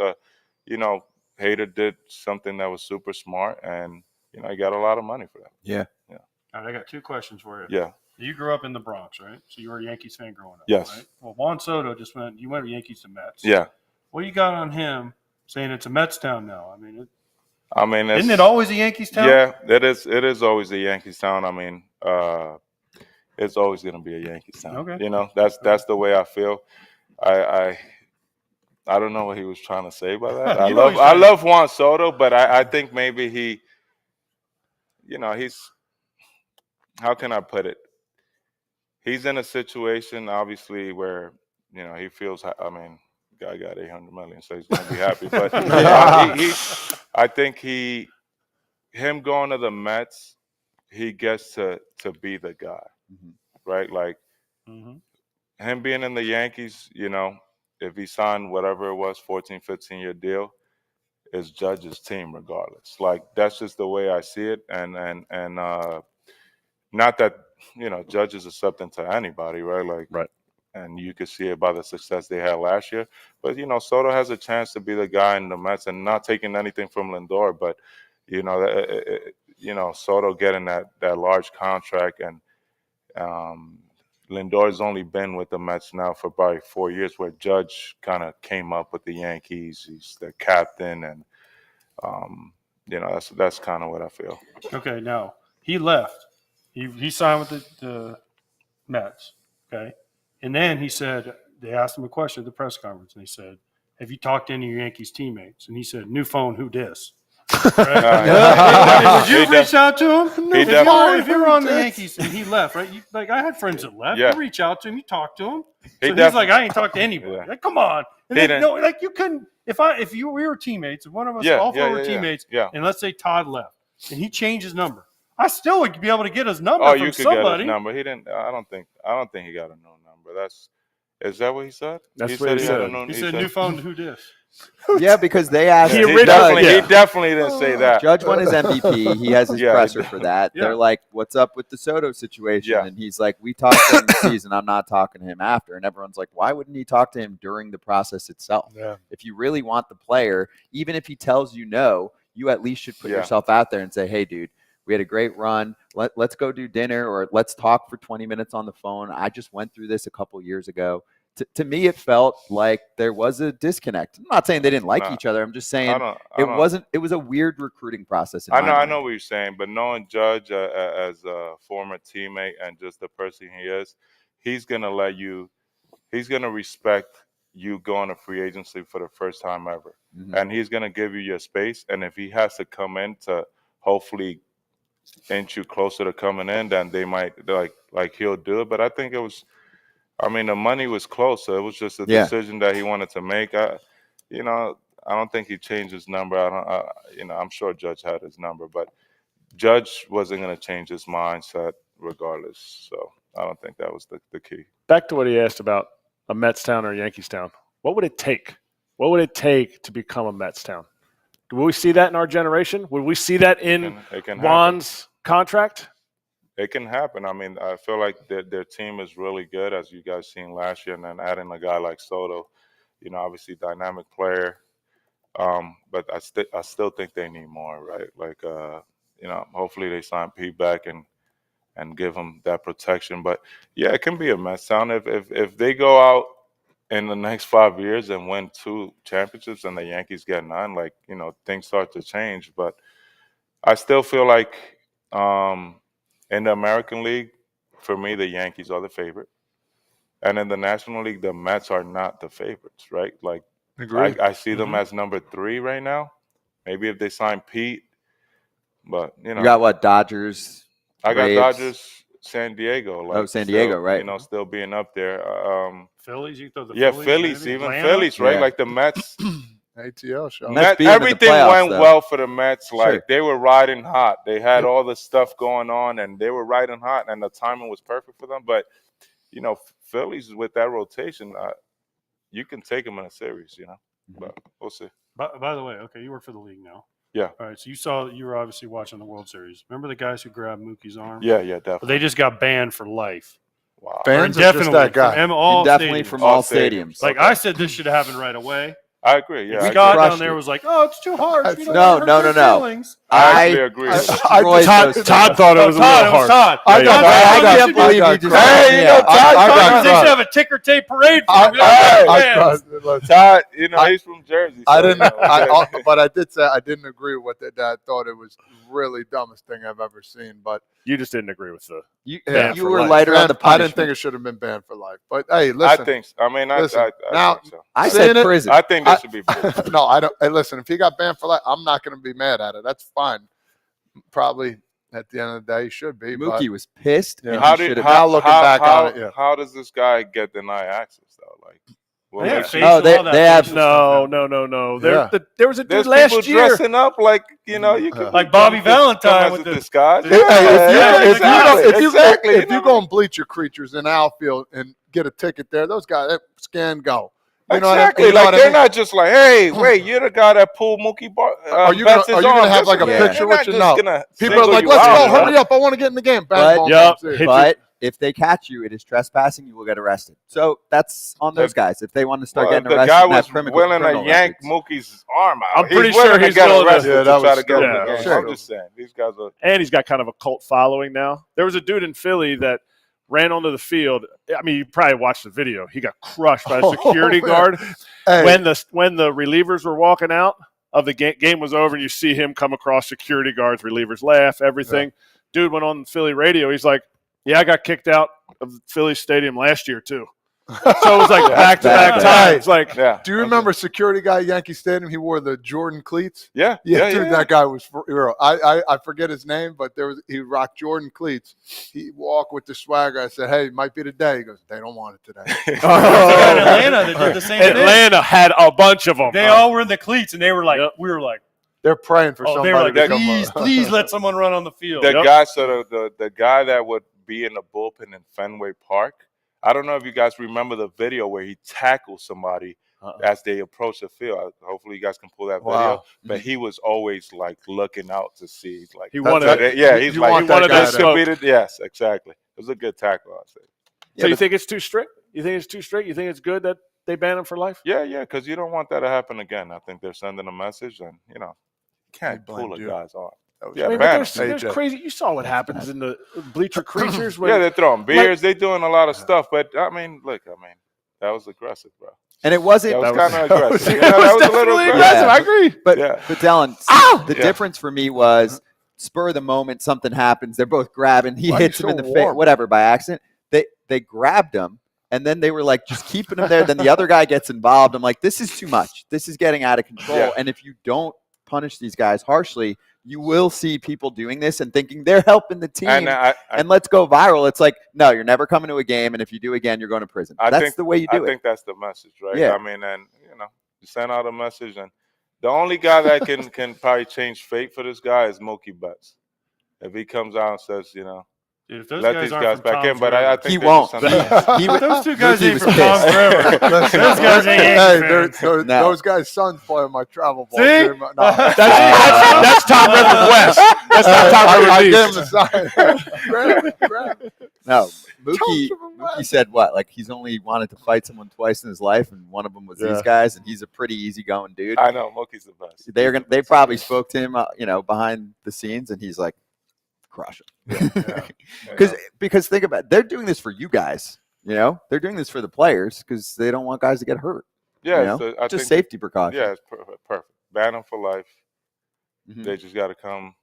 Hader did something that was super smart, and I got a lot of money for that. Yeah. All right, I got 2 questions for you. Yeah. You grew up in the Bronx, right? So you were a Yankees fan growing up. Yes. Right? Well, Juan Soto you went Yankees to Mets. Yeah. What do you got on him saying it's a Mets town now? I mean, isn't it always a Yankees town? Yeah, it is. It is always a Yankees town. I mean, it's always going to be a Yankees town. Okay. That's the way I feel. I don't know what he was trying to say by that. I love Juan Soto, but I think maybe he, he's, how can I put it? he's in a situation, obviously, where he feels. I mean, guy got $800 million, so he's going to be happy. But I think him going to the Mets, he gets to be the guy, right? Like him being in the Yankees, if he signed whatever it was, 14, 15-year deal, is Judge's team regardless. Like that's just the way I see it, and not that Judge is accepting to anybody, right? Like right. And you could see it by the success they had last year. But Soto has a chance to be the guy in the Mets, and not taking anything from Lindor, but Soto getting that large contract, and Lindor's only been with the Mets now for probably 4 years, where Judge kind of came up with the Yankees. He's the captain, and that's kind of what I feel. Okay, now he left. He signed with the Mets. Okay, and then he said they asked him a question at the press conference, and they said, "Have you talked to any of your Yankees teammates?" And he said, "New phone, who dis?" Right? Did you reach out to him? If you were on the Yankees and he left, right? I had friends that left. Yeah. You reach out to him, you talk to him. He So he's like, I ain't talked to anybody. Yeah. Like, come on. And He then, didn't- no, you couldn't. If we were teammates, if one of us, Yeah, all four yeah, were yeah, teammates, yeah. and let's say Todd left and he changed his number, I still would be able to get his number Oh, from you could somebody. get his number. He didn't. I don't think he got a new number. Is that what he said? That's what he had a said. new- He said, "New phone, who dis?" Yeah, because they asked. He Judge, definitely didn't say that. Judge won his MVP. He has his Yeah, presser he for that. Yeah. They're like, "What's up with the Soto situation?" Yeah. And he's like, "We talked to him this season. I'm not talking to him after." And everyone's like, "Why wouldn't he talk to him during the process itself? Yeah. If you really want the player, even if he tells you no, you at least should put Yeah. yourself out there and say, 'Hey, dude, we had a great run. Let's go do dinner, or let's talk for 20 minutes on the phone. I just went through this a couple years ago." To me, it felt like there was a disconnect. I'm not saying they didn't like No. each other. I'm just saying I don't- it wasn't. It was a weird recruiting process. In I my know mind. what you're saying, but knowing Judge as a former teammate and just the person he is, he's gonna respect you going to free agency for the first time ever, and he's gonna give you your space. And if he has to come in to hopefully inch you closer to coming in, then they might like he'll do it. But I think it was. I mean, the money was close, so it was just a decision that he wanted to make. I don't think he changed his number. I'm sure Judge had his number, but Judge wasn't going to change his mindset regardless. So I don't think that was the key. Back to what he asked about a Mets town or a Yankees town. What would it take? What would it take to become a Mets town? Will we see that in our generation? Would we see that in It can Juan's contract? It can happen. I mean, I feel like their team is really good, as you guys seen last year, and then adding a guy like Soto, obviously dynamic player. But I still think they need more, right? Like, hopefully they sign Pete back and give him that protection. But yeah, it can be a mess town if they go out in the next 5 years and win 2 championships and the Yankees get none. Like, things start to change. But I still feel like. In the American League, for me, the Yankees are the favorite. And in the National League, the Mets are not the favorites, right? Like, I see them as number 3 right now. Maybe if they sign Pete, but, You got what? Dodgers. I got Braves. Dodgers, San Diego. San Diego, right. Still being up there. Phillies, you throw the Phillies, maybe? even Atlanta? Phillies, right? Yeah. Like the Mets. ATL show. Mets beat 'em in the Everything playoffs, went though. well for the Mets. Like Sure. they were riding hot. They had all the stuff going on, and they were riding hot, and the timing was perfect for them. But Phillies with that rotation, you can take them in a series. But we'll see. By the way, okay, you work for the league now. Yeah. All right, so you were obviously watching the World Series. Remember the guys who grabbed Mookie's arm? Yeah, Well, definitely. they just got banned for life. Wow. Fans or just that guy? From all Definitely stadiums. from All all stadiums. stadiums. Like I said, this should have happened right away. I agree. Yeah, I Scott agree. down there was like, "Oh, it's too harsh." We don't No, wanna hurt no, their no. feelings." I actually agree. destroyed those Todd thought it was a Todd, little it was harsh. Todd. Yeah, yeah. I can't should believe I you just. got Hey, Yeah. Todd, They got should have a ticker tape parade for him. Todd, he's from Jersey. I so, didn't. But I did say I didn't agree with it. I thought it was really dumbest thing I've ever seen. But You just didn't agree with the. You, Yeah, you for were life. lighter on the I punishment. didn't think it should have been banned for life. But hey, I listen. think. I mean, I Listen, think now- so. I Saying said it- prison. I think this should be. banned. No, I don't. Hey, listen. If he got banned for life, I'm not going to be mad at it. That's fine. Probably at the end of the day, he should be. Mookie was pissed. Yeah. And How he did should have. how, looking how, back how, on it, yeah. how does this guy get denied access though? Like, what They have makes facial, you- Oh, they- all that they have- facial stuff. No. Yeah. There was a dude there's last people year. dressing up like you know you can Like Bobby come Valentine as with a the disguise. Hey, If you go on bleacher creatures in outfield and get a ticket there, those guys scan go. You know what I- Exactly. you know Like what I they're mean? not just like, hey, wait, you're the guy that pulled Mookie Bar. Are you gonna have like a They're picture not with you? just No. gonna People are single like, you let's out, go, right? hurry up, I want to get in the game. Bang, But- boom, Yep. boom, Hit But if they catch you, it is trespassing. You will get arrested. So that's on those guys. If they want to start Well, getting the arrested, guy and have was criminal willing to criminal yank records. Mookie's arm out. I'm pretty he's sure willing to he's get willing to- arrested Yeah, to that try was to get him in stupid. the game. Sure. I'm just saying, these guys are. And he's got kind of a cult following now. There was a dude in Philly that ran onto the field. I mean, you probably watched the video. He got crushed by a security man. guard Hey. when the relievers were walking out of the game was over, and you see him come across security guards. Relievers laugh, everything. Dude went on Philly radio. He's like, "Yeah, I got kicked out of Philly Stadium last year too." So it was like back-to-back times. Like, Yeah. Do you remember security guy at Yankee Stadium? He wore the Jordan cleats. Yeah. Dude, that guy was for real. I forget his name, but he rocked Jordan cleats. He walked with the swagger. I said, "Hey, might be today." He goes, "They don't want it today." There's a guy in Atlanta that did the same thing. Atlanta had a bunch of them. They all were in the cleats, and they were like, Yep. we were like, They're praying for oh, somebody they were like, to come please let someone run on the field. The Yep. guy, the guy that would be in the bullpen in Fenway Park. I don't know if you guys remember the video where he tackled somebody as they approach the field. Hopefully, you guys can pull that video. Wow. But he was always like looking out to see, like He wanted it. yeah, he's You like want that wanted guy that this smoke. could be the- yes, exactly. It was a good tackle, I say. So you think it's too strict? You think it's too strict? You think it's good that they ban him for life? Yeah, because you don't want that to happen again. I think they're sending a message, and you can't blamed pull a you. guy's arm. I Yeah, mean, ban but him. there's crazy. You saw what happens in the bleacher creatures. When, Yeah, they're throwing beers. They're doing a lot of stuff. But I mean, that was aggressive, bro. And it wasn't. That was kind of aggressive. that was a little definitely aggressive. aggressive. I agree. But Yeah. but Dellin, the Yeah. difference for me was spur of the moment. Something happens. They're both grabbing. He Why hits you him in so the face, warm? whatever, by accident. They grabbed him, and then they were like just keeping him there. Then the other guy gets involved. I'm like, this is too much. This is getting out of control. Yeah. And if you don't punish these guys harshly, you will see people doing this and thinking they're helping the team. And let's go viral. It's like, no, you're never coming to a game, and if you do again, you're going to prison. I That's think- the way you do I it. think that's the message, right? Yeah. I mean, and you send out a message, and the only guy that can probably change fate for this guy is Mookie Betts. If he comes out and says, Dude, if those let guys these aren't guys from back Tom's in, but I River. think He they won't. just send- Those two guys Mookie ain't was from pissed. Tom's River. Those guys ain't Hey, Yankee fans. No. those guys' sons play on my travel ball See? team. No. That's Tom River West. That's not Tom River I East. gave him the sign. grab. No, Mookie from West. Mookie said what? Like he's only wanted to fight someone twice in his life, and one of them was these guys, and he's a pretty easygoing dude. I know Mookie's the best. They probably spoke to him, behind the scenes, and he's like, crush him. Because think about it, they're doing this for you guys. They're doing this for the players because they don't want guys to get hurt. Yeah, so I Just think safety precautions. Yeah, it's perfect. Ban them for life. Mhm. They just got to come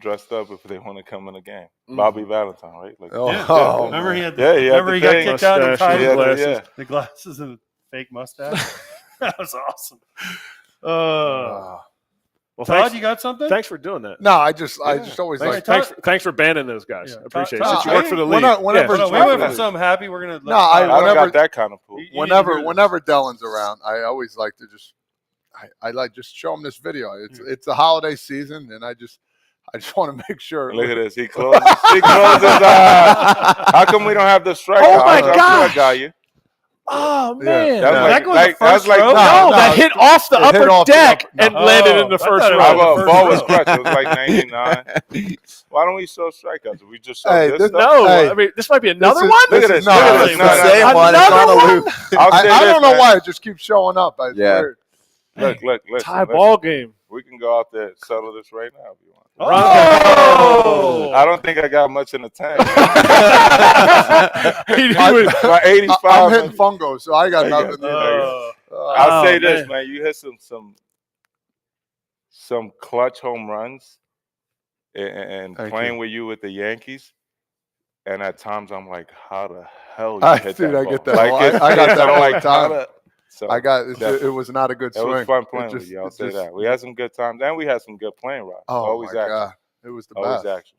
dressed up if they want to come in the game. Mm. Bobby Valentine, right? Like, Oh, Remember he had the, Yeah, he had remember the he got thing. kicked out and Mustache, tied yeah, glasses. yeah. the glasses and the fake mustache. That was awesome. Well, Todd, you got something? thanks for doing that. No, I just always like. Thanks for banning those guys. Yeah. I appreciate it. Todd- Since you work for the league. Whenever- Hold on, we went from something happy. We're gonna. No, I- I don't whenever- got that kind of pool. You need to hear this. Whenever Dellin's around, I always like to I like just show him this video. It's the holiday season, and I just want to make sure. Look at this. He closes. He closes. How come we don't have the strikeout? Oh, my I'm sure I gosh. got you. Oh man, That was That like, goes the that was first like row? no, that hit off the It hit upper off the deck upper- and no. landed in Oh, the I first thought it row. was Well, the ball first was row. crushed. It was like 99. Why don't we show strikeouts? We just saw Hey, this this- stuff. No, Hey, I mean this might be another is- one. Look at this this. is Look not- at this this. is No, the no, same no. one. It's Another on a one? loop. I'll say I this, don't know man. why it just keeps showing up. It's Yeah. weird. Look, listen. Tie listen. ball game. We can go out there and settle this right now if you want. Oh! I don't think I got much in the tank. He I- was- My 85. I'm hitting fungo, so I got There you nothing. go. either. I'll Oh, say this, man. man. You hit some clutch home runs and Thank playing you. with you with the Yankees. And at times I'm like, how the hell I- you hit dude, that I ball? get that Like, all- it's- I got that I'm all the like, how time. the- So I got it. Definitely. It was not a good It swing. was fun It playing with just- you. I'll it say just- that. We had some good times, and we had some good playing routes. Oh Always my action. god, it was the Always best. action.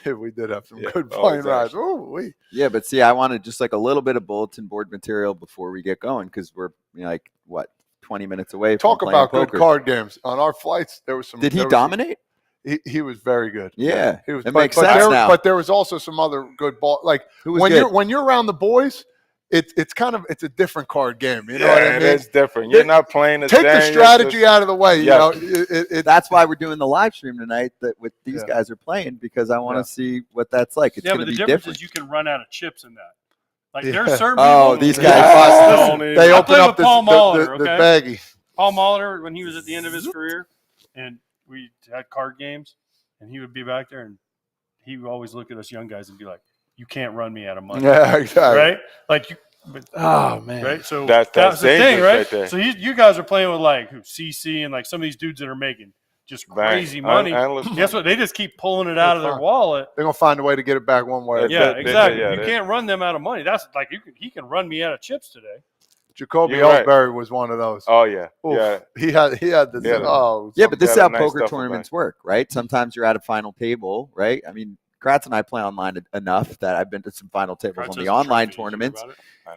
We did have some good Oh, plane exactly. rides. Ooh, Yeah, but see, I wanted just like a little bit of bulletin board material before we get going because we're like what 20 minutes away. Talk from playing about good poker. card games on our flights. There was some. Did he there was some- dominate? He was very good. Yeah, he was. it but, makes but sense there, now. But there was also some other good ball. Like Who was when good? you're around the boys, it's kind of a different card game. You know Yeah, what I mean? it is different. You're not playing the Take the same, strategy it's out of the way. Yes. You know, That's why we're doing the live stream tonight. That with these Yeah. guys are playing because I want to Yeah. see what that's like. It's Yeah, going but to the be difference different. is you can run out of chips in that. Like Yeah. there's certain Oh, people. these Yeah. guys. Listen, they I open played up with the, Paul Molitor, the okay? baggie. Paul Molitor, when he was at the end of his career, and we had card games, and he would be back there, and he would always look at us young guys and be like, "You can't run me out of money." Yeah, exactly. Right? Like you. But, Oh man. right. So That's that's the thing, dangerous right? right there. So you guys are playing with like CC and like some of these dudes that are making just Bang. crazy money. Endless Guess what? They just keep pulling it out of their fine. wallet. They're gonna find a way to get it back one way. or Yeah, Yeah, the other. exactly. yeah, You they- can't run them out of money. That's like he can run me out of chips today. Jacoby You're right. Ellsbury was one of those. Oh yeah, Oof. yeah. He had the Yeah. oh Yeah, but this is Yeah, how nice poker stuff tournaments work, right? Sometimes you're at a final table, right? I mean, Kratz and I play online enough that I've been to some final tables on the online tournaments.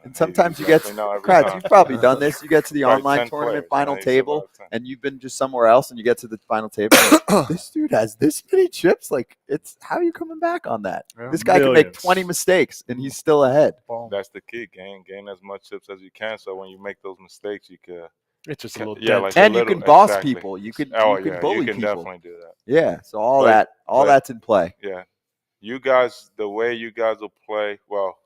And sometimes you get to, Kratz, you've probably done this. You get to the Right, online 10 tournament players, final man, he's table, about 10. and you've been just somewhere else, and you get to the final table. Like, this dude has this many chips. Like, it's how are you coming back on that? Yeah. This guy can make Millions. 20 mistakes, and he's still ahead. That's the key. Gain as much chips as you can. So when you make those mistakes, you can. It's just a little Yeah, dead. like a And you little- can boss exactly. people. You can Oh you can yeah, bully you can people. definitely do that. Yeah. So all But- but- that's in play. Yeah, you guys, the way you guys will play. Well,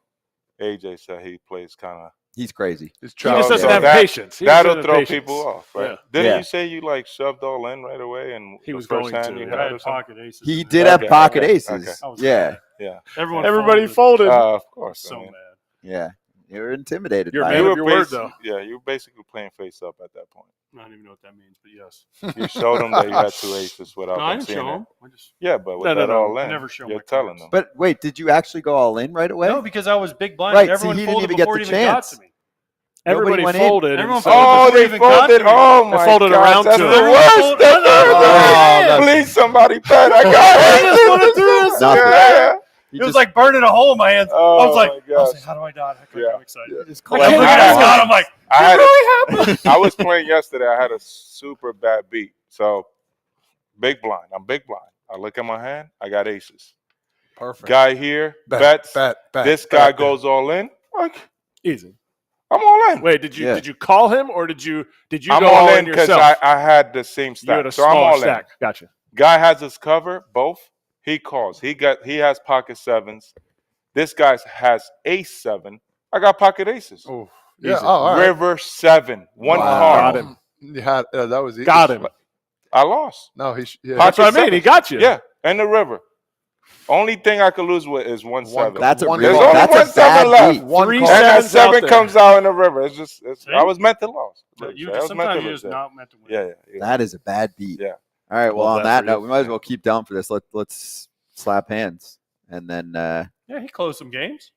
AJ said he plays kind of. He's crazy. It's He just doesn't Yeah. have That- patience. He That'll doesn't have throw patience. people off, right? Yeah. Didn't Yeah. you say you like shoved all in right away and He the was first going hand to, you yeah. I had or had something? pocket aces. He did have Okay, pocket okay, aces. okay. I was Yeah. mad. Yeah, Everyone Everybody folded. folded. of course. So I mean, mad. Yeah. You're intimidated You're by a it. man of your word, basi- though. Yeah, you were basically playing face up at that point. I don't even know what that means, but yes. You showed them that you had two aces without No, I them didn't seeing show it. them. I just Yeah, but with No, that no, all I in, never show you're my telling cards. them. But wait, did you actually go all in right away? no, because I was big blind. Right, see, Everyone he didn't folded even get before the it even got chance. to me. Everybody went in. folded. and Everyone so- folded. Oh, before they it even got folded. to me. Oh They my folded God, around that's to the him. worst. Folded- That's Oh, Please, somebody bet. I got it. Nothing. Yeah. He It was just- like burning a hole in my hands. Oh, I was like, my gosh. how do I dodge? Yeah. I'm excited. he just I kept looking collapsed. at Scott. I'm like, I had I was playing yesterday. I had a super bad beat. So big blind. I'm big blind. I look at my hand. I got aces. perfect. Guy here Bet. bets. This guy goes all in. Like Easy. I'm all in. Wait, did Yeah. you call him or did you I'm go all in yourself? because I had the same You had stack. a So I'm smaller all stack. in. Gotcha. Guy has his cover, both. He calls. He has pocket sevens. This guy has ace seven. I got pocket aces. Oh, yeah. Easy. Oh, all right. River seven. One Wow. card. Got him. You had that was easy. Got him. I lost. No, yeah. That's what I mean. seven. He got you. Yeah, and the river. Only thing I could lose with is one seven. That's a One- real. There's only That's one a seven bad left. beat. One Three card. and that sevens out seven there. comes out in the river. It's just. See? I was meant to lose. you I was meant sometimes to you're lose. just not meant to win. Yeah. That is a bad beat. Yeah. All right. Well, Love on that that for you. note, we might as well keep down for this. Let's slap hands and then. Yeah, he closed some games.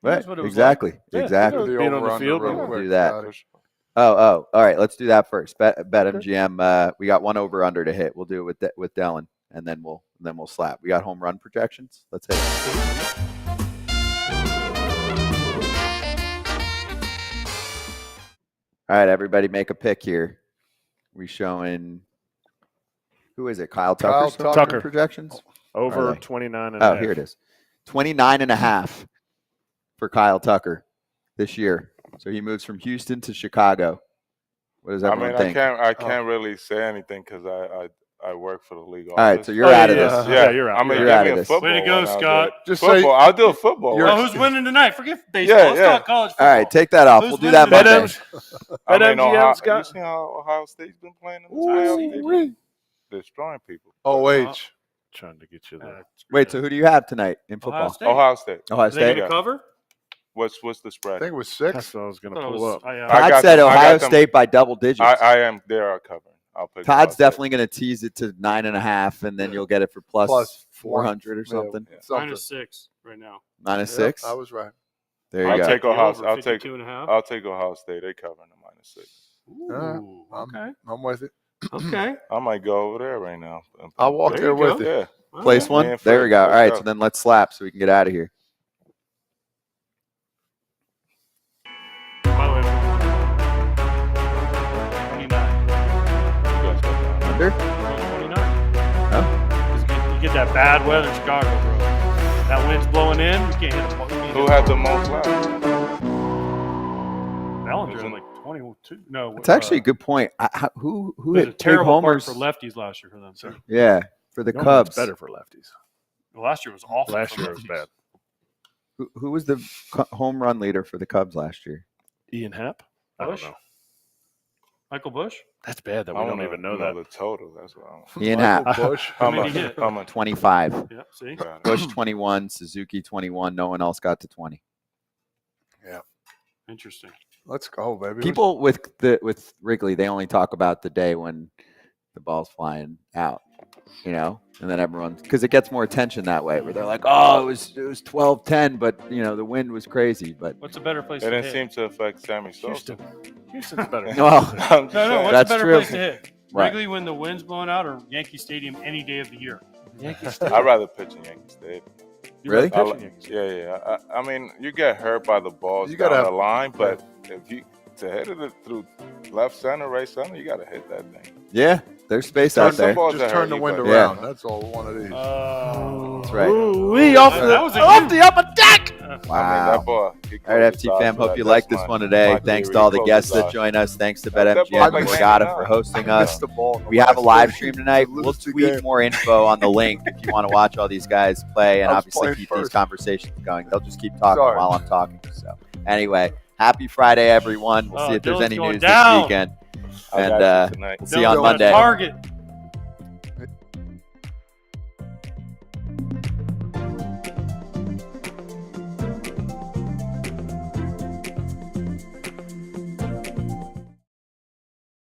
Right. That's what it was Exactly. Yeah. Exactly. The Being on the over-under field, real we'll quick. do that. Got it. Oh. All right. Let's do that first. BetMGM. We got one over under to hit. We'll do it with Dellin, and then we'll slap. We got home run projections. Let's hit it. All right, everybody, make a pick here. We showing who is it? Kyle Kyle Tucker's Tucker. projections. Over Are they? 29 and a Oh, half. here it is. 29.5 for Kyle Tucker this year. So he moves from Houston to Chicago. What does I everyone mean, think? I can't really say anything because I work for the league. All right, so you're Oh, out of yeah, this. yeah. You're out. I mean, You're give out me of a this. football. Way to go, one, I'll do Scott. it. Just say- football. I'll do a football. You're- one. Oh, who's winning tonight? Forget baseball. Yeah, Let's yeah. talk college football. All right, take that off. Who's We'll do that winning Monday. today? I mean, BetMGM, Ohio, you Scott. see how Ohio State's been playing in the playoffs? They've been destroying people. OH. Trying to get you there. Wait, so who do you have tonight in Ohio football? State. Ohio State. Ohio Are they State. going to cover? What's the I spread? think it was That's 6. what I was going to I thought it pull was- up. I, Todd got said them. I got Ohio them. State by double digits. I am. They are covering. I'll pick. Ohio Todd's State. definitely going to tease it to 9.5, and then you'll get it for plus 400 or Yeah, something. something. -6 right now. -6. I was right. There you I'll go. take Ohio. Over I'll take. 52 and a half. I'll take Ohio State. They covering the -6. Ooh, I'm- okay. I'm with it. Okay. I might go over there right now. I'll walk There there you with go. you. Yeah. Place one? Man, There we go. All let's right, go. so then let's slap so we can get out of here. By the way, 29. Under? 29. Oh. 'Cause you get that bad weather in Chicago, bro. That wind's blowing in. You can't hit the ball. Who had the most laps? Bellinger had like 22. No, It's actually a good point. Who it was a hit big terrible park homers? for lefties last year for them. So. Yeah, for the It's Cubs. better for lefties. Well, last year was awful. Last for year was lefties. bad. Who was the home run leader for the Cubs last year? Ian Happ? I don't Bush? know. Michael Bush? That's bad that we don't even know that. The total. That's what I don't Ian Michael Happ, Bush. How many hit? 25. Yeah, see? Got it. Bush 21, Suzuki 21. No one else got to 20. Interesting. Let's go, baby. People with Wrigley, they only talk about the day when the ball's flying out, you know, and then everyone's because it gets more attention that way. Where they're like, "Oh, it was 12-10, but you know the wind was crazy." But What's a better place It to didn't hit? seem to affect Sammy Sosa. Houston's better. well, I'm just No, saying. what's That's a better true. place to hit? Right. Wrigley when the wind's blowing out or Yankee Stadium any day of the year? I'd rather pitch in Yankee Stadium. You Really? like pitching Yankees? Yeah. I mean, you get hurt by the balls You down gotta- the line, but if you to hit it through left center, right center, you got to hit that thing. yeah, there's space Turn out the there. ball- Balls just that turn hurt the you, wind but- around. That's all. One of these. That's right. Ooh, off That was a the upper deck. I mean, Wow. that ball. he All right, closed FT his fam, eyes, hope but you that's liked this my- one today. my Thanks to theory. all He the closed guests his that eyes. joined us. Thanks to That ball BetMGM and like Borgata hanging for out. hosting I us. missed the ball. We have a live stream tonight. Lose We'll the tweet game. more info on the link if you want to watch all these guys play and I was obviously playing keep these first. conversations going. They'll just keep talking Sorry. while I'm talking. So anyway, happy Friday, everyone. We'll see if there's Dylan's any going news down. this weekend. I got And you tonight. we'll see you on Dylan's Monday. Target.